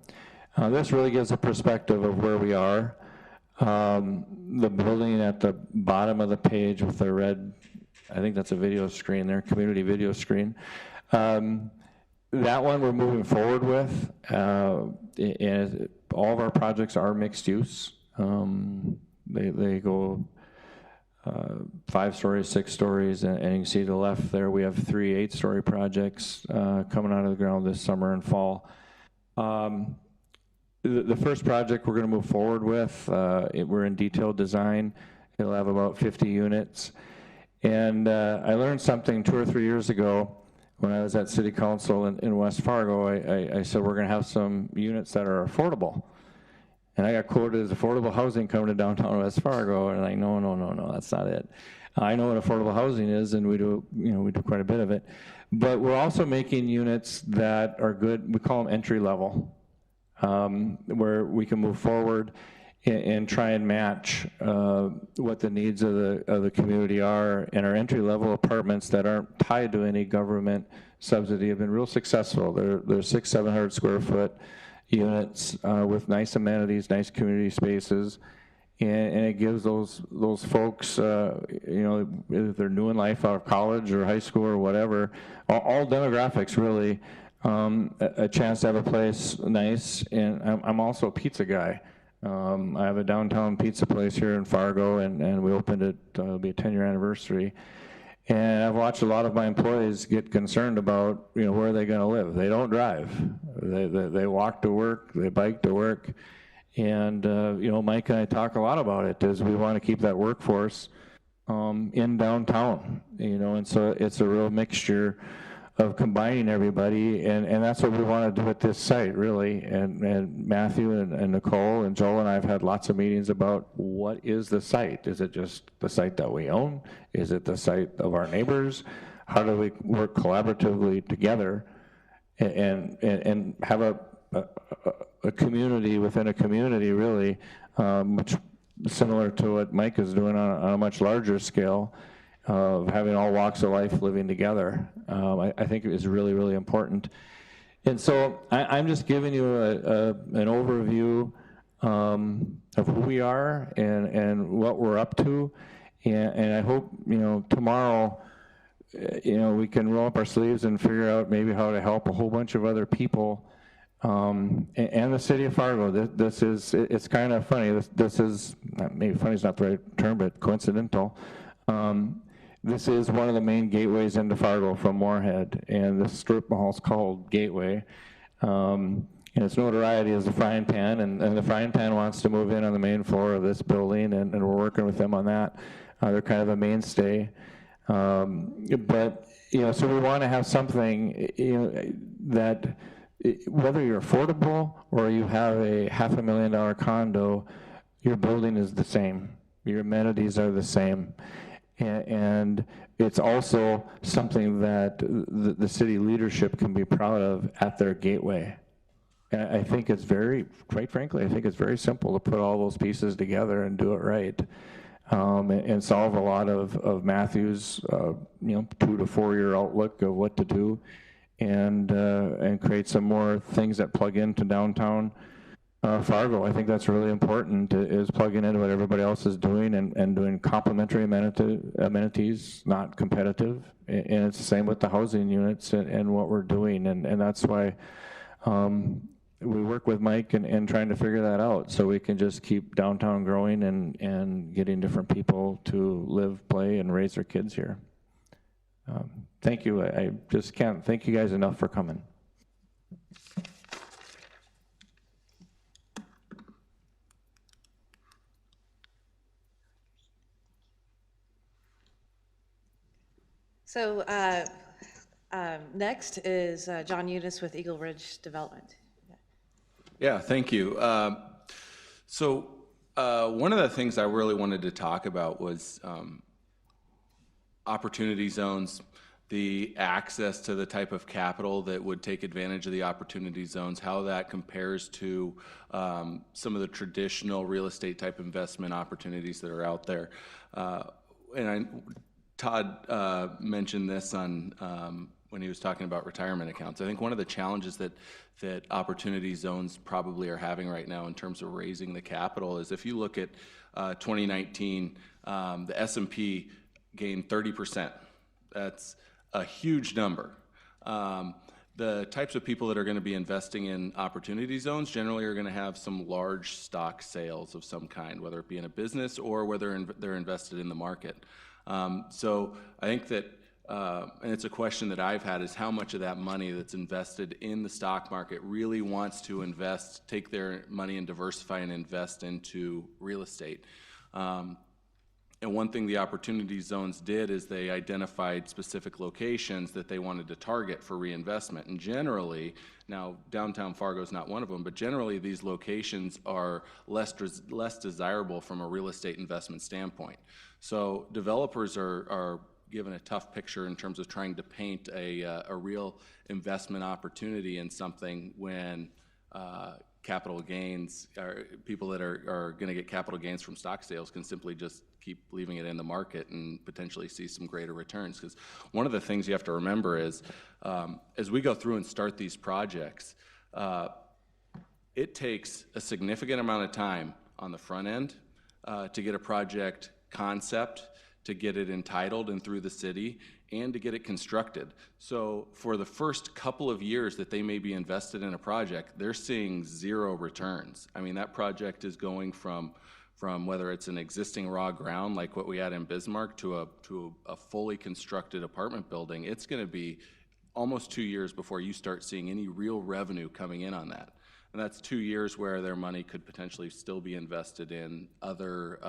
This really gives a perspective of where we are. The building at the bottom of the page with the red, I think that's a video screen there, community video screen. That one we're moving forward with. And all of our projects are mixed use. They go 5 stories, 6 stories, and you can see to the left there we have 3 8-story projects coming out of the ground this summer and fall. The first project we're going to move forward with, we're in detailed design. It'll have about 50 units. And I learned something 2 or 3 years ago when I was at City Council in West Fargo. I said we're going to have some units that are affordable. And I got quoted as affordable housing coming to downtown West Fargo, and I'm like, no, that's not it. I know what affordable housing is, and we do quite a bit of it. But we're also making units that are good. We call them entry level. Where we can move forward and try and match what the needs of the community are. And our entry-level apartments that aren't tied to any government subsidy have been real successful. They're 600-700 square foot units with nice amenities, nice community spaces, and it gives those folks, you know, if they're new in life out of college or high school or whatever, all demographics really. A chance to have a place nice, and I'm also a pizza guy. I have a downtown pizza place here in Fargo, and we opened it, it'll be a 10-year anniversary. And I've watched a lot of my employees get concerned about, you know, where are they going to live? They don't drive. They walk to work, they bike to work. And, you know, Mike and I talk a lot about it, is we want to keep that workforce in downtown, you know, and so it's a real mixture of combining everybody, and that's what we want to do at this site, really. And Matthew and Nicole and Joel and I have had lots of meetings about what is the site. Is it just the site that we own? Is it the site of our neighbors? How do we work collaboratively together and have a community within a community, really, which similar to what Mike is doing on a much larger scale, of having all walks of life living together. I think it is really, really important. And so I'm just giving you an overview of who we are and what we're up to. And I hope, you know, tomorrow, you know, we can roll up our sleeves and figure out maybe how to help a whole bunch of other people and the city of Fargo. This is, it's kind of funny. This is, maybe funny is not the right term, but coincidental. This is one of the main gateways into Fargo from Moorhead, and this strip mall is called Gateway. And its notoriety is the Frying Pan, and the Frying Pan wants to move in on the main floor of this building, and we're working with them on that. They're kind of a mainstay. But, you know, so we want to have something, you know, that whether you're affordable or you have a $500,000 condo, your building is the same. Your amenities are the same. And it's also something that the city leadership can be proud of at their gateway. And I think it's very, quite frankly, I think it's very simple to put all those pieces together and do it right. And solve a lot of Matthew's, you know, 2 to 4 year outlook of what to do, and create some more things that plug into downtown Fargo. I think that's really important, is plugging into what everybody else is doing and doing complementary amenities, not competitive. And it's the same with the housing units and what we're doing. And that's why we work with Mike and trying to figure that out, so we can just keep downtown growing and getting different people to live, play, and raise their kids here. Thank you. I just can't thank you guys enough for coming. So next is John Eunice with Eagle Ridge Development. Yeah, thank you. So one of the things I really wanted to talk about was opportunity zones, the access to the type of capital that would take advantage of the opportunity zones, how that compares to some of the traditional real estate type investment opportunities that are out there. Todd mentioned this on when he was talking about retirement accounts. I think one of the challenges that opportunity zones probably are having right now in terms of raising the capital is if you look at 2019, the S&P gained 30%. That's a huge number. The types of people that are going to be investing in opportunity zones generally are going to have some large stock sales of some kind, whether it be in a business or whether they're invested in the market. So I think that, and it's a question that I've had, is how much of that money that's invested in the stock market really wants to invest, take their money and diversify and invest into real estate. And one thing the opportunity zones did is they identified specific locations that they wanted to target for reinvestment. And generally, now downtown Fargo is not one of them, but generally these locations are less desirable from a real estate investment standpoint. So developers are given a tough picture in terms of trying to paint a real investment opportunity in something when capital gains, or people that are going to get capital gains from stock sales can simply just keep leaving it in the market and potentially see some greater returns. Because one of the things you have to remember is as we go through and start these projects, it takes a significant amount of time on the front end to get a project concept, to get it entitled and through the city, and to get it constructed. So for the first couple of years that they may be invested in a project, they're seeing zero returns. I mean, that project is going from whether it's an existing raw ground like what we had in Bismarck to a fully constructed apartment building. It's going to be almost 2 years before you start seeing any real revenue coming in on that. And that's 2 years where their money could potentially still be invested in other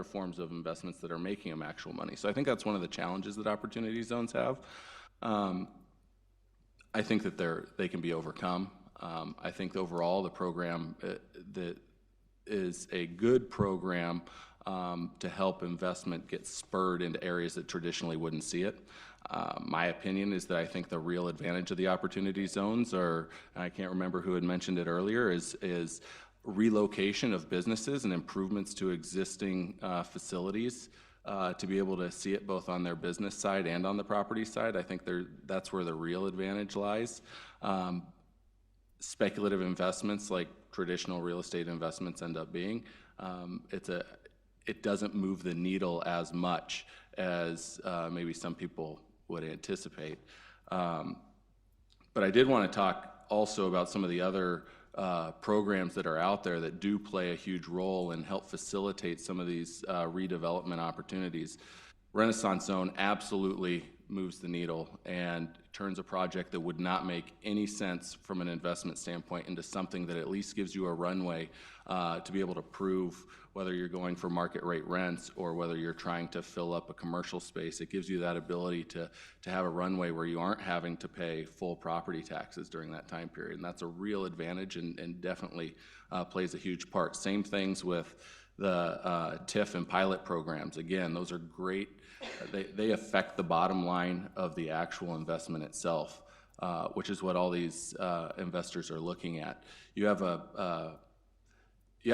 forms of investments that are making them actual money. So I think that's one of the challenges that opportunity zones have. I think that they can be overcome. I think overall the program that is a good program to help investment get spurred into areas that traditionally wouldn't see it. My opinion is that I think the real advantage of the opportunity zones are, and I can't remember who had mentioned it earlier, is relocation of businesses and improvements to existing facilities to be able to see it both on their business side and on the property side. I think that's where the real advantage lies. Speculative investments like traditional real estate investments end up being, it doesn't move the needle as much as maybe some people would anticipate. But I did want to talk also about some of the other programs that are out there that do play a huge role and help facilitate some of these redevelopment opportunities. Renaissance Zone absolutely moves the needle and turns a project that would not make any sense from an investment standpoint into something that at least gives you a runway to be able to prove whether you're going for market rate rents or whether you're trying to fill up a commercial space. It gives you that ability to have a runway where you aren't having to pay full property taxes during that time period. And that's a real advantage and definitely plays a huge part. Same things with the TIF and pilot programs. Again, those are great. They affect the bottom line of the actual investment itself, which is what all these investors are looking at. You have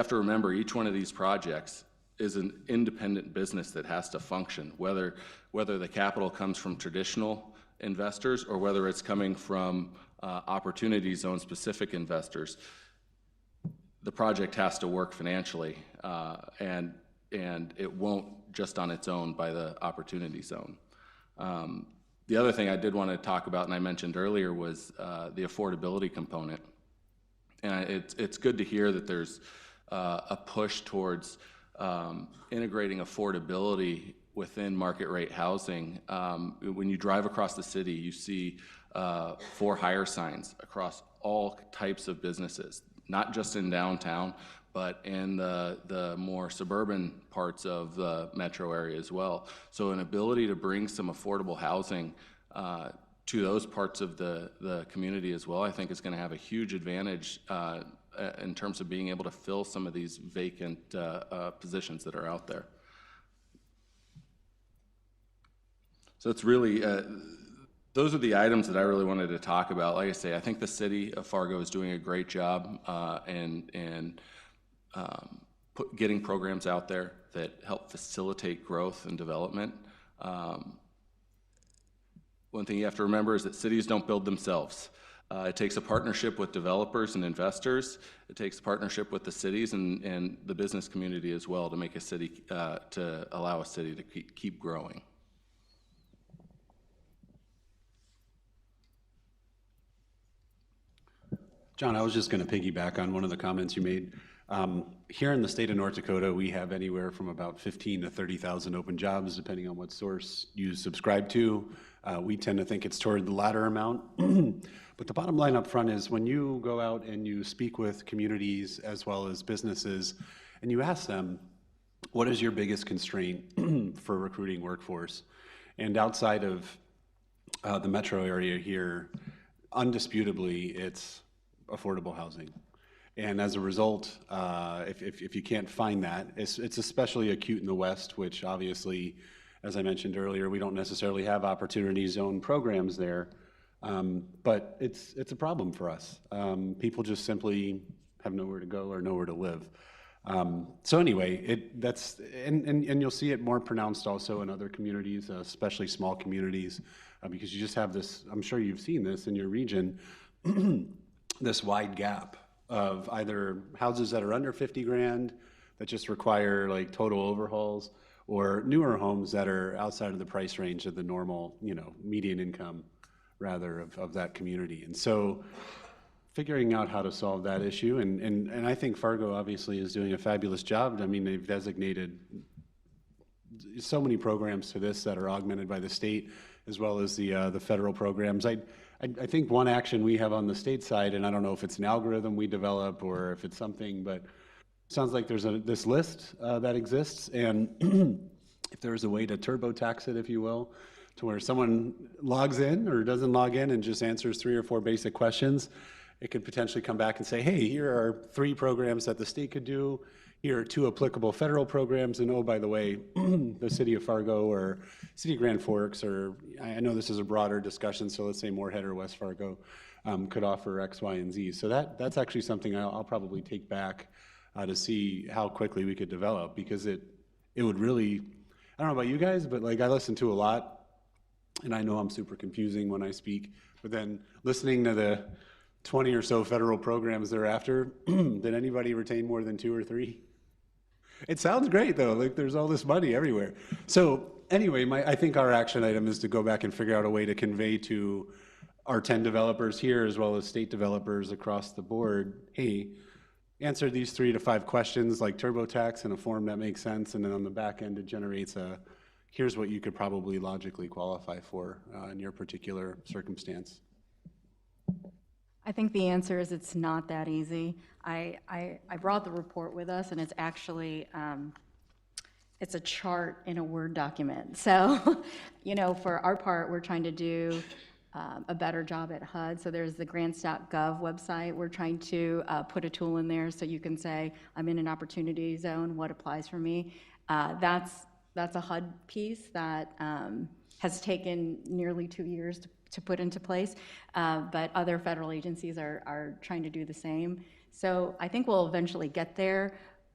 to remember each one of these projects is an independent business that has to function, whether the capital comes from traditional investors or whether it's coming from opportunity zone specific investors. The project has to work financially, and it won't just on its own by the opportunity zone. The other thing I did want to talk about, and I mentioned earlier, was the affordability component. And it's good to hear that there's a push towards integrating affordability within market rate housing. When you drive across the city, you see for hire signs across all types of businesses, not just in downtown, but in the more suburban parts of the metro area as well. So an ability to bring some affordable housing to those parts of the community as well, I think is going to have a huge advantage in terms of being able to fill some of these vacant positions that are out there. So it's really, those are the items that I really wanted to talk about. Like I say, I think the city of Fargo is doing a great job getting programs out there that help facilitate growth and development. One thing you have to remember is that cities don't build themselves. It takes a partnership with developers and investors. It takes a partnership with the cities and the business community as well to make a city, to allow a city to keep growing. John, I was just going to piggyback on one of the comments you made. Here in the state of North Dakota, we have anywhere from about 15 to 30,000 open jobs, depending on what source you subscribe to. We tend to think it's toward the latter amount. But the bottom line up front is when you go out and you speak with communities as well as businesses, and you ask them, what is your biggest constraint for recruiting workforce? And outside of the metro area here, undisputably, it's affordable housing. And as a result, if you can't find that, it's especially acute in the West, which obviously, as I mentioned earlier, we don't necessarily have opportunity zone programs there, but it's a problem for us. People just simply have nowhere to go or nowhere to live. So anyway, and you'll see it more pronounced also in other communities, especially small communities, because you just have this, I'm sure you've seen this in your region, this wide gap of either houses that are under 50 grand that just require like total overhauls, or newer homes that are outside of the price range of the normal, median income rather of that community. And so figuring out how to solve that issue, and I think Fargo obviously is doing a fabulous job. I mean, they've designated so many programs to this that are augmented by the state as well as the federal programs. I think one action we have on the state side, and I don't know if it's an algorithm we develop or if it's something, but it sounds like there's this list that exists, and if there's a way to TurboTax it, if you will, to where someone logs in or doesn't log in and just answers 3 or 4 basic questions, it could potentially come back and say, hey, here are 3 programs that the state could do. Here are 2 applicable federal programs, and oh, by the way, the city of Fargo or city of Grand Forks, or I know this is a broader discussion, so let's say Moorhead or West Fargo could offer X, Y, and Z. So that's actually something I'll probably take back to see how quickly we could develop, because it would really, I don't know about you guys, but like I listen to a lot, and I know I'm super confusing when I speak, but then listening to the 20 or so federal programs thereafter, did anybody retain more than 2 or 3? It sounds great though, like there's all this money everywhere. So anyway, I think our action item is to go back and figure out a way to convey to our 10 developers here as well as state developers across the board, hey, answer these 3 to 5 questions like TurboTax in a form that makes sense, and then on the back end it generates here's what you could probably logically qualify for in your particular circumstance. I think the answer is it's not that easy. I brought the report with us, and it's actually, it's a chart in a Word document. So, for our part, we're trying to do a better job at HUD. So there's the grants.gov website. We're trying to put a tool in there so you can say, I'm in an opportunity zone, what applies for me? That's a HUD piece that has taken nearly 2 years to put into place, but other federal agencies are trying to do the same. So I think we'll eventually get there.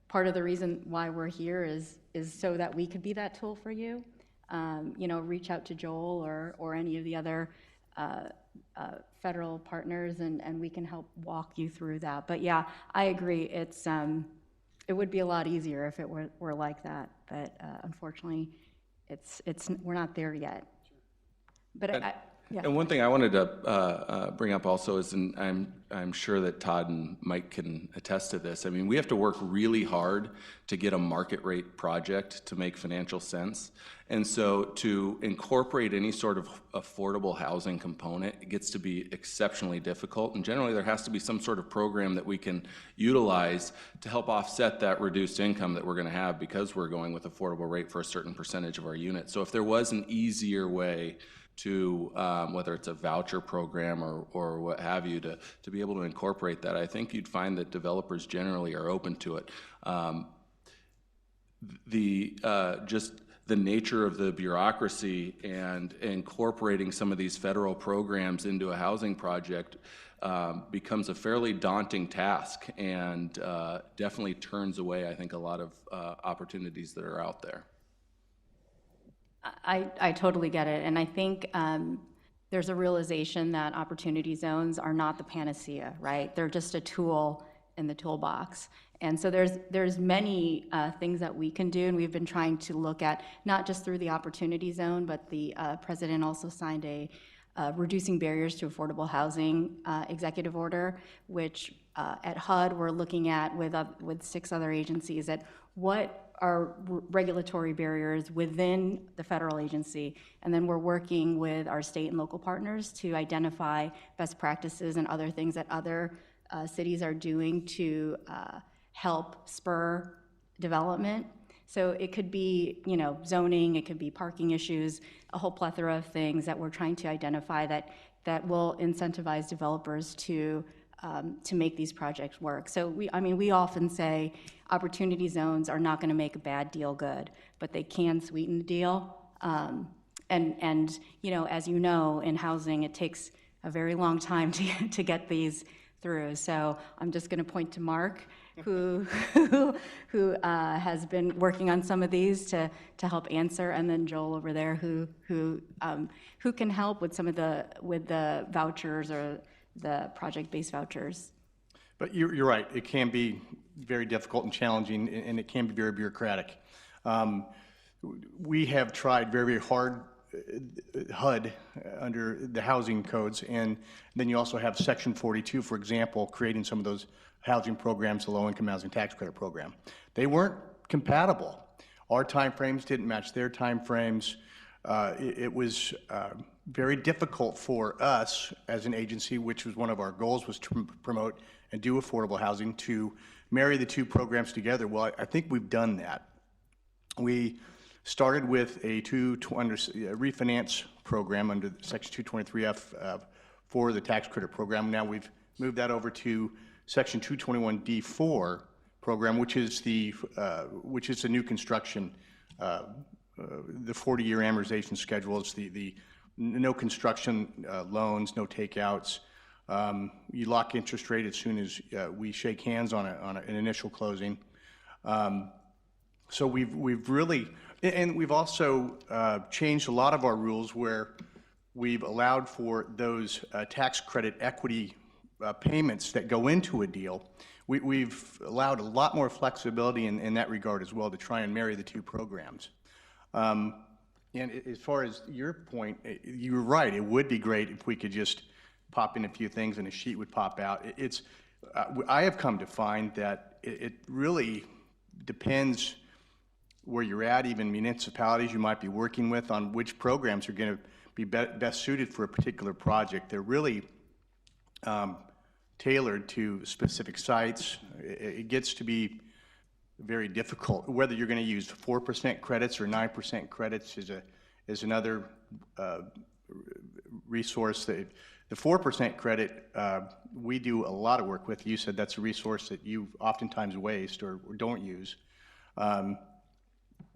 Part of the reason why we're here is so that we could be that tool for you. Reach out to Joel or any of the other federal partners, and we can help walk you through that. But yeah, I agree. It would be a lot easier if it were like that, but unfortunately, we're not there yet. But Yeah. And one thing I wanted to bring up also is, and I'm sure that Todd and Mike can attest to this. I mean, we have to work really hard to get a market rate project to make financial sense. And so to incorporate any sort of affordable housing component, it gets to be exceptionally difficult. And generally there has to be some sort of program that we can utilize to help offset that reduced income that we're going to have because we're going with affordable rate for a certain percentage of our units. So if there was an easier way to, whether it's a voucher program or what have you, to be able to incorporate that, I think you'd find that developers generally are open to it. Just the nature of the bureaucracy and incorporating some of these federal programs into a housing project becomes a fairly daunting task and definitely turns away, I think, a lot of opportunities that are out there. I totally get it, and I think there's a realization that opportunity zones are not the panacea, right? They're just a tool in the toolbox. And so there's many things that we can do, and we've been trying to look at, not just through the opportunity zone, but the president also signed a reducing barriers to affordable housing executive order, which at HUD we're looking at with 6 other agencies at what are regulatory barriers within the federal agency, and then we're working with our state and local partners to identify best practices and other things that other cities are doing to help spur development. So it could be, you know, zoning, it could be parking issues, a whole plethora of things that we're trying to identify that will incentivize developers to make these projects work. So we often say opportunity zones are not going to make a bad deal good, but they can sweeten the deal. And you know, as you know, in housing, it takes a very long time to get these through. So I'm just going to point to Mark, who has been working on some of these to help answer, and then Joel over there, who can help with some of the vouchers or the project-based vouchers. But you're right. It can be very difficult and challenging, and it can be very bureaucratic. We have tried very, very hard HUD under the housing codes, and then you also have Section 42, for example, creating some of those housing programs, the low-income housing tax credit program. They weren't compatible. Our timeframes didn't match their timeframes. It was very difficult for us as an agency, which was one of our goals, was to promote and do affordable housing, to marry the two programs together. Well, I think we've done that. We started with a refinance program under Section 223F for the tax credit program. Now we've moved that over to Section 221D4 program, which is the new construction, the 40-year amortization schedule. It's the no construction loans, no takeouts. You lock interest rate as soon as we shake hands on an initial closing. So we've really, and we've also changed a lot of our rules where we've allowed for those tax credit equity payments that go into a deal. We've allowed a lot more flexibility in that regard as well, to try and marry the two programs. And as far as your point, you're right. It would be great if we could just pop in a few things and a sheet would pop out. I have come to find that it really depends where you're at, even municipalities you might be working with, on which programs are going to be best suited for a particular project. They're really tailored to specific sites. It gets to be very difficult. Whether you're going to use 4% credits or 9% credits is another resource. The 4% credit, we do a lot of work with. You said that's a resource that you oftentimes waste or don't use,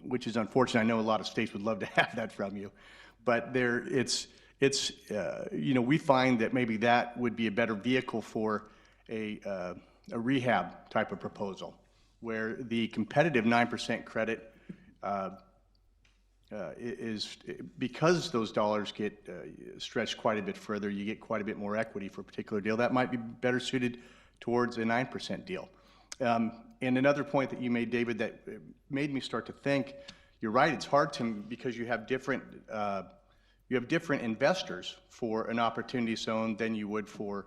which is unfortunate. I know a lot of states would love to have that from you, but we find that maybe that would be a better vehicle for a rehab type of proposal, where the competitive 9% credit is, because those dollars get stretched quite a bit further, you get quite a bit more equity for a particular deal. That might be better suited towards a 9% deal. And another point that you made, David, that made me start to think, you're right, it's hard to, because you have different you have different investors for an opportunity zone than you would for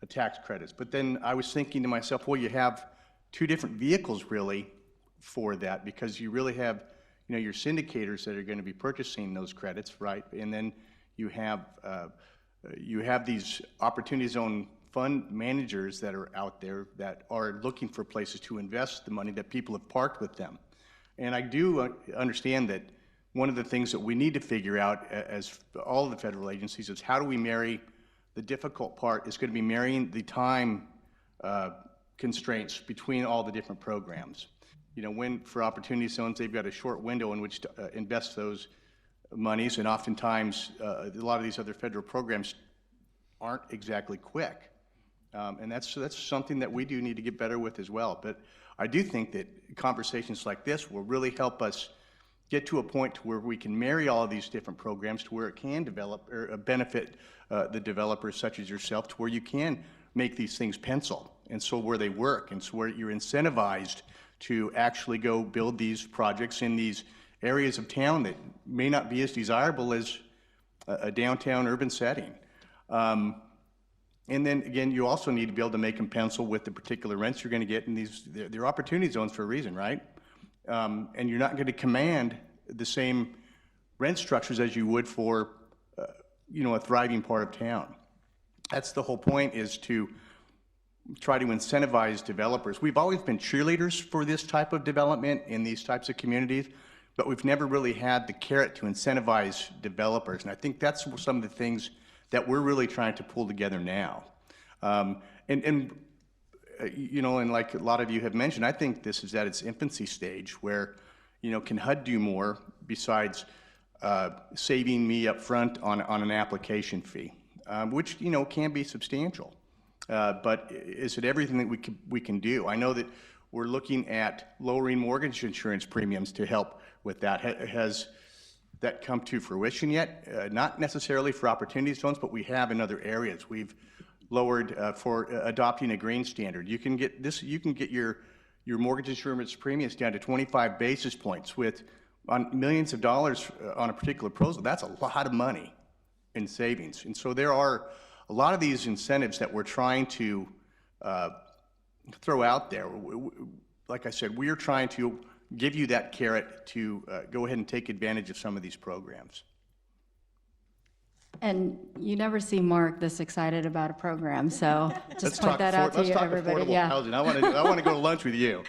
a tax credits. But then I was thinking to myself, well, you have two different vehicles really for that, because you really have, you know, your syndicators that are going to be purchasing those credits, right? And then you have these opportunity zone fund managers that are out there that are looking for places to invest the money that people have parked with them. And I do understand that one of the things that we need to figure out as all of the federal agencies is how do we marry, the difficult part is going to be marrying the time constraints between all the different programs. You know, when for opportunity zones, they've got a short window in which to invest those monies, and oftentimes a lot of these other federal programs aren't exactly quick. And that's something that we do need to get better with as well. But I do think that conversations like this will really help us get to a point to where we can marry all of these different programs to where it can develop or benefit the developers such as yourself, to where you can make these things pencil, and so where they work, and so where you're incentivized to actually go build these projects in these areas of town that may not be as desirable as a downtown urban setting. And then again, you also need to be able to make them pencil with the particular rents you're going to get in these. They're opportunity zones for a reason, right? And you're not going to command the same rent structures as you would for, you know, a thriving part of town. That's the whole point, is to try to incentivize developers. We've always been cheerleaders for this type of development in these types of communities, but we've never really had the carrot to incentivize developers. And I think that's some of the things that we're really trying to pull together now. You know, and like a lot of you have mentioned, I think this is at its infancy stage where, you know, can HUD do more besides saving me up front on an application fee, which, you know, can be substantial. But is it everything that we can do? I know that we're looking at lowering mortgage insurance premiums to help with that. Has that come to fruition yet? Not necessarily for opportunity zones, but we have in other areas. We've lowered for adopting a green standard. You can get this. You can get your mortgage insurance premiums down to 25 basis points with on millions of dollars on a particular proposal. That's a lot of money in savings. And so there are a lot of these incentives that we're trying to throw out there. Like I said, we are trying to give you that carrot to go ahead and take advantage of some of these programs. And you never see Mark this excited about a program, so just Let's point that out to you, everybody. Affordable housing. I want to go to lunch with you.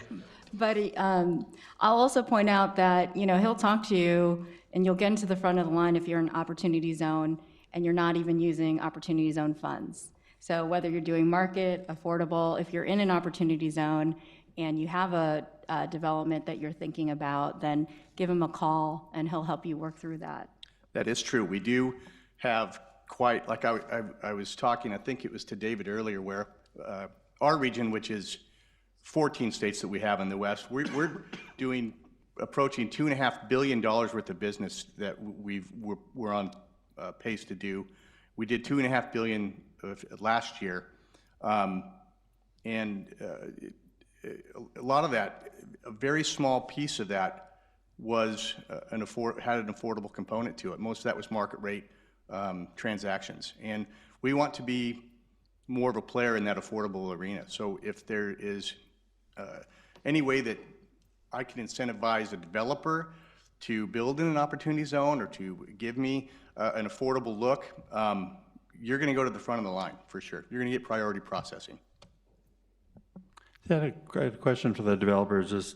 But I'll also point out that, you know, he'll talk to you and you'll get into the front of the line if you're in opportunity zone and you're not even using opportunity zone funds. So whether you're doing market, affordable, if you're in an opportunity zone and you have a development that you're thinking about, then give him a call and he'll help you work through that. That is true. We do have quite, like I was talking, I think it was to David earlier, where our region, which is 14 states that we have in the West, we're doing approaching $2.5 billion worth of business that we're on pace to do. We did $2.5 billion last year, and a lot of that, a very small piece of that was had an affordable component to it. Most of that was market rate transactions, and we want to be more of a player in that affordable arena. So if there is any way that I can incentivize a developer to build in an opportunity zone or to give me an affordable look, you're going to go to the front of the line for sure. You're going to get priority processing. Yeah, a question for the developers is,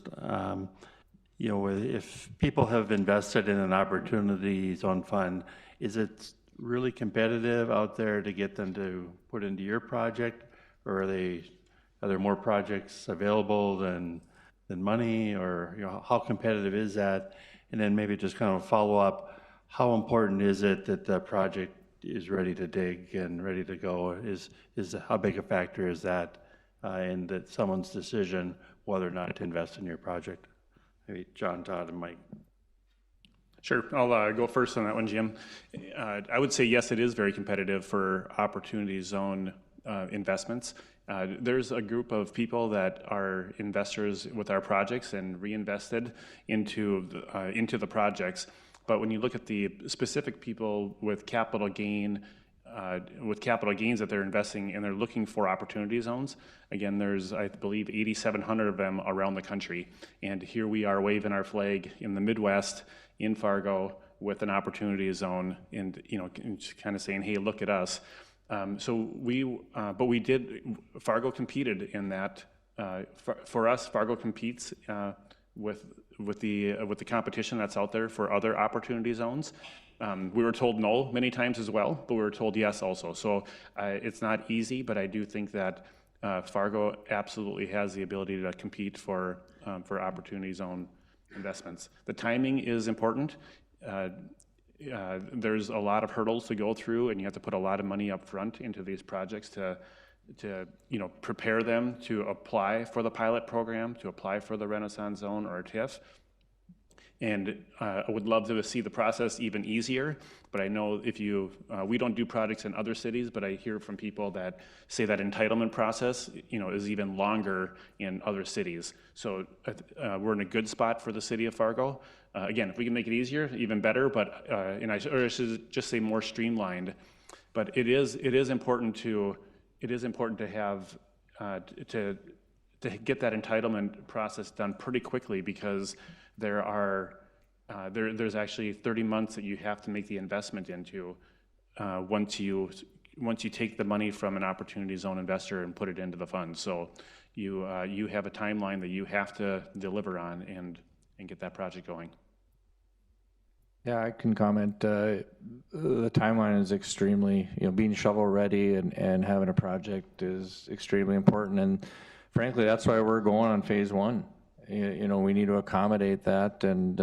you know, if people have invested in an opportunity zone fund, is it really competitive out there to get them to put into your project, or are there more projects available than money, or, you know, how competitive is that? And then maybe just kind of follow up, how important is it that the project is ready to dig and ready to go? How big a factor is that in that someone's decision whether or not to invest in your project? Maybe John, Todd, and Mike. Sure, I'll go first on that one, Jim. I would say yes, it is very competitive for opportunity zone investments. There's a group of people that are investors with our projects and reinvested into the projects. But when you look at the specific people with capital gains that they're investing and they're looking for opportunity zones, again, there's, I believe, 8,700 of them around the country. And here we are waving our flag in the Midwest, in Fargo, with an opportunity zone, and kind of saying, hey, look at us. Fargo competed in that. For us, Fargo competes with the competition that's out there for other opportunity zones. We were told no many times as well, but we were told yes also. So it's not easy, but I do think that Fargo absolutely has the ability to compete for opportunity zone investments. The timing is important. There's a lot of hurdles to go through, and you have to put a lot of money up front into these projects to prepare them to apply for the pilot program, to apply for the Renaissance Zone or a TIF. And I would love to see the process even easier, but I know we don't do projects in other cities, but I hear from people that say that entitlement process, is even longer in other cities. So we're in a good spot for the city of Fargo. Again, if we can make it easier, even better, but, I should just say more streamlined. But it is important to have, to get that entitlement process done pretty quickly, because there's actually 30 months that you have to make the investment into once you take the money from an opportunity zone investor and put it into the fund. So you have a timeline that you have to deliver on and get that project going. Yeah, I can comment. The timeline is extremely, being shovel ready and having a project is extremely important. And frankly, that's why we're going on phase one. We need to accommodate that, and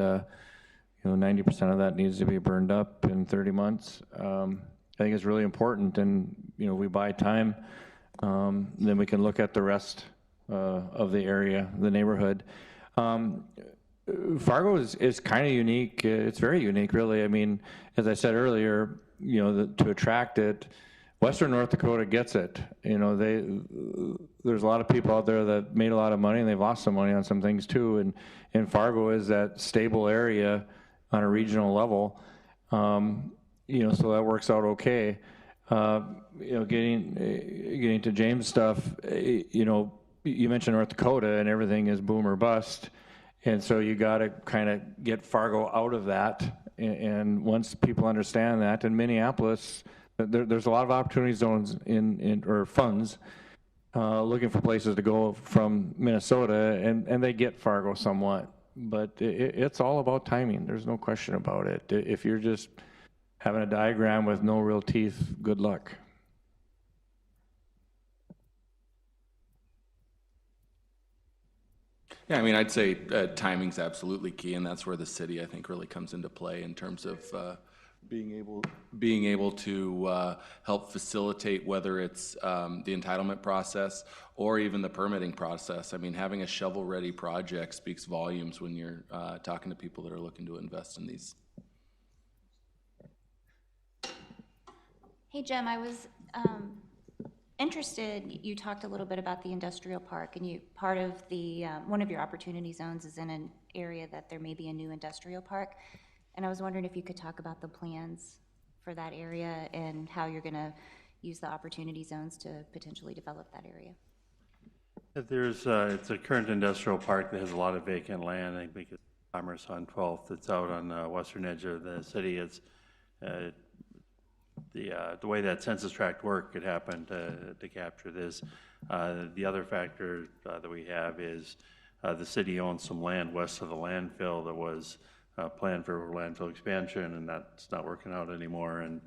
90% of that needs to be burned up in 30 months. I think it's really important, and we buy time, then we can look at the rest of the area, the neighborhood. Fargo is kind of unique. It's very unique, really. I mean, as I said earlier, to attract it, Western North Dakota gets it. There's a lot of people out there that made a lot of money, and they've lost some money on some things too. And Fargo is that stable area on a regional level. So that works out okay. Getting to James' stuff, you mentioned North Dakota, and everything is boom or bust. And so you got to kind of get Fargo out of that. And once people understand that, in Minneapolis, there's a lot of opportunity zones or funds looking for places to go from Minnesota, and they get Fargo somewhat. But it's all about timing. There's no question about it. If you're just having a diagram with no real teeth, good luck. Yeah, I mean, I'd say timing's absolutely key, and that's where the city, I think, really comes into play in terms of being able to help facilitate, whether it's the entitlement process or even the permitting process. I mean, having a shovel-ready project speaks volumes when you're talking to people that are looking to invest in these. Hey, Jim, I was interested, you talked a little bit about the industrial park, and part of the, one of your opportunity zones is in an area that there may be a new industrial park. And I was wondering if you could talk about the plans for that area and how you're going to use the opportunity zones to potentially develop that area. It's a current industrial park that has a lot of vacant land. I think it's Commerce on 12th. It's out on the western edge of the city. It's the way that census tract worked, it happened to capture this. The other factor that we have is the city owns some land west of the landfill that was planned for landfill expansion, and that's not working out anymore. And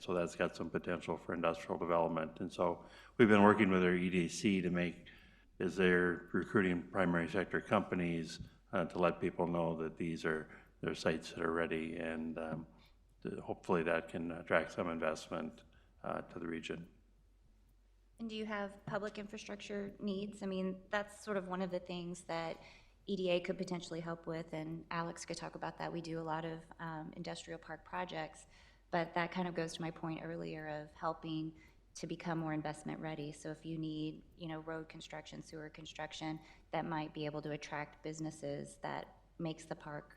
so that's got some potential for industrial development. And so we've been working with our EDC to make, as they're recruiting primary sector companies, to let people know that these are their sites that are ready, and hopefully that can attract some investment to the region. And do you have public infrastructure needs? I mean, that's sort of one of the things that EDA could potentially help with, and Alex could talk about that. We do a lot of industrial park projects, but that kind of goes to my point earlier of helping to become more investment ready. So if you need, road construction, sewer construction, that might be able to attract businesses that makes the park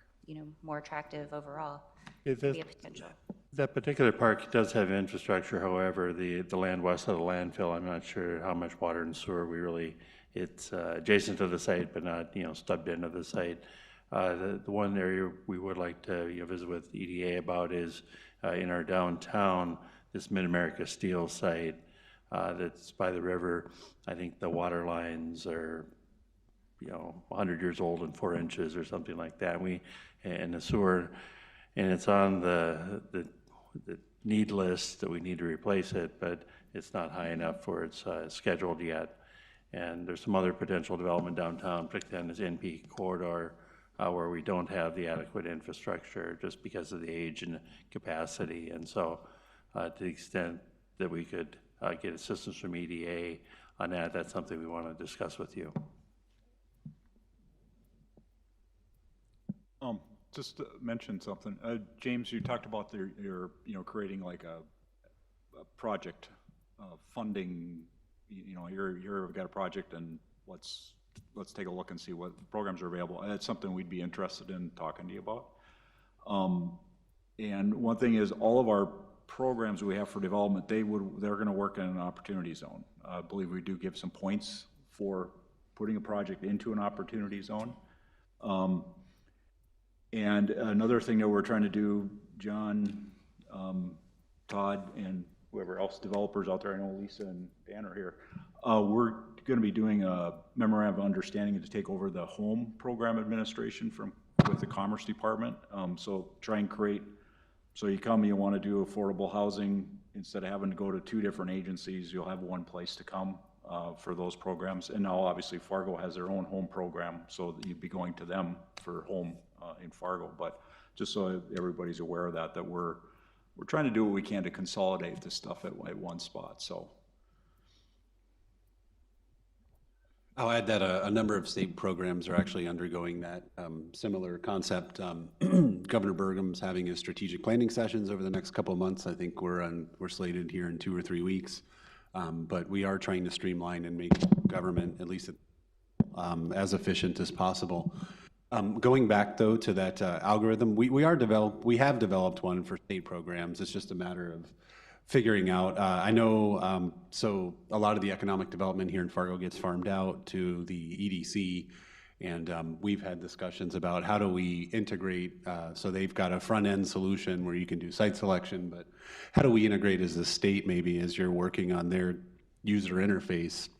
more attractive overall. If Be a potential. That particular park does have infrastructure, however, the land west of the landfill, I'm not sure how much water and sewer it's adjacent to the site, but not, stubbed into the site. The one area we would like to visit with EDA about is in our downtown, this Mid-America Steel site that's by the river. I think the water lines are 100 years old and 4 inches or something like that. And the sewer, and it's on the need list that we need to replace it, but it's not high enough for its scheduled yet. And there's some other potential development downtown, particularly on this NP corridor, where we don't have the adequate infrastructure just because of the age and capacity. And so to the extent that we could get assistance from EDA on that, that's something we want to discuss with you. Just to mention something, James, you talked about your creating like a project funding. You've got a project, and let's take a look and see what programs are available. That's something we'd be interested in talking to you about. And one thing is, all of our programs we have for development, they're going to work in an opportunity zone. I believe we do give some points for putting a project into an opportunity zone. And another thing that we're trying to do, John, Todd, and whoever else, developers out there, I know Lisa and Dan are here, we're going to be doing a memorandum of understanding to take over the home program administration with the Commerce Department. So try and create, so you want to do affordable housing, instead of having to go to 2 different agencies, you'll have one place to come for those programs. And now obviously Fargo has their own home program, so you'd be going to them for home in Fargo. But just so everybody's aware of that we're trying to do what we can to consolidate this stuff at one spot. So I'll add that a number of state programs are actually undergoing that similar concept. Governor Burgum's having his strategic planning sessions over the next couple of months. I think we're slated here in 2 or 3 weeks. But we are trying to streamline and make government at least as efficient as possible. Going back though to that algorithm, we have developed one for state programs. It's just a matter of figuring out. I know, so a lot of the economic development here in Fargo gets farmed out to the EDC, and we've had discussions about how do we integrate, so they've got a front-end solution where you can do site selection, but how do we integrate as a state maybe as you're working on their user interface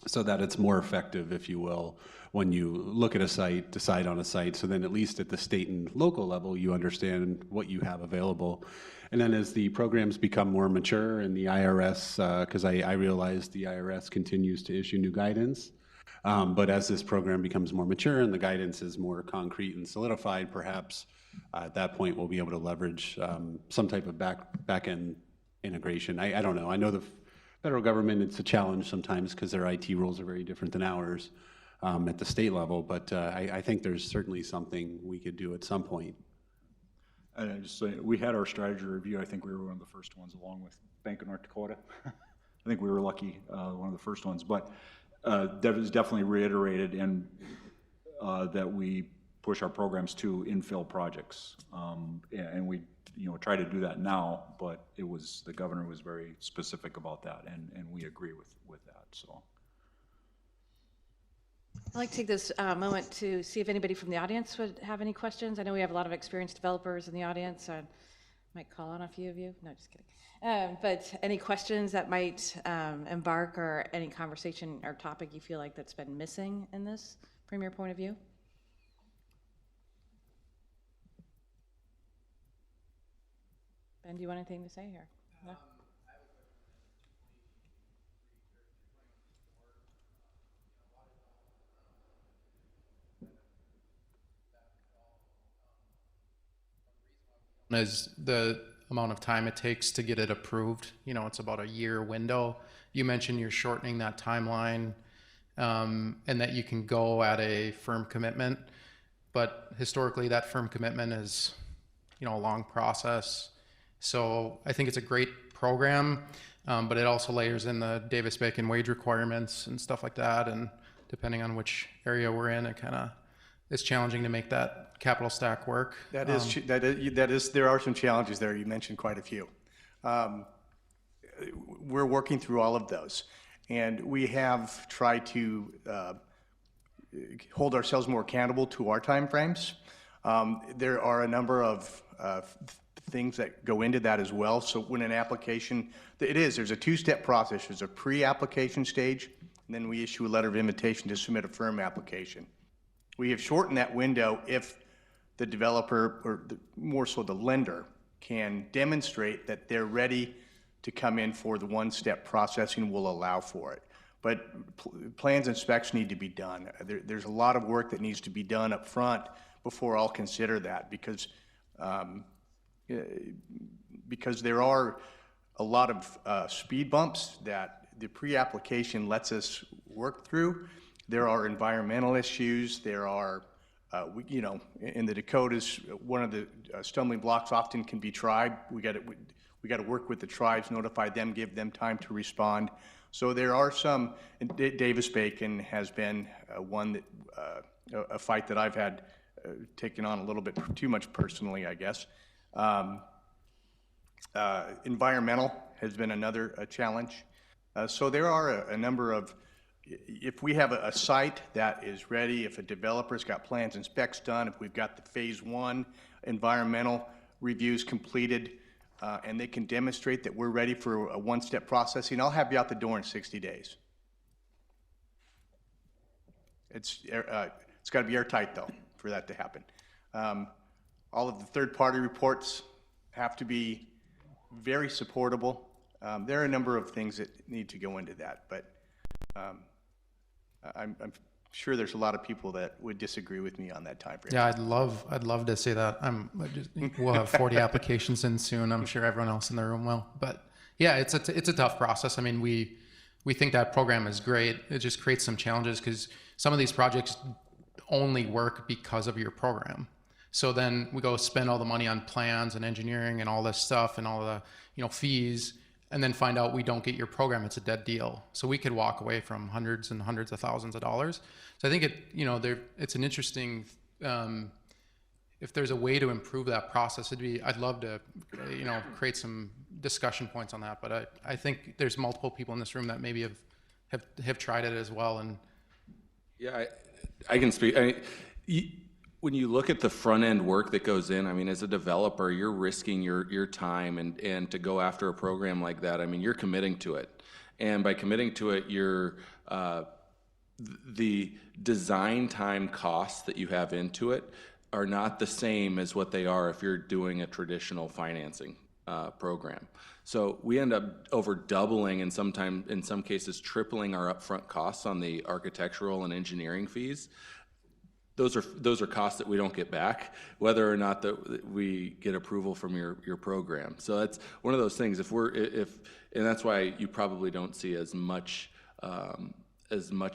so that it's more effective, if you will, when you look at a site, decide on a site, so then at least at the state and local level, you understand what you have available. And then as the programs become more mature and the IRS, because I realize the IRS continues to issue new guidance, but as this program becomes more mature and the guidance is more concrete and solidified, perhaps at that point we'll be able to leverage some type of back-end integration. I don't know. I know the federal government, it's a challenge sometimes because their IT rules are very different than ours at the state level, but I think there's certainly something we could do at some point. And I just say, we had our strategy review. I think we were one of the first ones, along with Bank of North Dakota. I think we were lucky, one of the first ones. But that was definitely reiterated in that we push our programs to infill projects, and we try to do that now. But the governor was very specific about that, and we agree with that. So. I'd like to take this moment to see if anybody from the audience would have any questions. I know we have a lot of experienced developers in the audience. I might call on a few of you. No, just kidding. But any questions that might embark, or any conversation or topic you feel like that's been missing in this from your point of view? Ben, do you want anything to say here? No? Is the amount of time it takes to get it approved. It's about a year window. You mentioned you're shortening that timeline, and that you can go at a firm commitment, but historically that firm commitment is a long process. So I think it's a great program, but it also layers in the Davis-Bacon wage requirements and stuff like that, and depending on which area we're in, it kind of it's challenging to make that capital stack work. That is, there are some challenges there. You mentioned quite a few. We're working through all of those, and we have tried to hold ourselves more accountable to our timeframes. There are a number of things that go into that as well. So when an application, there's a two-step process. There's a pre-application stage, and then we issue a letter of invitation to submit a firm application. We have shortened that window if the developer, or more so the lender, can demonstrate that they're ready to come in for the one-step processing. Will allow for it. But plans and specs need to be done. There's a lot of work that needs to be done up front before I'll consider that, because there are a lot of speed bumps that the pre-application lets us work through. There are environmental issues. There are, in the Dakotas, one of the stumbling blocks often can be tribe. We got to work with the tribes, notify them, give them time to respond. So there are some. And Davis-Bacon has been one that a fight that I've had taken on a little bit too much personally, I guess. Environmental has been another challenge. So there are a number of, if we have a site that is ready, if a developer's got plans and specs done, if we've got the phase 1 environmental reviews completed, and they can demonstrate that we're ready for a one-step processing, I'll have you out the door in 60 days. It's got to be airtight, though, for that to happen. All of the third-party reports have to be very supportable. There are a number of things that need to go into that, but I'm sure there's a lot of people that would disagree with me on that time frame. Yeah, I'd love to say that. We'll have 40 applications in soon. I'm sure everyone else in the room will. But yeah, it's a tough process. I mean, we think that program is great. It just creates some challenges because some of these projects only work because of your program. So then we go spend all the money on plans and engineering and all this stuff and all the fees, and then find out we don't get your program. It's a dead deal. So we could walk away from hundreds and hundreds of thousands of dollars. So I think it's an interesting, if there's a way to improve that process, I'd love to, create some discussion points on that. But I think there's multiple people in this room that maybe have tried it as well. And yeah, I can speak. When you look at the front end work that goes in, I mean, as a developer, you're risking your time and to go after a program like that, I mean, you're committing to it. And by committing to it, the design time costs that you have into it are not the same as what they are if you're doing a traditional financing program. So we end up over doubling and sometimes, in some cases, tripling our upfront costs on the architectural and engineering fees. Those are costs that we don't get back, whether or not that we get approval from your program. So that's one of those things. And that's why you probably don't see as much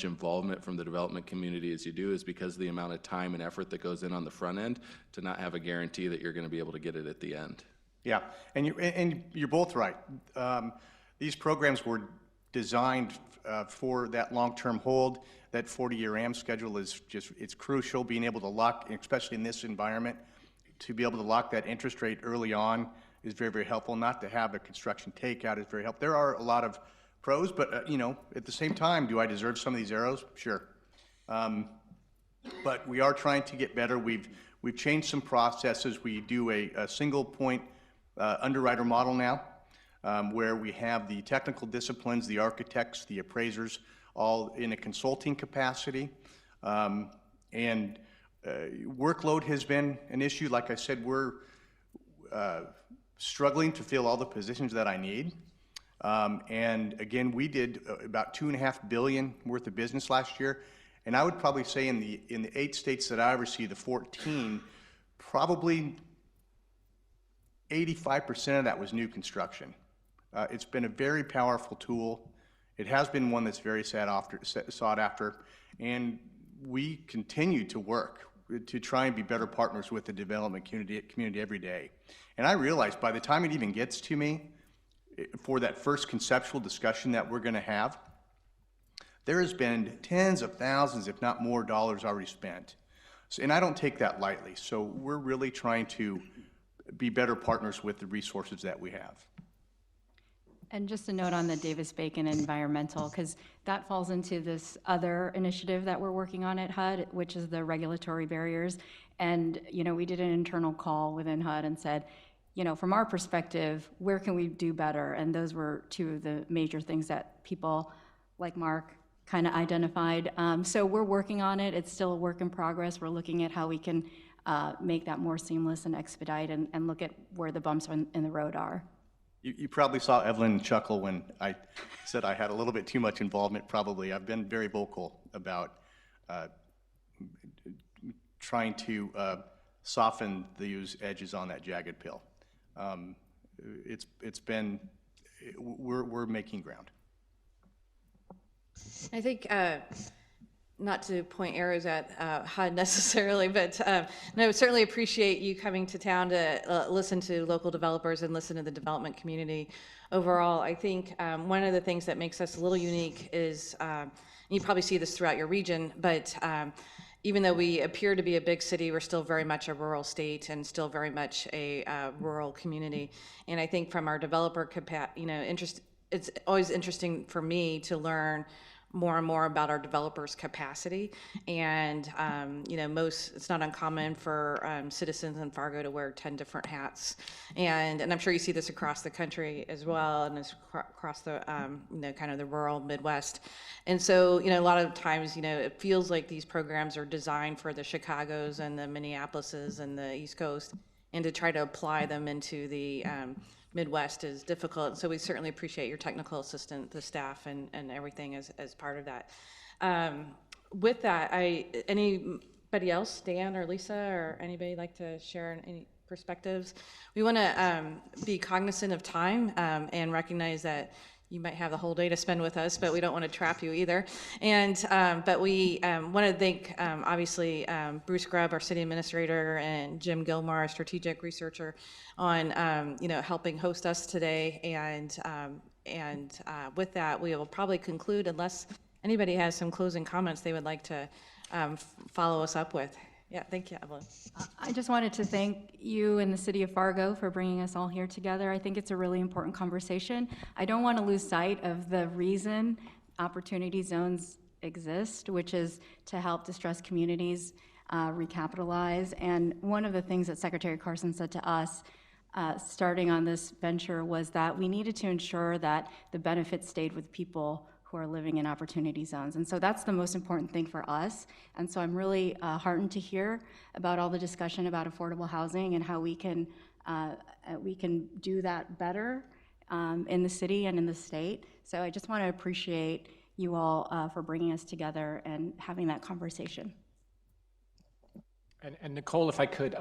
involvement from the development community as you do, is because of the amount of time and effort that goes in on the front end to not have a guarantee that you're going to be able to get it at the end. Yeah, and you're both right. These programs were designed for that long-term hold. That 40-year AM schedule is it's crucial. Being able to lock, especially in this environment, to be able to lock that interest rate early on is very, very helpful. Not to have a construction takeout is very helpful. There are a lot of pros, but at the same time, do I deserve some of these arrows? Sure. But we are trying to get better. We've changed some processes. We do a single point underwriter model now, where we have the technical disciplines, the architects, the appraisers, all in a consulting capacity. And workload has been an issue. Like I said, we're struggling to fill all the positions that I need. And again, we did about $2.5 billion worth of business last year. And I would probably say in the 8 states that I oversee, the 14, probably 85% of that was new construction. It's been a very powerful tool. It has been one that's very sought after, and we continue to work to try and be better partners with the development community every day. And I realize by the time it even gets to me, for that first conceptual discussion that we're going to have, there has been tens of thousands, if not more, dollars already spent. So, and I don't take that lightly. So we're really trying to be better partners with the resources that we have. And just a note on the Davis-Bacon environmental, because that falls into this other initiative that we're working on at HUD, which is the regulatory barriers. And, you know, we did an internal call within HUD and said, you know, from our perspective, where can we do better? And those were two of the major things that people like Mark kind of identified. So we're working on it. It's still a work in progress. We're looking at how we can make that more seamless and expedite and look at where the bumps in the road are. You probably saw Evelyn chuckle when I said I had a little bit too much involvement, probably. I've been very vocal about trying to soften these edges on that jagged pill. We're making ground. I think, not to point arrows at HUD necessarily, but no, I certainly appreciate you coming to town to listen to local developers and listen to the development community overall. I think one of the things that makes us a little unique is, and you probably see this throughout your region, but even though we appear to be a big city, we're still very much a rural state and still very much a rural community. And I think from our developer interest, it's always interesting for me to learn more and more about our developers' capacity. And, you know, it's not uncommon for citizens in Fargo to wear 10 different hats. And I'm sure you see this across the country as well, and across the, you know, kind of the rural Midwest. And so, you know, a lot of times, you know, it feels like these programs are designed for the Chicagos and the Minneapolises and the East Coast, and to try to apply them into the Midwest is difficult. So we certainly appreciate your technical assistant, the staff, and everything as part of that. With that, anybody else, Dan or Lisa or anybody like to share any perspectives? We want to be cognizant of time and recognize that you might have the whole day to spend with us, but we don't want to trap you either. And but we want to thank obviously Bruce Grubb, our city administrator, and Jim Gilmore, our strategic researcher, on you know, helping host us today. And with that, we will probably conclude unless anybody has some closing comments they would like to follow us up with. Yeah, thank you, Evelyn. I just wanted to thank you and the city of Fargo for bringing us all here together. I think it's a really important conversation. I don't want to lose sight of the reason opportunity zones exist, which is to help distressed communities recapitalize. And one of the things that Secretary Carson said to us starting on this venture was that we needed to ensure that the benefits stayed with people who are living in opportunity zones. And so that's the most important thing for us. And so I'm really heartened to hear about all the discussion about affordable housing and how we can do that better in the city and in the state. So I just want to appreciate you all for bringing us together and having that conversation. And Nicole, if I could,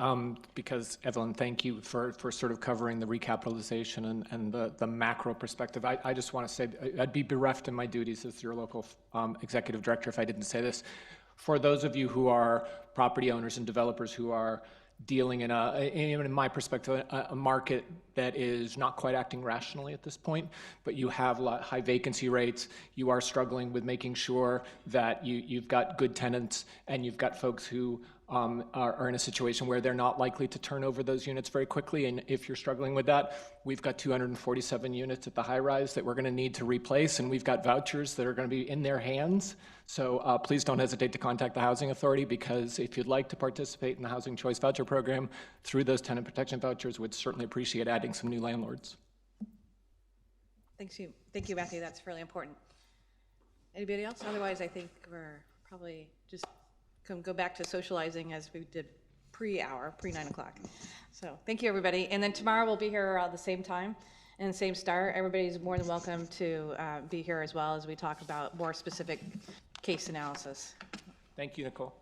because Evelyn, thank you for sort of covering the recapitalization and the macro perspective. I just want to say I'd be bereft in my duties as your local executive director if I didn't say this. For those of you who are property owners and developers who are dealing in my perspective, a market that is not quite acting rationally at this point, but you have high vacancy rates, you are struggling with making sure that you've got good tenants and you've got folks who are in a situation where they're not likely to turn over those units very quickly. And if you're struggling with that, we've got 247 units at the high rise that we're going to need to replace, and we've got vouchers that are going to be in their hands. So please don't hesitate to contact the Housing Authority, because if you'd like to participate in the Housing Choice Voucher Program through those tenant protection vouchers, we'd certainly appreciate adding some new landlords. Thank you, Matthew. That's really important. Anybody else? Otherwise, I think we're probably just go back to socializing as we did pre-9 o'clock. So thank you, everybody. And then tomorrow we'll be here at the same time and same start. Everybody's more than welcome to be here as well as we talk about more specific case analysis. Thank you, Nicole.